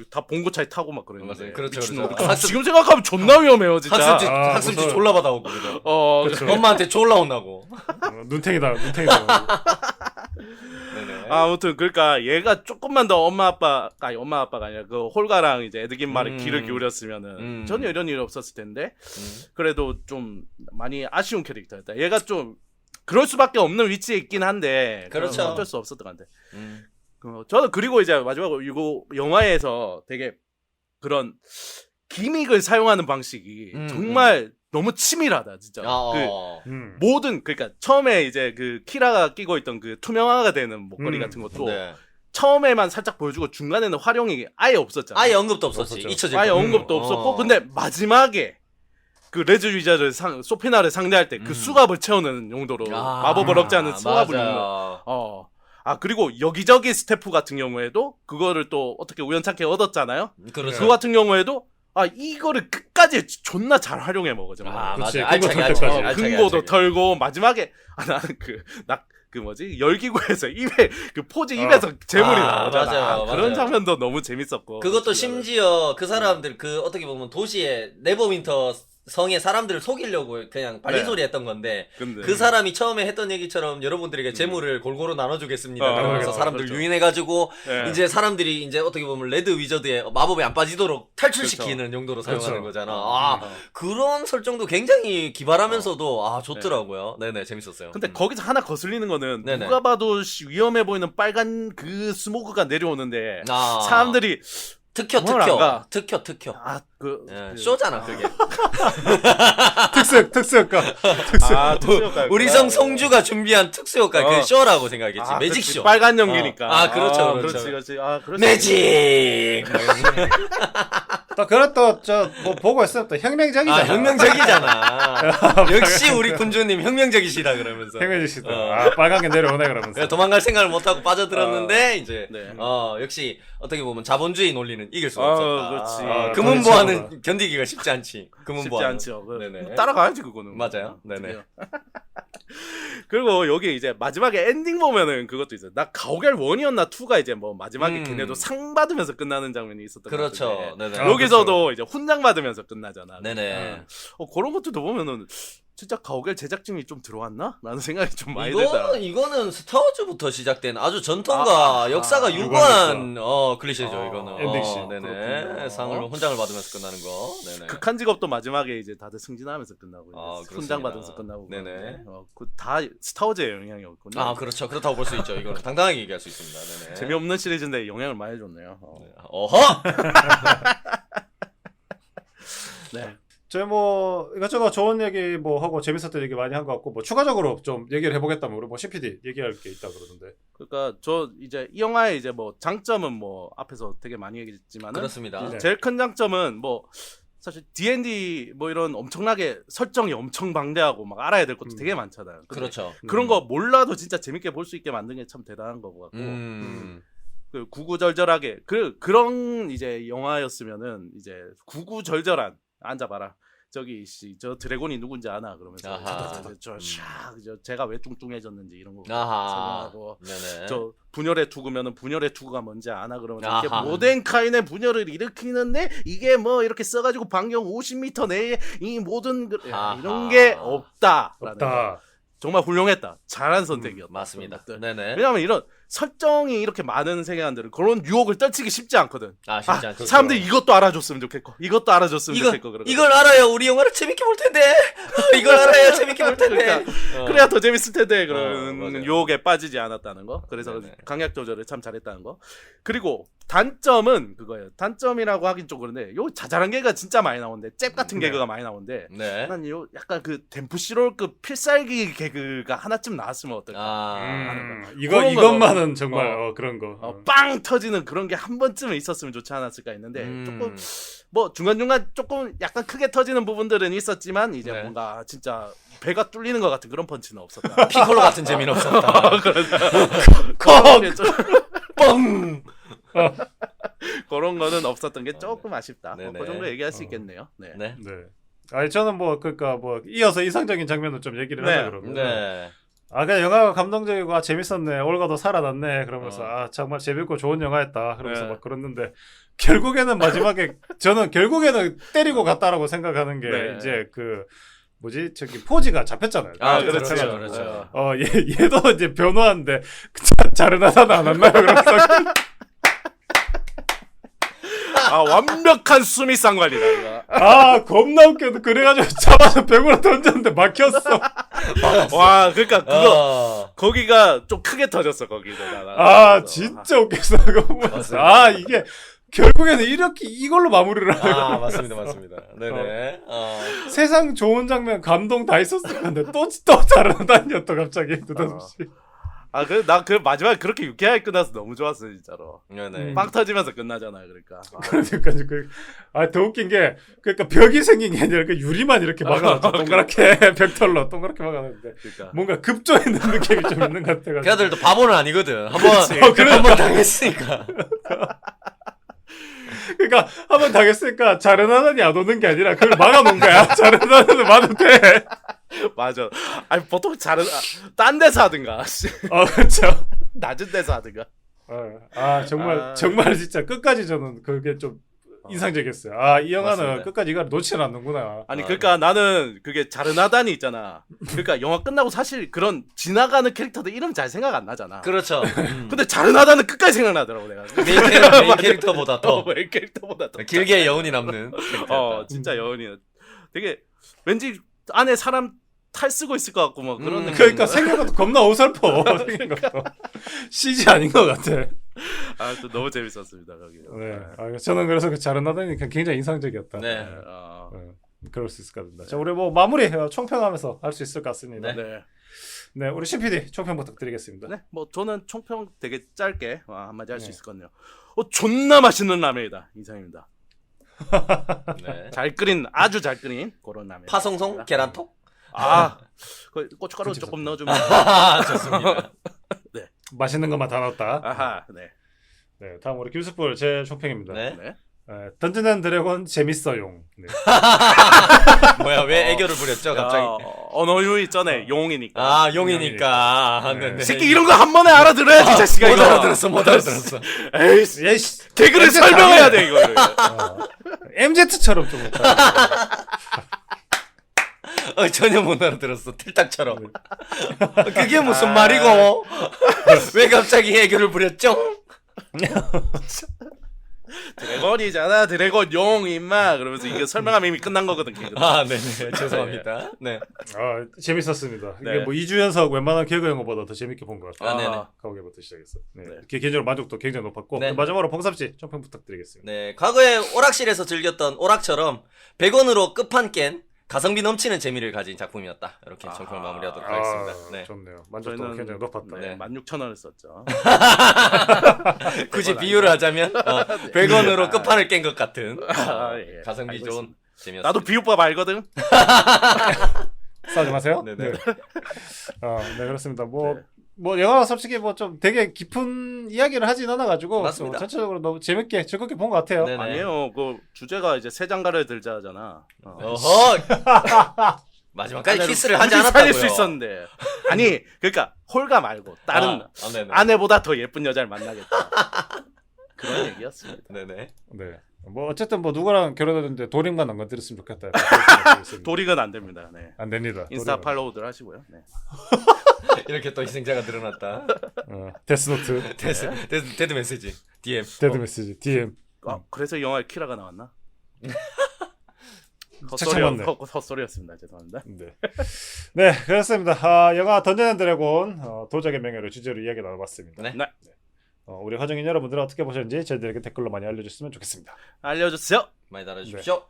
다 봉고차에 타고 막 그러는데. 맞아요. 그렇죠, 미친 그렇죠. 놈들. 지금 생각하면 존나 위험해요 진짜. 학습지 아, 학습지 무서워. 졸라 받아오고 그러죠. 그렇죠. 엄마한테 졸라 혼나고. 눈탱이다. 네네. 아무튼 그러니까 얘가 조금만 더 엄마 아빠가 아니라 그 홀가랑 이제 에드긴 말에 귀를 기울였으면은 전혀 이런 일이 없었을 텐데 그래도 좀 많이 아쉬운 캐릭터였다. 얘가 좀 그럴 수밖에 없는 위치에 있긴 한데 그렇죠. 어쩔 수 없었던 것 같아. 저는 그리고 이제 마지막으로 이거 영화에서 되게 그런 기믹을 사용하는 방식이 정말 너무 치밀하다 진짜. 모든 그러니까 처음에 이제 그 키라가 끼고 있던 그 투명화가 되는 목걸이 같은 것도 네. 처음에만 살짝 보여주고 중간에는 활용이 아예 없었잖아. 아예 언급도 없었지. 잊혀질 아예 거고. 언급도 없었고 근데 마지막에 그 레즈 위자를 소피나를 상대할 때 그 수갑을 채우는 용도로 마법을 억제하는 수갑을 맞아. 그리고 여기저기 스태프 같은 경우에도 그거를 또 어떻게 우연찮게 얻었잖아요. 그렇죠. 그거 같은 경우에도 이거를 끝까지 존나 잘 활용해 먹어 정말. 그치, 맞아. 알차게 근거 알차게. 털 때까지. 알차게, 근거도 알차게. 털고 마지막에 나는 그 뭐지 열기구에서 입에 그 포즈 입에서 재물이 나오잖아. 맞아요, 그런 맞아요. 장면도 너무 재밌었고. 그것도 심지어 그 사람들 그 어떻게 보면 도시에 네버윈터 성의 사람들을 속이려고 그냥 발리소리 했던 건데 근데 그 사람이 처음에 했던 얘기처럼 여러분들에게 재물을 골고루 나눠주겠습니다. 그러면서 그렇죠, 사람들 그렇죠. 유인해가지고 네. 이제 사람들이 이제 어떻게 보면 레드 위저드의 마법에 안 빠지도록 탈출시키는 용도로 사용하는 그렇죠. 거잖아. 그런 설정도 굉장히 기발하면서도 좋더라고요. 네네 재밌었어요. 근데 거기서 하나 거슬리는 거는 네네. 누가 봐도 위험해 보이는 빨간 그 스모크가 내려오는데 아. 사람들이 특효 뭘 안 가? 특효 예, 쇼잖아 그게. 특수효과. 특수효과 우리성 성주가 준비한 특수효과 그 쇼라고 생각했지. 매직쇼. 빨간 연기니까. 그렇죠, 그렇지. 그렇죠. 그렇지. 매직. 또 그것도 뭐 보고 있으면 또 혁명적이잖아. 혁명적이잖아. 역시 우리 군주님 혁명적이시다 그러면서. 혁명적이시다. 빨간 게 내려오네 그러면서. 그래서 도망갈 생각을 못하고 빠져들었는데 이제 네. 역시 어떻게 보면 자본주의 논리는 이길 수 아, 없었다. 그렇지. 금은보화는 견디기가 쉽지 않지. 쉽지 금은보화는. 않죠. 네네. 따라가야지 그거는. 맞아요. 네네. 드디어. 그리고 여기 이제 마지막에 엔딩 보면은 그것도 있어요. 나 가오갤 1이었나 2가 이제 뭐 마지막에 걔네도 상 받으면서 끝나는 장면이 있었던 것 그렇죠. 같은데 네네. 여기서도 이제 훈장 받으면서 끝나잖아. 네네. 그런 것들도 보면은 진짜 가오갤 제작진이 좀 들어왔나? 라는 생각이 좀 많이 들더라. 이거는 스타워즈부터 시작된 아주 전통과 역사가 유구한 클리셰죠. 이거는 엔딩씬. 네네. 그렇군요. 상을 훈장을 받으면서 끝나는 거. 네네. 극한 직업도 마지막에 이제 다들 승진하면서 끝나고 아, 이제 그렇습니다. 훈장 받으면서 끝나고 네네. 그러는데, 그 다 스타워즈의 영향이었군요. 아 그렇죠. 그렇다고 볼 수 있죠. 이거는 당당하게 얘기할 수 있습니다. 네네. 재미없는 시리즈인데 영향을 많이 줬네요. 어허. 네. 저희 뭐 이것저것 좋은 얘기 뭐 하고 재밌었던 얘기 많이 한 것 같고 뭐 추가적으로 좀 얘기를 해보겠다면 우리 뭐 CPD 얘기할 게 있다 그러던데. 그러니까 저 이제 이 영화의 이제 뭐 장점은 뭐 앞에서 되게 많이 얘기했지만은 그렇습니다. 네. 제일 큰 장점은 뭐 사실 D&D 뭐 이런 엄청나게 설정이 엄청 방대하고 막 알아야 될 것도 되게 많잖아요. 근데 그렇죠. 그런 거 몰라도 진짜 재밌게 볼 수 있게 만든 게 참 대단한 거 같고 그 구구절절하게 그런 이제 영화였으면은 이제 구구절절한 앉아봐라. 저기 저 드래곤이 누군지 아나 그러면서 아하. 제가 왜 뚱뚱해졌는지 이런 거 아하. 설명하고 네네. 저 분열의 투구면은 분열의 투구가 뭔지 아나 그러면서 아하. 이렇게 모덴카인의 분열을 일으키는데 이게 뭐 이렇게 써가지고 반경 50m 내에 이 모든 아하. 이런 게 없다라는 거. 없다. 정말 훌륭했다. 잘한 선택이었다. 맞습니다. 그런 것들. 네네. 왜냐면 이런 설정이 이렇게 많은 세계관들은 그런 유혹을 떨치기 쉽지 않거든. 아 쉽지 않죠. 사람들이 이것도 알아줬으면 좋겠고 이것도 알아줬으면 좋겠고 그러거든. 이걸 알아야 우리 영화를 재밌게 볼 텐데. 이걸 알아야 재밌게 볼 텐데. 그러니까 그래야 더 재밌을 텐데 그런 맞아요. 유혹에 빠지지 않았다는 거. 그래서 네네. 강약 조절을 참 잘했다는 거. 그리고 단점은 그거예요. 단점이라고 하긴 좀 그런데 요 자잘한 개그가 진짜 많이 나오는데 잽 같은 네. 개그가 많이 나오는데 네. 난 요 약간 그 댐프시롤급 필살기 개그가 하나쯤 나왔으면 어떨까. 그런 이것만은 정말 어. 그런 거. 빵 터지는 그런 게 한 번쯤은 있었으면 좋지 않았을까 했는데 조금 뭐 중간중간 조금 약간 크게 터지는 부분들은 있었지만 이제 네. 뭔가 진짜 배가 뚫리는 것 같은 그런 펀치는 없었다. 피콜로 같은 재미는 없었다. 그런 게 좀- 뻥. 그런 거는 없었던 게 조금 아쉽다. 뭐 네네. 그 정도 얘기할 수 있겠네요. 네. 네. 네. 아니 저는 뭐 그러니까 뭐 이어서 이상적인 장면을 좀 얘기를 네. 하자 그러면. 네. 아 그냥 영화가 감동적이고 아 재밌었네. 올가도 살아났네. 그러면서 아 정말 재밌고 좋은 영화였다. 그러면서 네. 막 그랬는데 결국에는 마지막에 저는 결국에는 때리고 갔다라고 생각하는 게 네. 이제 그 뭐지 저기 포지가 잡혔잖아요. 아, 그렇죠. 그렇죠. 그렇죠. 얘도 이제 변호한데 자르나사는 안 왔나요? 그러면서 완벽한 수미 쌍관이다. 이거. 아 겁나 웃겨도 그래가지고 잡아서 벽으로 던졌는데 막혔어. 와, 그러니까 그거 어. 거기가 좀 크게 터졌어 거기서. 아 진짜 웃겼어 그거 보면서. 아 이게 결국에는 이렇게 이걸로 마무리를 하고 아 맞습니다. 맞습니다. 네네. 세상 좋은 장면 감동 다 있었을 건데 또 자르나다니요 또 갑자기 느닷없이. 그래 나 그 마지막에 그렇게 유쾌하게 끝나서 너무 좋았어 진짜로. 네네. 빵 터지면서 끝나잖아 그러니까. 그러니까 더 웃긴 게 그러니까 벽이 생긴 게 아니라 그 유리만 이렇게 막아놨죠. 동그랗게 벽털로 동그랗게 막아놨는데 그러니까. 뭔가 급조했는 느낌이 좀 있는 것 같아가지고. 그 아들도 바보는 아니거든. 그렇지. 한번 당했으니까. 그러니까 한번 당했으니까 자르나다니 안 오는 게 아니라 그걸 막아놓은 거야. 자르나다니 와도 돼. 맞아. 아니 보통 딴 데서 하든가. 그렇죠. 낮은 데서 하든가. 정말 아. 정말 진짜 끝까지 저는 그게 좀 인상적이었어요. 아 이 영화는 맞습니다. 끝까지 이걸 놓치지 않는구나. 아니 그러니까 나는 그게 자르나단이 있잖아. 그러니까 영화 끝나고 사실 그런 지나가는 캐릭터들 이름 잘 생각 안 나잖아. 그렇죠. 근데 자르나단은 끝까지 생각나더라고 내가. 메인 캐릭터보다 더 메인 캐릭터보다 더. 길게 여운이 남는. 캐릭터였다. 진짜 여운이야. 되게 왠지 안에 사람 탈 쓰고 있을 것 같고 막 그런 느낌. 그러니까 생긴 것도 겁나 어설퍼. 생긴 것도 CG 아닌 것 같아. 또 너무 재밌었습니다 거기. 네. 저는 그래서 그 자르나다니 굉장히 인상적이었다. 네. 그럴 수 있을 것 같습니다. 자, 우리 뭐 마무리 총평하면서 할 수 있을 것 같습니다. 네. 네, 우리 CPD 총평 부탁드리겠습니다. 네. 뭐 저는 총평 되게 짧게 한마디 할 수 네. 있을 거네요. 존나 맛있는 라면이다. 이상입니다. 네. 아주 잘 끓인 그런 라면. 파송송 계란톡. 그 고춧가루 조금 넣어주면. 좋습니다. 맛있는 것만 다 넣었다. 아하, 네. 네, 다음 우리 김수풀 제 총평입니다. 네. 네. 던전 앤 드래곤 재밌어용. 네. 뭐야 왜 애교를 부렸죠 갑자기? 언어유희 전에 용이니까. 아 용이니까. 네. 네. 새끼 이런 거 한 번에 알아들어야지 자식아. 못 이거. 알아들었어. 못 알아들었어. 에이씨. 예씨. 개그를 설명해야 돼 이거를. MZ처럼 좀 못하네. 전혀 못 알아들었어. 틀딱처럼. 그게 무슨 말이고? 왜 갑자기 애교를 부렸죠? 드래곤이잖아 드래곤 용 임마 그러면서 이게 설명하면 이미 끝난 거거든. 아, 네네. 죄송합니다. 네. 아, 재밌었습니다. 이게 네. 뭐 2주 연속 웬만한 개그 영화보다 더 재밌게 본 것 같아요. 아, 네네. 가오갤부터 시작했어. 네. 네. 개인적으로 만족도 굉장히 높았고 네. 마지막으로 봉삼씨 청평 부탁드리겠습니다. 네. 과거에 오락실에서 즐겼던 오락처럼 100원으로 끝판 깬 가성비 넘치는 재미를 가진 작품이었다. 이렇게 청평을 마무리하도록 하겠습니다. 네. 좋네요. 만족도 저희는 굉장히 높았다. 네, 네. 16,000원을 썼죠. 굳이 비유를 하자면 100원으로 끝판을 깬 것 같은 예. 가성비 알고 좋은 있습니다. 재미였습니다. 나도 비유법 알거든. 싸우지 마세요. 네네. 네 그렇습니다. 뭐 네. 영화가 솔직히 뭐 좀 되게 깊은 이야기를 하진 않아가지고 맞습니다. 전체적으로 너무 재밌게 즐겁게 본 것 같아요. 네네. 아니에요. 그 주제가 이제 새 장가를 들자 하잖아. 어허. 마지막까지 키스를 하지 굳이 않았다고요. 살릴 수 있었는데. 아니, 그러니까 홀가 말고 다른 네네. 아내보다 더 예쁜 여자를 만나겠다. 그런 얘기였습니다. 네네. 네. 뭐 어쨌든 뭐 누구랑 결혼했는데 도링만 안 건드렸으면 좋겠다. 도릭은 안 됩니다. 네. 안 됩니다. 인스타 도링은. 팔로우들 하시고요. 네. 이렇게 또 희생자가 늘어났다. 데스노트, 데드 메시지. DM. 데드 메시지, DM. 그래서 이 영화에 키라가 나왔나? 착착 맞네. 헛소리였습니다. 죄송합니다. 네. 네, 그렇습니다. 영화 던전 앤 드래곤 도적의 명예를 주제로 이야기 나눠봤습니다. 네. 네. 우리 화정인 여러분들은 어떻게 보셨는지 저희들에게 댓글로 많이 알려주시면 좋겠습니다. 알려주세요. 많이 달아주십시오.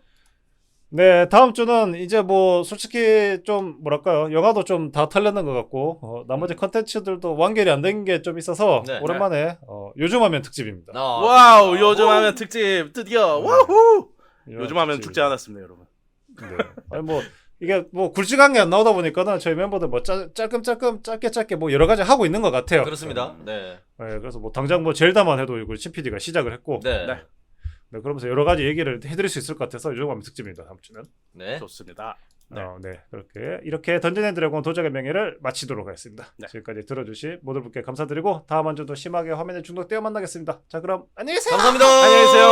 네, 다음 주는 이제 뭐 솔직히 좀 뭐랄까요, 영화도 좀 다 털렸는 것 같고 나머지 컨텐츠들도 완결이 안 된 게 좀 있어서 네. 오랜만에 요즘 하면 특집입니다. 와우, 요즘 하면 특집 드디어 와우. 요즘 하면 특집입니다. 죽지 않았습니다, 여러분. 네. 아니 뭐 이게 뭐 굵직하게 안 나오다 보니까는 저희 멤버들 뭐 짧게 짧게 뭐 여러 가지 하고 있는 것 같아요. 그렇습니다. 네. 네, 그래서 뭐 당장 뭐 젤다만 해도 이거 CPD가 시작을 했고, 네. 네. 네, 그러면서 여러 가지 얘기를 해드릴 수 있을 것 같아서 요즘 하면 특집입니다. 다음 주는. 네. 좋습니다. 네. 네, 그렇게 이렇게 던전 앤 드래곤 도적의 명예를 마치도록 하겠습니다. 네. 지금까지 들어주신 모든 분께 감사드리고 다음 한 주도 심하게 화면에 중독되어 만나겠습니다. 자, 그럼 안녕히 계세요. 감사합니다. 안녕히 계세요.